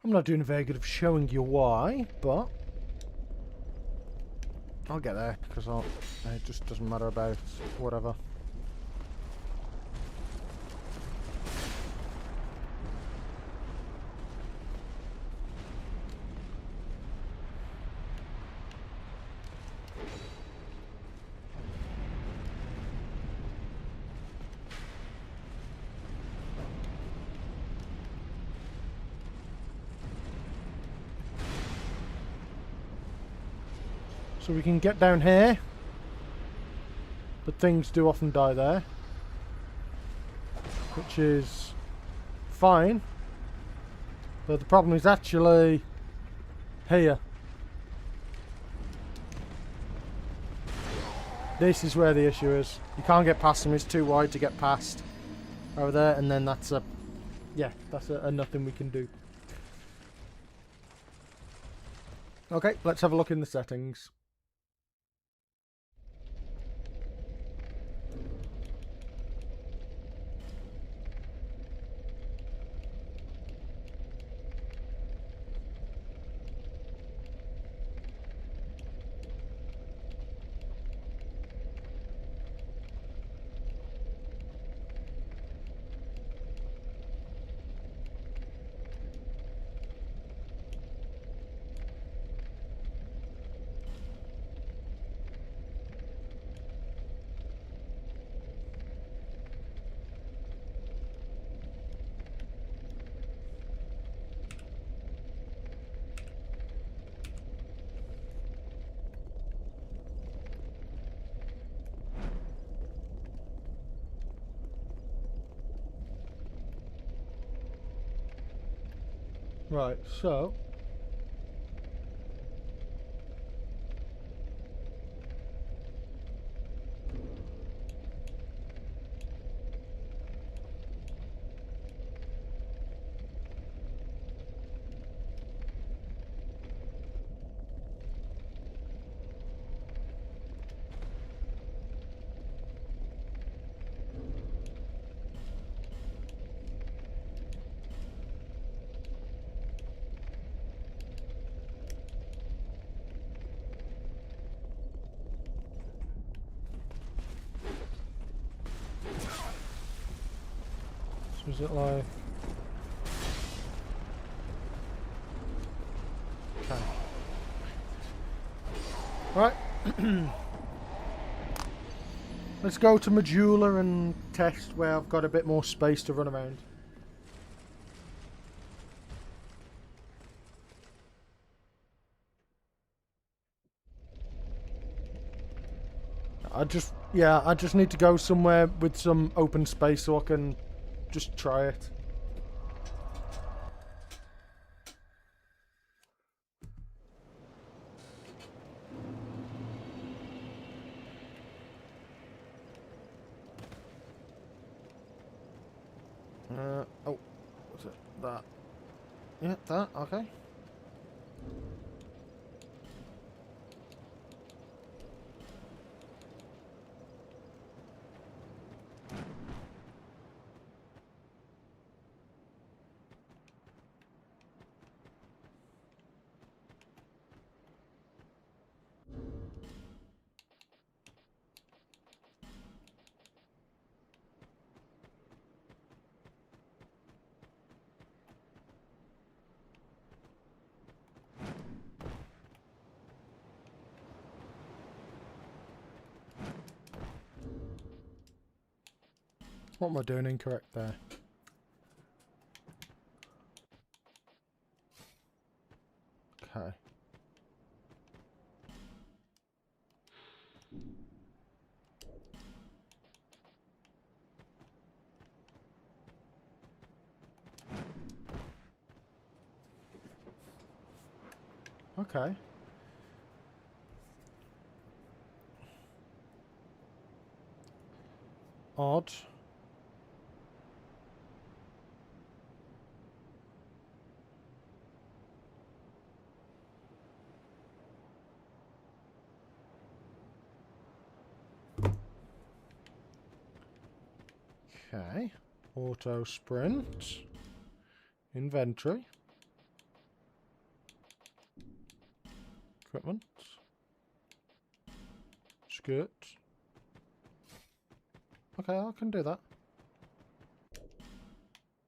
I'm not doing very good of showing you why, but I'll get there because it just doesn't matter about whatever. So we can get down here. But things do often die there. Which is fine. But the problem is actually here. This is where the issue is. You can't get past them, it's too wide to get past over there, and then that's a nothing we can do. Okay, let's have a look in the settings. Right, so is it like... Okay. Right. Let's go to Majula and test where I've got a bit more space to run around. I just need to go somewhere with some open space so I can just try it. Oh, what's it? That. Yeah, that, okay. What am I doing incorrect there? Okay. Okay. Odd. Okay. Auto sprint. Inventory. Equipment. Skirt. Okay, I can do that.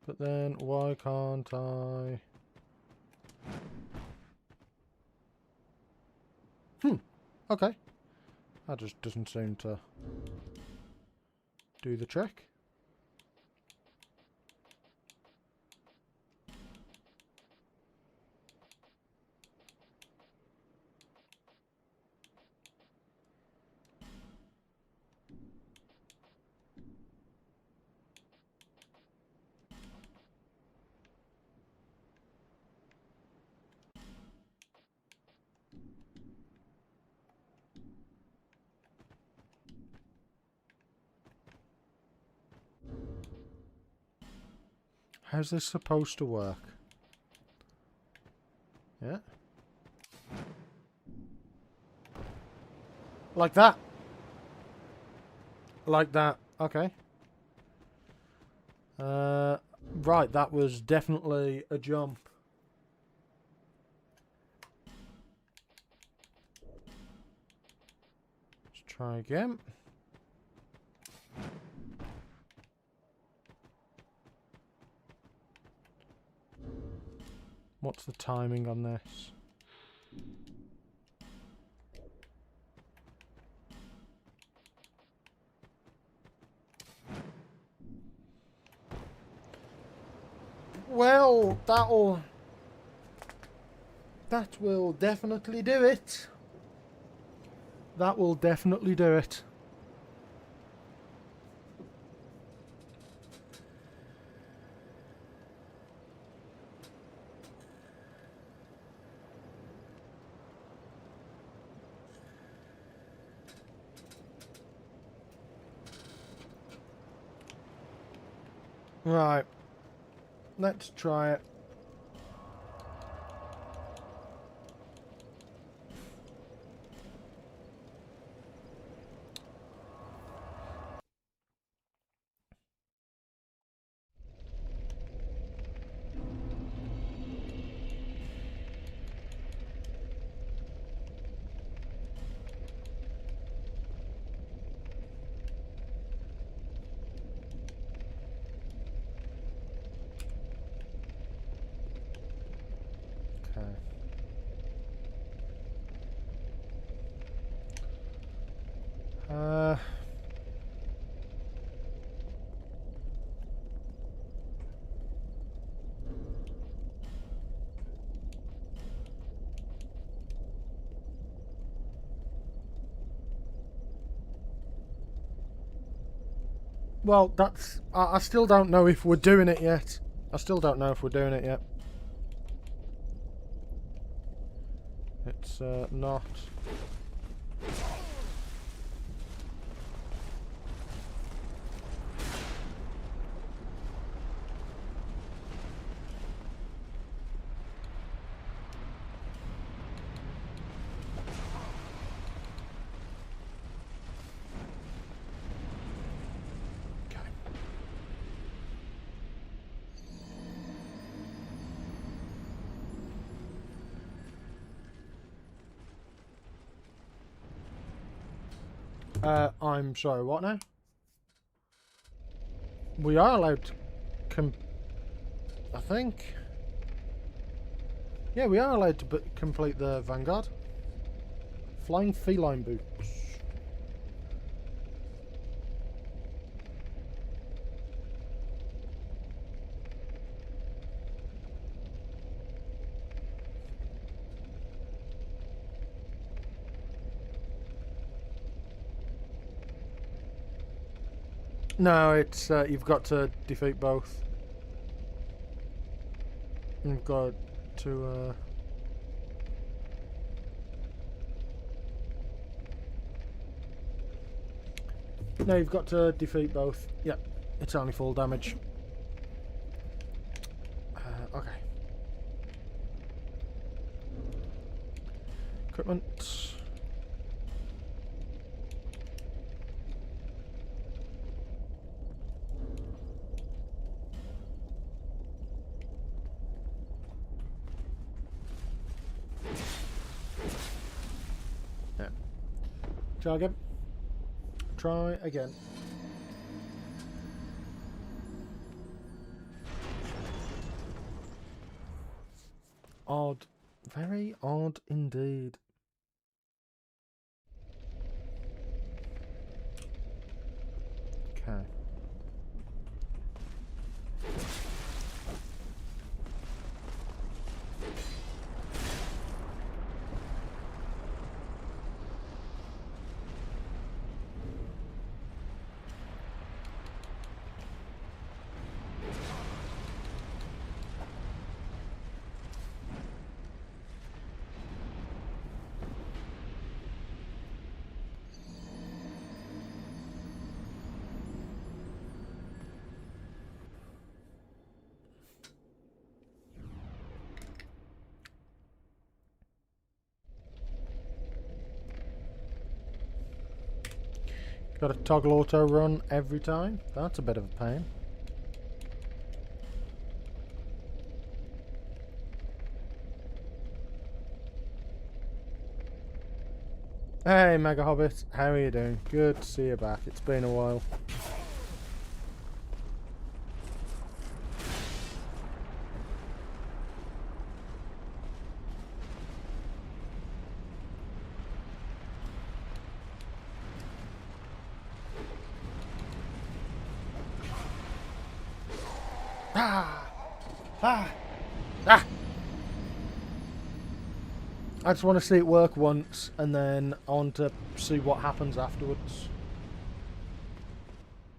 But then why can't I? Okay. That just doesn't seem to do the trick. How's this supposed to work? Yeah. Like that. Like that. Okay. Right, that was definitely a jump. Let's try again. What's the timing on this? Well, that will definitely do it. That will definitely do it. Right. Let's try it. Okay. Well, that's... I still don't know if we're doing it yet. I still don't know if we're doing it yet. It's not... I'm sorry, what now? We are allowed to I think. Yeah, we are allowed to complete the Vanguard. Flying feline boots. No, it's you've got to defeat both. You've got to no, you've got to defeat both. Yep, it's only full damage. Okay. Equipment. Yeah. Try again. Try again. Odd. Very odd indeed. Okay. Got to toggle auto run every time. That's a bit of a pain. Hey Mega Hobbit, how are you doing? Good to see you back. It's been a while. I just want to see it work once, and then I want to see what happens afterwards.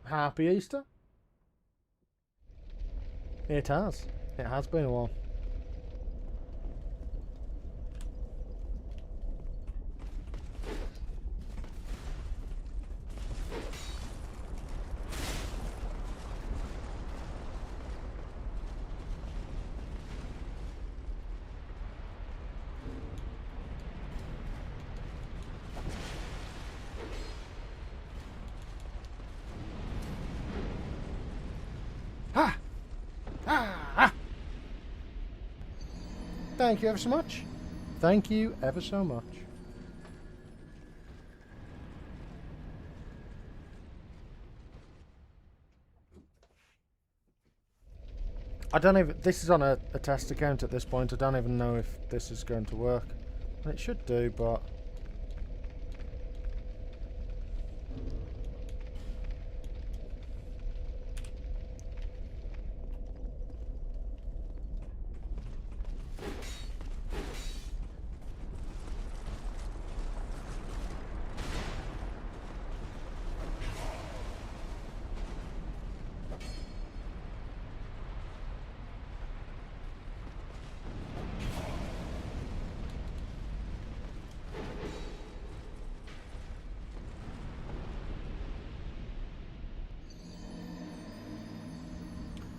Happy Easter? It has. It has been a while. Thank you ever so much. Thank you ever so much. I don't even... This is on a test account at this point. I don't even know if this is going to work. And it should do, but...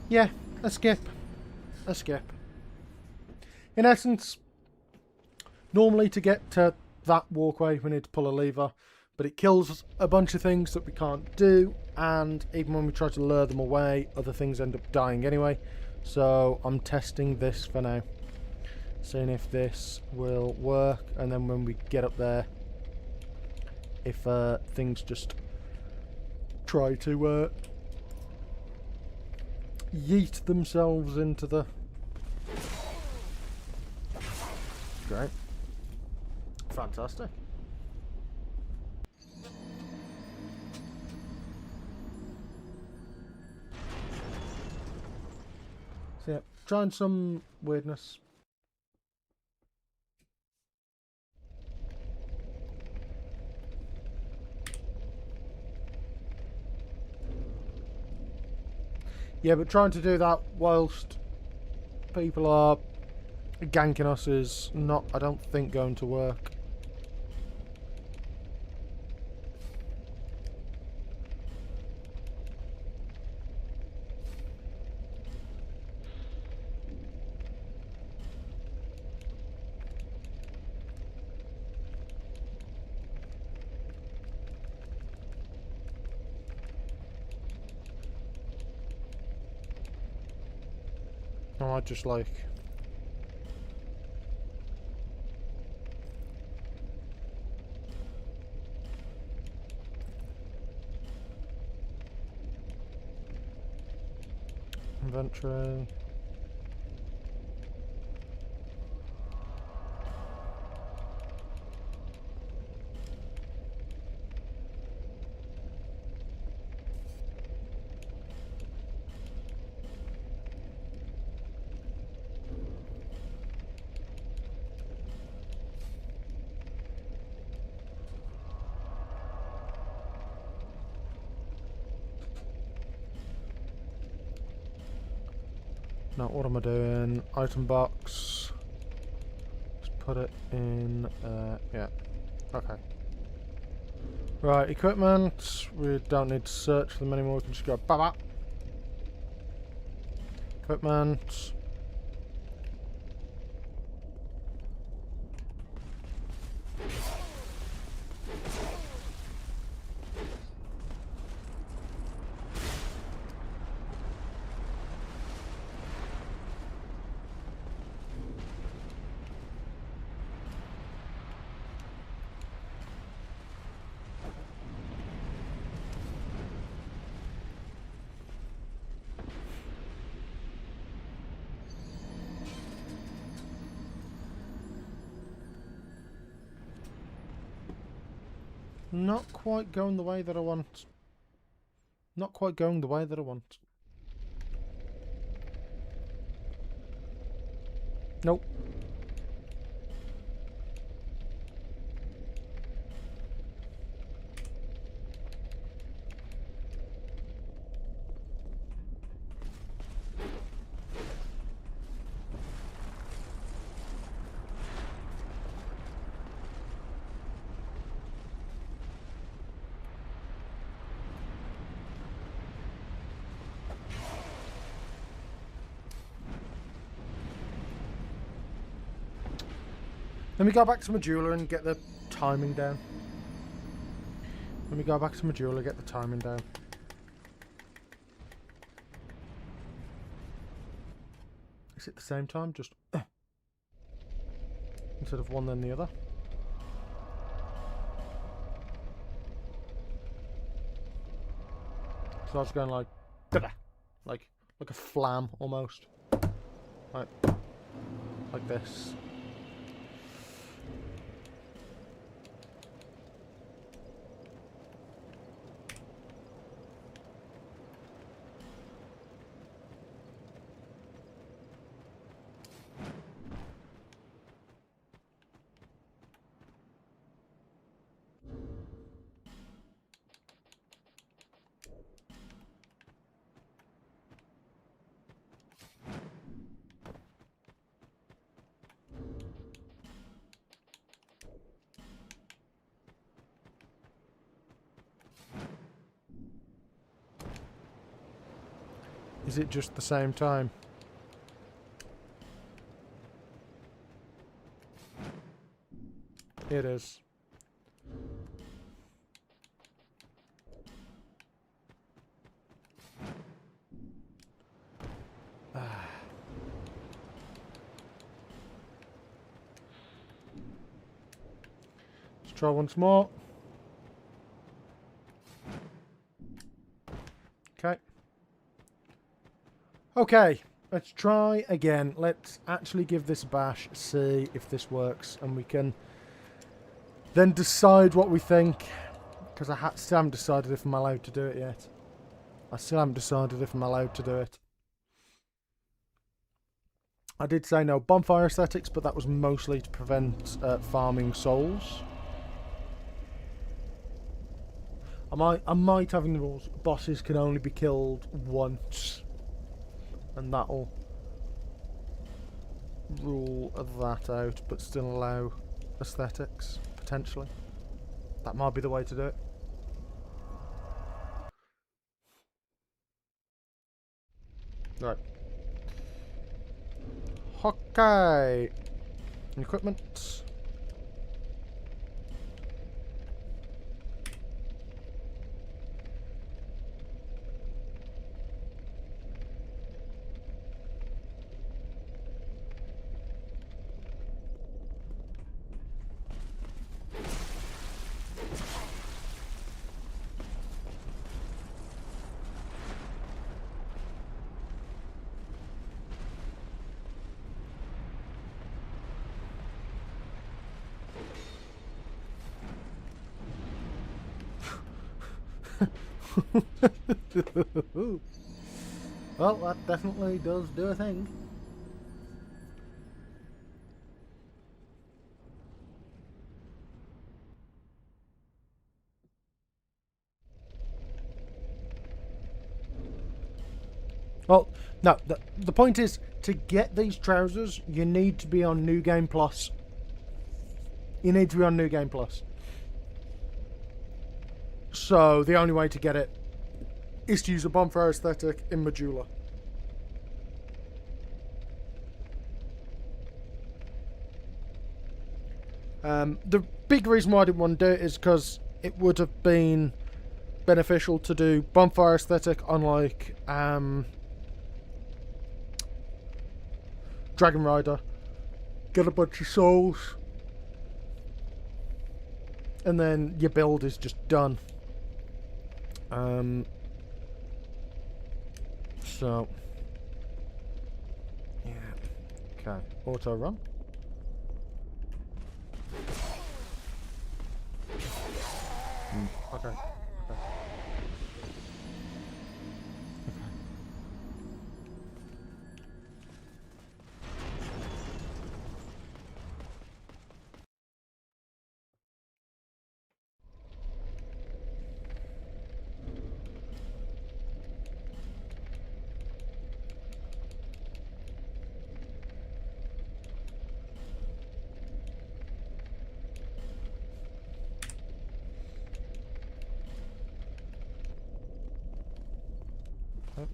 Yeah, a skip. A skip. In essence, normally to get to that walkway we need to pull a lever, but it kills a bunch of things that we can't do, and even when we try to lure them away, other things end up dying anyway. So I'm testing this for now. Seeing if this will work, and then when we get up there, if things just try to yeet themselves into the... Great. Fantastic. So yeah, trying some weirdness. Yeah, but trying to do that whilst people are ganking us is not, I don't think, going to work. I might just like... inventory... Now what am I doing? Item box. Just put it in, yeah. Okay. Right, equipment. We don't need to search for them anymore. We can just go ba-ba. Equipment. not quite going the way that I want. Not quite going the way that I want. Nope. Let me go back to Majula and get the timing down. Let me go back to Majula, get the timing down. Is it the same time? Just instead of one then the other. So I was going like like a flam almost. Like this. Is it just the same time? It is. Let's try once more. Okay. Okay, let's try again. Let's actually give this a bash, see if this works, and we can then decide what we think. Because I still haven't decided if I'm allowed to do it yet. I still haven't decided if I'm allowed to do it. I did say no Bonfire Aesthetics, but that was mostly to prevent farming souls. I might having the rules. Bosses can only be killed once. And that'll rule that out, but still allow aesthetics, potentially. That might be the way to do it. Right. Okay. Equipment. Well, that definitely does do a thing. Well, no, the point is, to get these trousers, you need to be on New Game Plus. You need to be on New Game Plus. So, the only way to get it is to use a Bonfire Aesthetic in Majula. The big reason why I didn't want to do it is because it would have been beneficial to do Bonfire Aesthetic on like Dragon Rider, get a bunch of souls, and then your build is just done. So yeah, okay, auto run. Okay. Okay. Okay.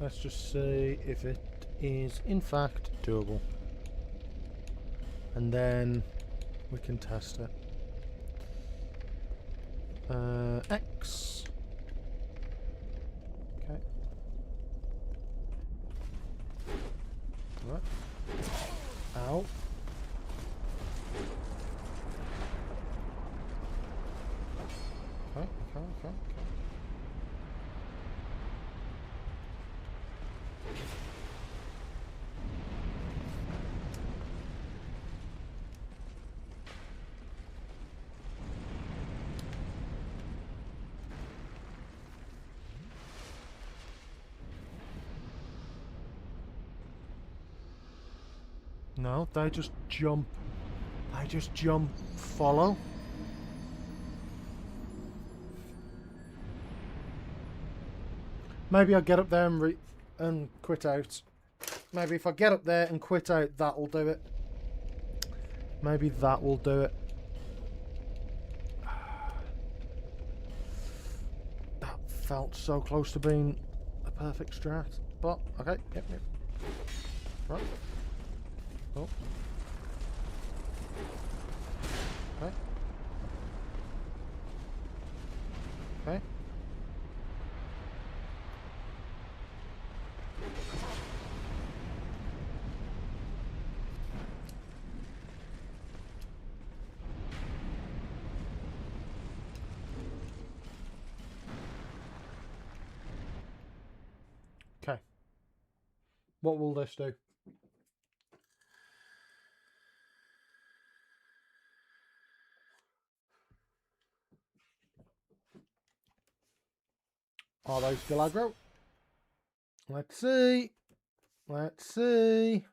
Let's just see if it is in fact doable. And then we can test it. X. Okay. Right. Ow. Okay. No, they just jump. They just jump, follow. Maybe I'll get up there and quit out. Maybe if I get up there and quit out, that'll do it. Maybe that will do it. That felt so close to being a perfect strat. But, okay, yep. Right. Oh. Okay. Okay. Okay. What will this do? Are they still aggro? Let's see. Let's see.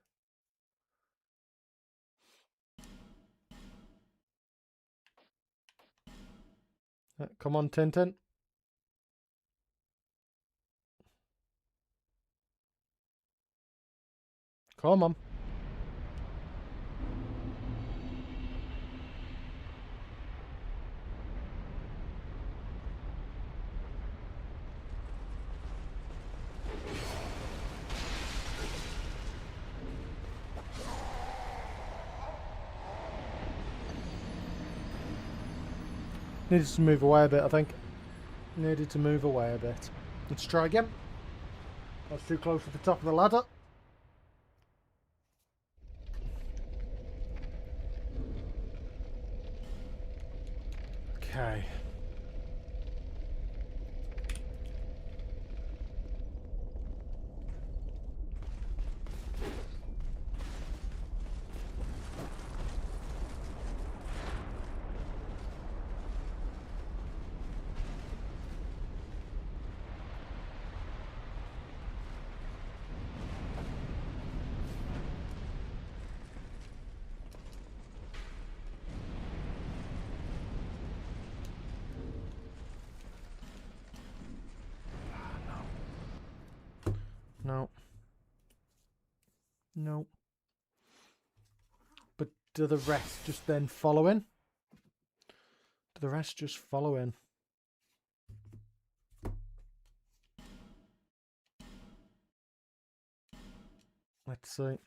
Come on, Tintin. Come on. Needed to move away a bit, I think. Needed to move away a bit. Let's try again. I was too close to the top of the ladder. Okay. No. No. But do the rest just then follow in? Do the rest just follow in? Let's see.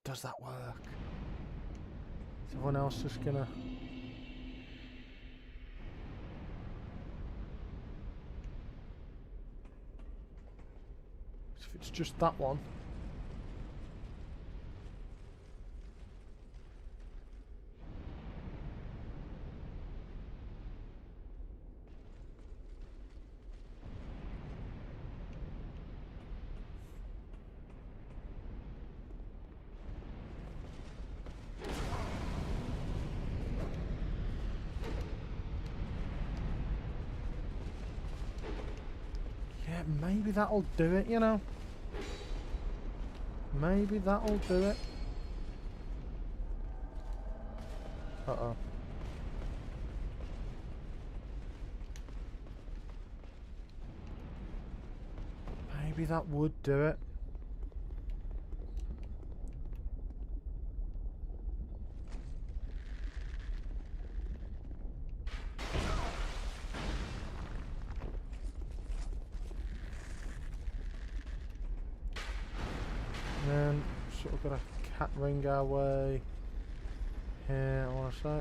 Does that work? Is everyone else just gonna... If it's just that one. Yeah, maybe that'll do it, you know. Maybe that'll do it. Uh-oh. Maybe that would do it. And then sort of got a cat ring our way here, I want to say.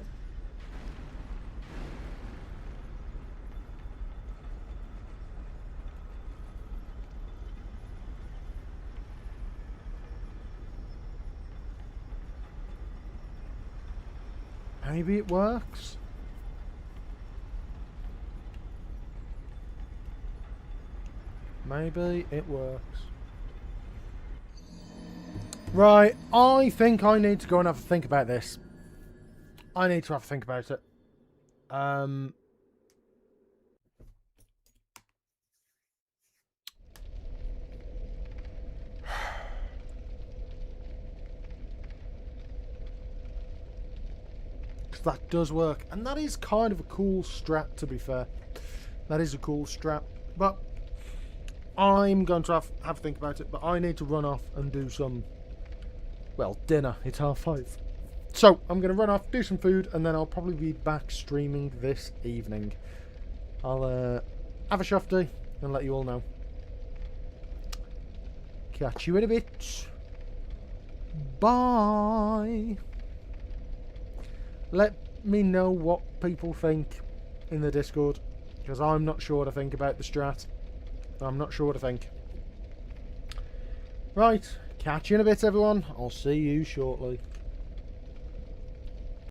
Maybe it works. Maybe it works. Right, I think I need to go and have a think about this. I need to have a think about it. Because that does work. And that is kind of a cool strat, to be fair. That is a cool strat. But I'm going to have a think about it. But I need to run off and do some... Well, dinner. It's 5:30. So, I'm going to run off, do some food, and then I'll probably be back streaming this evening. I'll have a shufty and let you all know. Catch you in a bit. Bye. Let me know what people think in the Discord, because I'm not sure what to think about the strat. I'm not sure what to think. Right. Catch you in a bit, everyone. I'll see you shortly.